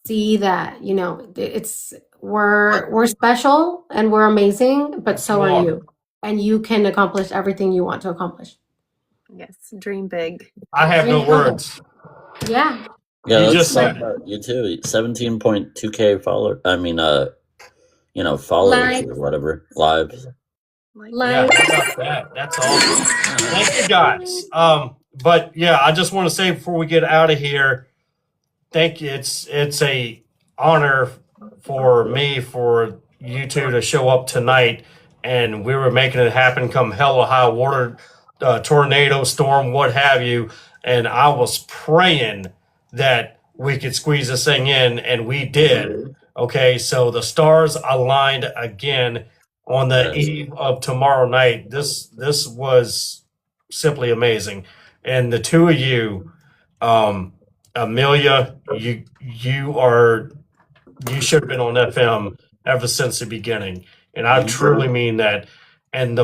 see that, you know, we're special and we're amazing, but so are you. And you can accomplish everything you want to accomplish. Yes, dream big. I have no words. Yeah. Yeah, You let's just talk said it. about you too. 17.2K follower. I mean, followers Likes. or whatever. Lives. Yeah, how about that? That's awesome. Thank you guys. But yeah, I just want to say before we get out of here, thank you. It's a honor for me, for you two to show up tonight, and we were making it happen come hell or high water, tornado, storm, what have you. And I was praying that we could squeeze this thing in, and we did. Okay, so the stars aligned again on the eve of tomorrow night. This was simply amazing, and the two of you, Emilia, you should have been on FM ever since the beginning, and I truly mean that. And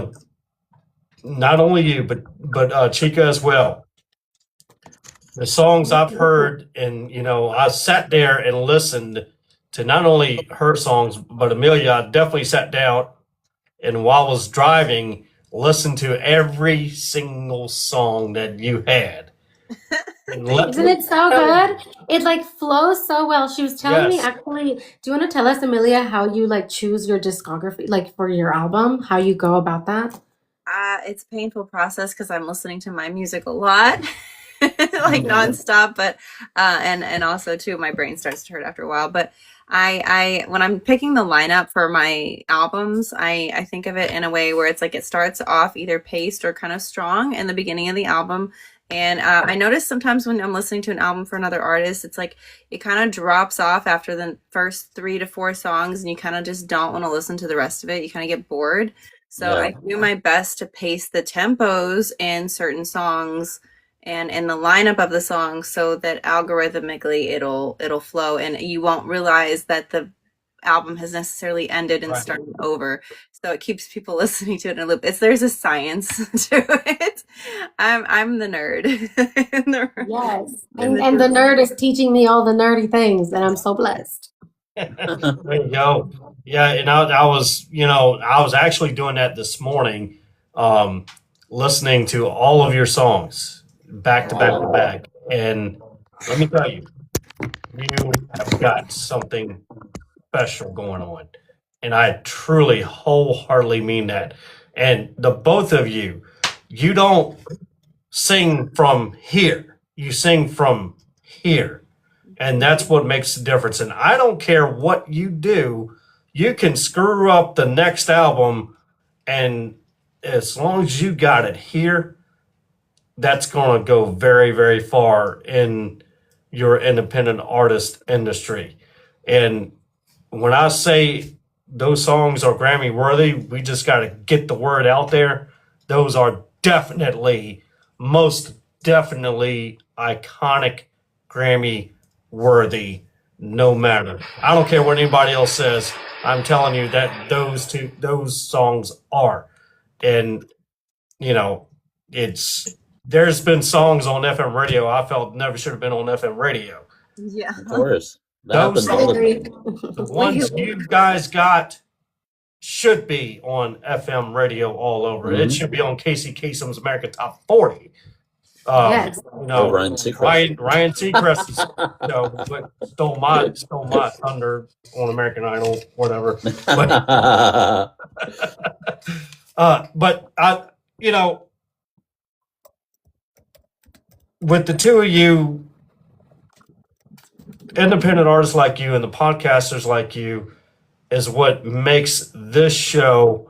not only you, but Chica as well. The songs I've heard, and I sat there and listened to not only her songs, but Emilia. I definitely sat down and while I was driving, listened to every single song that you had. Isn't it so good? It like flows so well. She was telling me actually, do you want to tell us, Emilia, how you like choose your discography, like for your album, how you go about that? It's a painful process because I'm listening to my music a lot. Like nonstop, but and also too my brain starts to hurt after a while. But I when I'm picking the lineup for my albums, I think of it in a way where it's like it starts off either paced or kind of strong in the beginning of the album. And I notice sometimes when I'm listening to an album for another artist, it's like it kind of drops off after the first 3 to 4 songs, and you kind of just don't want to listen to the rest of it. You kind of get bored. So I do my best to pace the tempos in certain songs and in the lineup of the songs so that algorithmically it'll flow, and you won't realize that the album has necessarily ended and started over. So it keeps people listening to it in a loop. There's a science to it. I'm the nerd. Yes. And the nerd is teaching me all the nerdy things, and I'm so blessed. There you go. Yeah, and I was actually doing that this morning, listening to all of your songs back to back to back. And let me tell you, you have got something special going on. And I truly, wholeheartedly mean that. And the both of you, you don't sing from here. You sing from here. And that's what makes the difference. And I don't care what you do, you can screw up the next album, and as long as you got it here, that's going to go very, very far in your independent artist industry. And when I say those songs are Grammy worthy, we just got to get the word out there. Those are definitely, most definitely iconic Grammy worthy, no matter. I don't care what anybody else says. I'm telling you that those songs are. And, there's been songs on FM radio I felt never should have been on FM radio. Yeah. Of course. Those The the ones you guys got should be on FM radio all over. It should be on Casey Kasem's America Top 40. Yes. You know, Ryan Seacrest. Ryan Seacrest's show, but stole my thunder on American Idol, whatever. But I, you know, with the two of you, independent artists like you and the podcasters like you, is what makes this show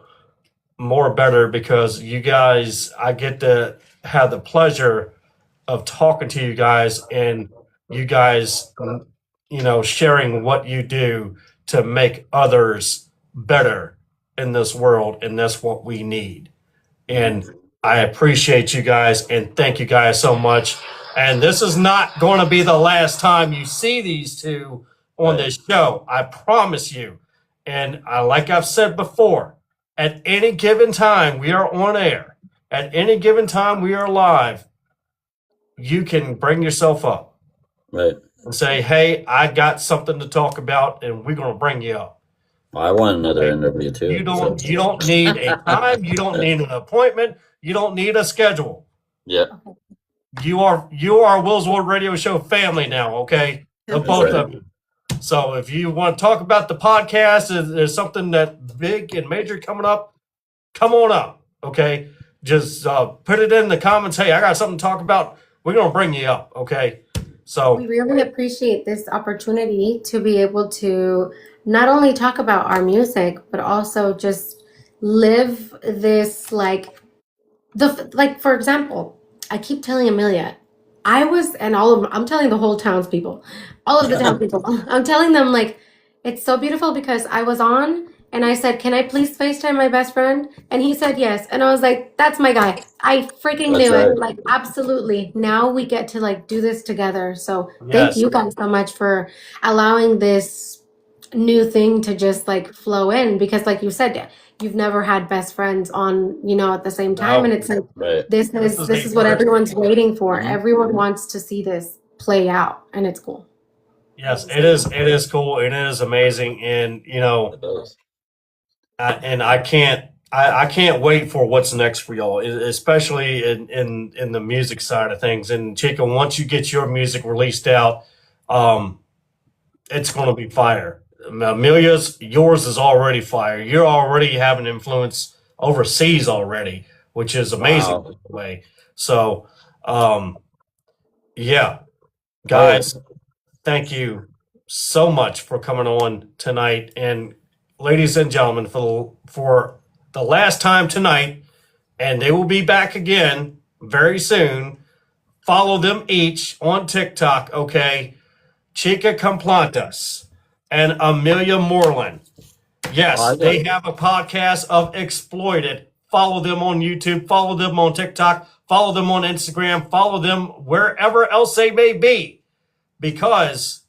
more better, because you guys, I get to have the pleasure of talking to you guys, and you guys, you know, sharing what you do to make others better in this world, and that's what we need. And I appreciate you guys, and thank you guys so much. And this is not going to be the last time you see these two on this show. I promise you. And like I've said before, at any given time we are on air, at any given time we are live, you can bring yourself up. Right. And say, hey, I got something to talk about, and we're going to bring you up. Well, I want another interview too. You don't need a time. You don't need an appointment. You don't need a schedule. Yeah. You are Will's World Radio Show family now, okay? The both of you. So if you want to talk about the podcast, there's something that big and major coming up, come on up, okay? Just put it in the comments. Hey, I got something to talk about. We're going to bring you up, okay? So We really appreciate this opportunity to be able to not only talk about our music, but also just live this for example, I keep telling Emilia, I'm telling the whole townspeople, all of the townspeople, I'm telling them, like, it's so beautiful because I was on and I said, can I please FaceTime my best friend? And he said yes. And I was like, that's my guy. I freaking That's knew right. it. Like, absolutely. Now we get to like do this together. So Yes. thank you guys so much for allowing this new thing to just like flow in, because like you said, you've never had best friends on, at the same time. No. And it's like, Right. this is what everyone's waiting for. Mhm. Everyone wants to see this play out, and it's cool. yes, it is. It is cool. It is amazing. And, It does. I can't wait for what's next for y'all, especially in the music side of things. And Chica, once you get your music released out, it's going to be fire. Yours is already fire. You're already having influence overseas already, which is amazing. Wow. By the way. So, yeah, guys, thank you so much for coming on tonight. And ladies and gentlemen, for the last time tonight, and they will be back again very soon. Follow them each on TikTok, okay? Chica Complantas and Emilia Moreland. Yes, they have a podcast of Exploited. Follow them on YouTube. Follow them on TikTok. Follow them on Instagram. Follow them wherever else they may be, because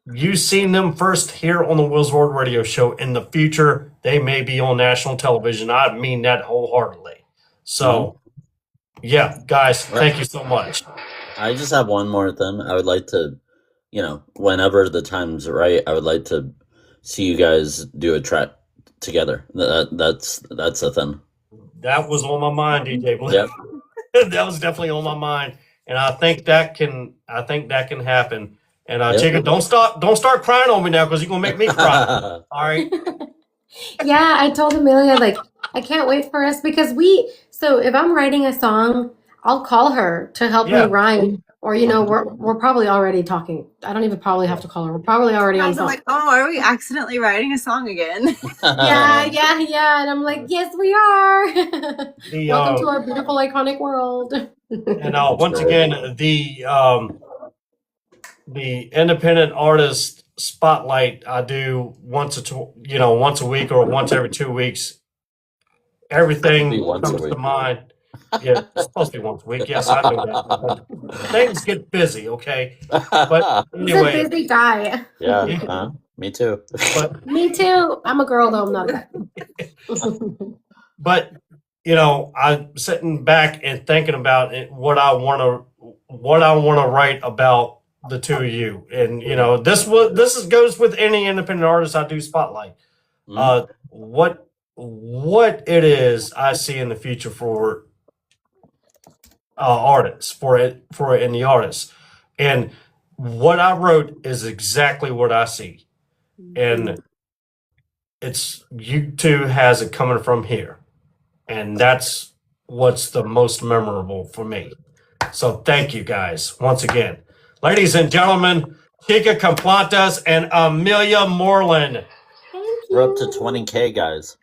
you've seen them first here on the Will's World Radio Show. In the future, they may be on national television. I mean that wholeheartedly. So, yeah, guys, thank you so much. I just have one more thing. I would like to, whenever the time's right, I would like to see you guys do a track together. That's a thing. That was on my mind, DJ Blue. Yep. That was definitely on my mind, and I think that can happen. And Yep. Chica, don't start crying on me now, because you're gonna make me cry. All right. Yeah, I told Emilia, like, I can't wait for us, because so if I'm writing a song, I'll call her to help me rhyme. Or, we're probably already talking. I don't even probably have to call her. We're probably already on I was phone. like, oh, are we accidentally writing a song again? Yeah. And I'm like, yes, we are. Welcome to our beautiful, iconic world. And once again, the independent artist spotlight I do once a week or once every 2 weeks. Everything Once a comes to week. mind. Yeah, it's supposed to be once a week. Yes, I know that. Things get busy, okay? But He's anyway, a busy guy. Yeah, me too. but Me too. I'm a girl, though. I'm not that. but I'm sitting back and thinking about what I want to write about the two of you. And this goes with any independent artist I do spotlight. What it is I see in the future for artists for it in the artists. And what I wrote is exactly what I see. And it's you two has it coming from here. And that's what's the most memorable for me. So thank you guys once again. Ladies and gentlemen, Chica Complantas and Emilia Moreland. We're up to 20K, guys.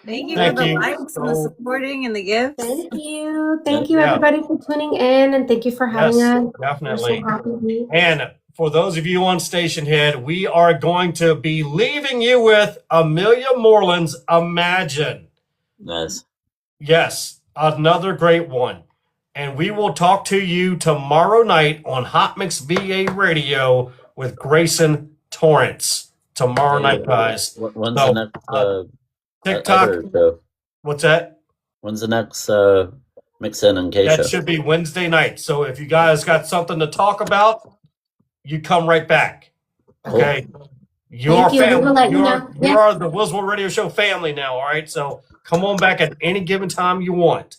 Thank you Thank for the you. likes and the supporting and the gifts. Thank you. Thank you, Yeah. everybody, for tuning in, and thank you for having Yes, us. definitely. We're so happy. And for those of you on Station Head, we are going to be leaving you with Emilia Moreland's Imagine. Nice. Yes, another great one. And we will talk to you tomorrow night on Hot Mix VA Radio with Grayson Torrance. Tomorrow night, guys. When's So, the next TikTok. other show? What's that? When's the next Mix In and K show? That should be Wednesday night. So if you guys got something to talk about, you come right back. Okay. You are Thank you. We will family. let you You know. you are the Wiswell Radio Show family now. All right. So come on back at any given time you want.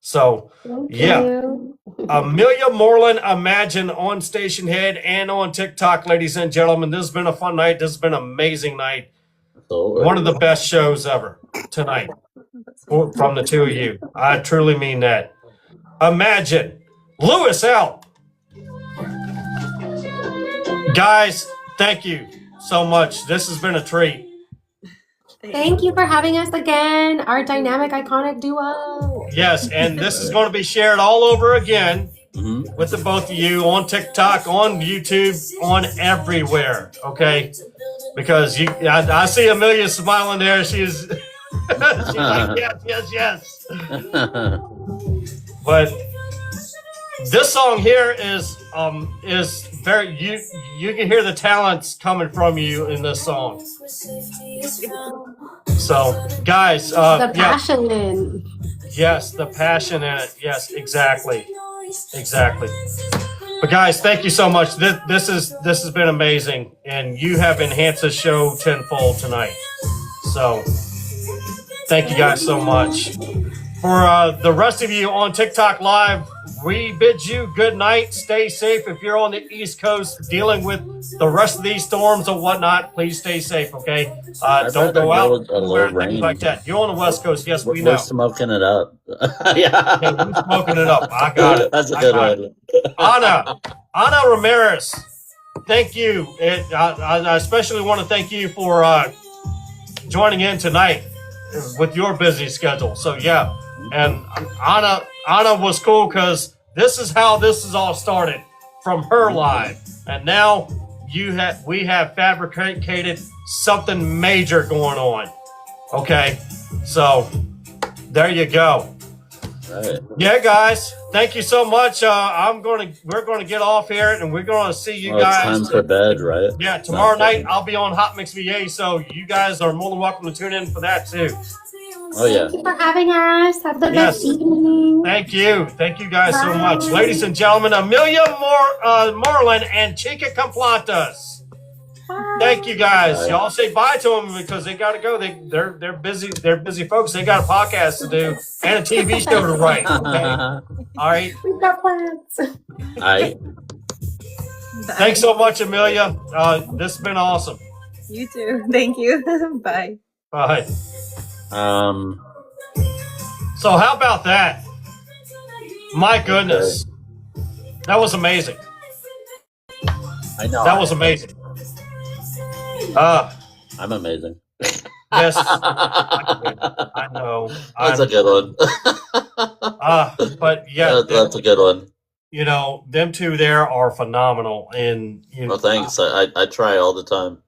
So Thank yeah. you. Emilia Moreland, Imagine on Station Head and on TikTok, ladies and gentlemen. This has been a fun night. This has been an amazing night. One of the best shows ever tonight from the two of you. I truly mean that. Imagine. Lewis out. Guys, thank you so much. This has been a treat. Thank you for having us again, our dynamic, iconic duo. Yes, and this is going to be shared all over again with the both of you on TikTok, on YouTube, on everywhere. Okay, because I see Emilia smiling there. She's like yes. But this song here is very you can hear the talents coming from you in this song. So guys, The passion in. Yes, the passion in it. Yes, exactly. But guys, thank you so much. This has been amazing, and you have enhanced the show tenfold tonight. So thank you guys so much. For the rest of you on TikTok Live, we bid you good night. Stay safe. If you're on the East Coast dealing with the rest of these storms or whatnot, please stay safe, okay? Don't go out or anything like that. You're on the West Coast. Yes, we know. We're smoking it up. Yeah, we're smoking it up. I got it. That's a good one. Ana Ramirez, thank you. I especially want to thank you for joining in tonight with your busy schedule. So yeah, and Ana was cool because this is how this is all started from her live, and now we have fabricated something major going on. Okay, so there you go. Right. Yeah, guys, thank you so much. We're gonna get off here, and we're gonna see you guys. It's time for bed, right? Yeah, tomorrow night I'll be on Hot Mix VA, so you guys are more than welcome to tune in for that too. Oh yeah. Thank you for having us. Have the best evening. Thank you guys so much, ladies and gentlemen. Emilia Moreland and Chica Complantas. Thank you guys. Bye. Y'all say bye to them because they gotta go. They're busy. They're busy folks. They got a podcast to do and a TV show to write. Okay? All right. We've got plans. All right. Thanks so much, Emilia. This has been awesome. You too. Thank you. Bye. Bye. So how about that? My goodness. That was amazing. I know. That was amazing. I'm amazing. Yes. I know. That's a good one. But yeah, that's a good one. You know, them two there are phenomenal. And you know, Well, thanks. I try all the time.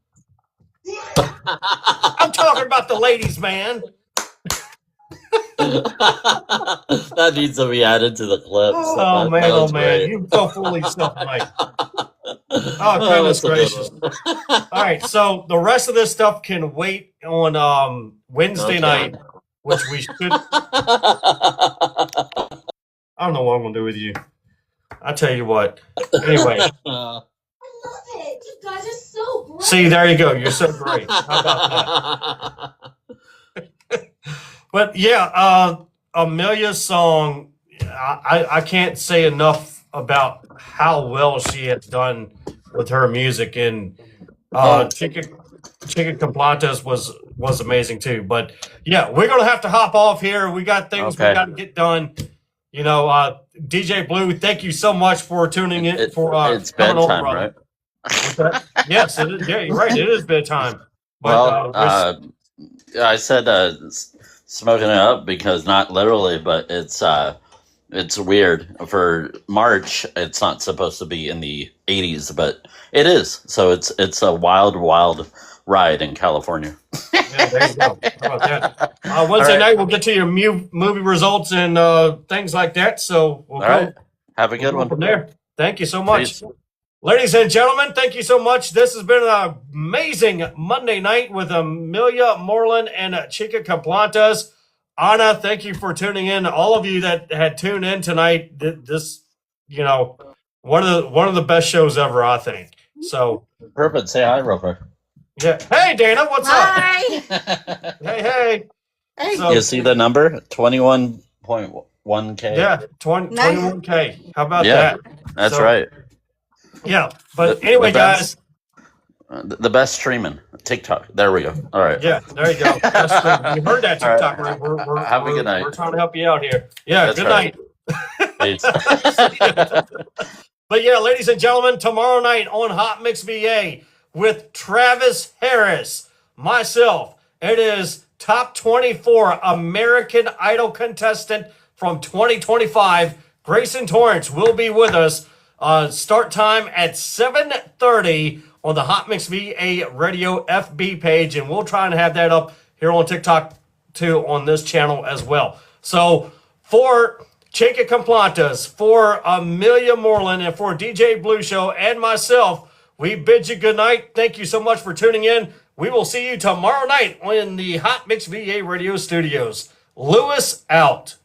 I'm talking about the ladies, man. That needs to be added to the clips. Oh man, you're so full of yourself tonight. Oh goodness gracious! All right, so the rest of this stuff can wait on Wednesday night, which we should. I don't know what I'm gonna do with you. I'll tell you what. Anyway. I love it. You guys are so great. See, there you go. You're so great. How about that? But yeah, Emilia's song I can't say enough about how well she has done with her music, and Chicken Complantes was amazing too. But yeah, we're gonna have to hop off here. We got things we Okay. got to get done. You know, DJ Blue, thank you so much for tuning in. It's coming over, bedtime, brother. right? Yes, it is. Yeah, you're right. It is bedtime. Well, But I said smoking it up because not literally, but it's weird. For March, it's not supposed to be in the 80s, but it is. So it's a wild, wild ride in California. yeah, there you go. How about that? Wednesday night, we'll get to your movie results and things like that. So we'll All right. Have a good go one. from there. Thank you so much. Peace. Ladies and gentlemen, thank you so much. This has been an amazing Monday night with Emilia Moreland and Chica Complantes. Anna, thank you for tuning in. All of you that had tuned in tonight, this, you know, one of the best shows ever, I think. So, Perfect. Say hi, real quick. yeah. Hey, Dana, what's Hi. up? Hey. So, You see the number? 21.1K. yeah, 21K. How about that? That's So, right. Yeah, but The anyway, best- guys. The best streaming. TikTok. There we go. All right. Yeah, there you go. You heard that All right. TikTok, right? We're, Have a good night. We're trying to help you out here. Yeah, That's good right. night. Peace. But yeah, ladies and gentlemen, tomorrow night on Hot Mix VA with Travis Harris, myself, it is top 24 American Idol contestant from 2025. Grayson Torrance will be with us. Start time at 7:30 on the Hot Mix VA Radio FB page, and we'll try and have that up here on TikTok too on this channel as well. So for Chica Complantes, for Emilia Moreland, and for DJ Blue Show and myself, we bid you good night. Thank you so much for tuning in. We will see you tomorrow night in the Hot Mix VA Radio studios. Lewis out.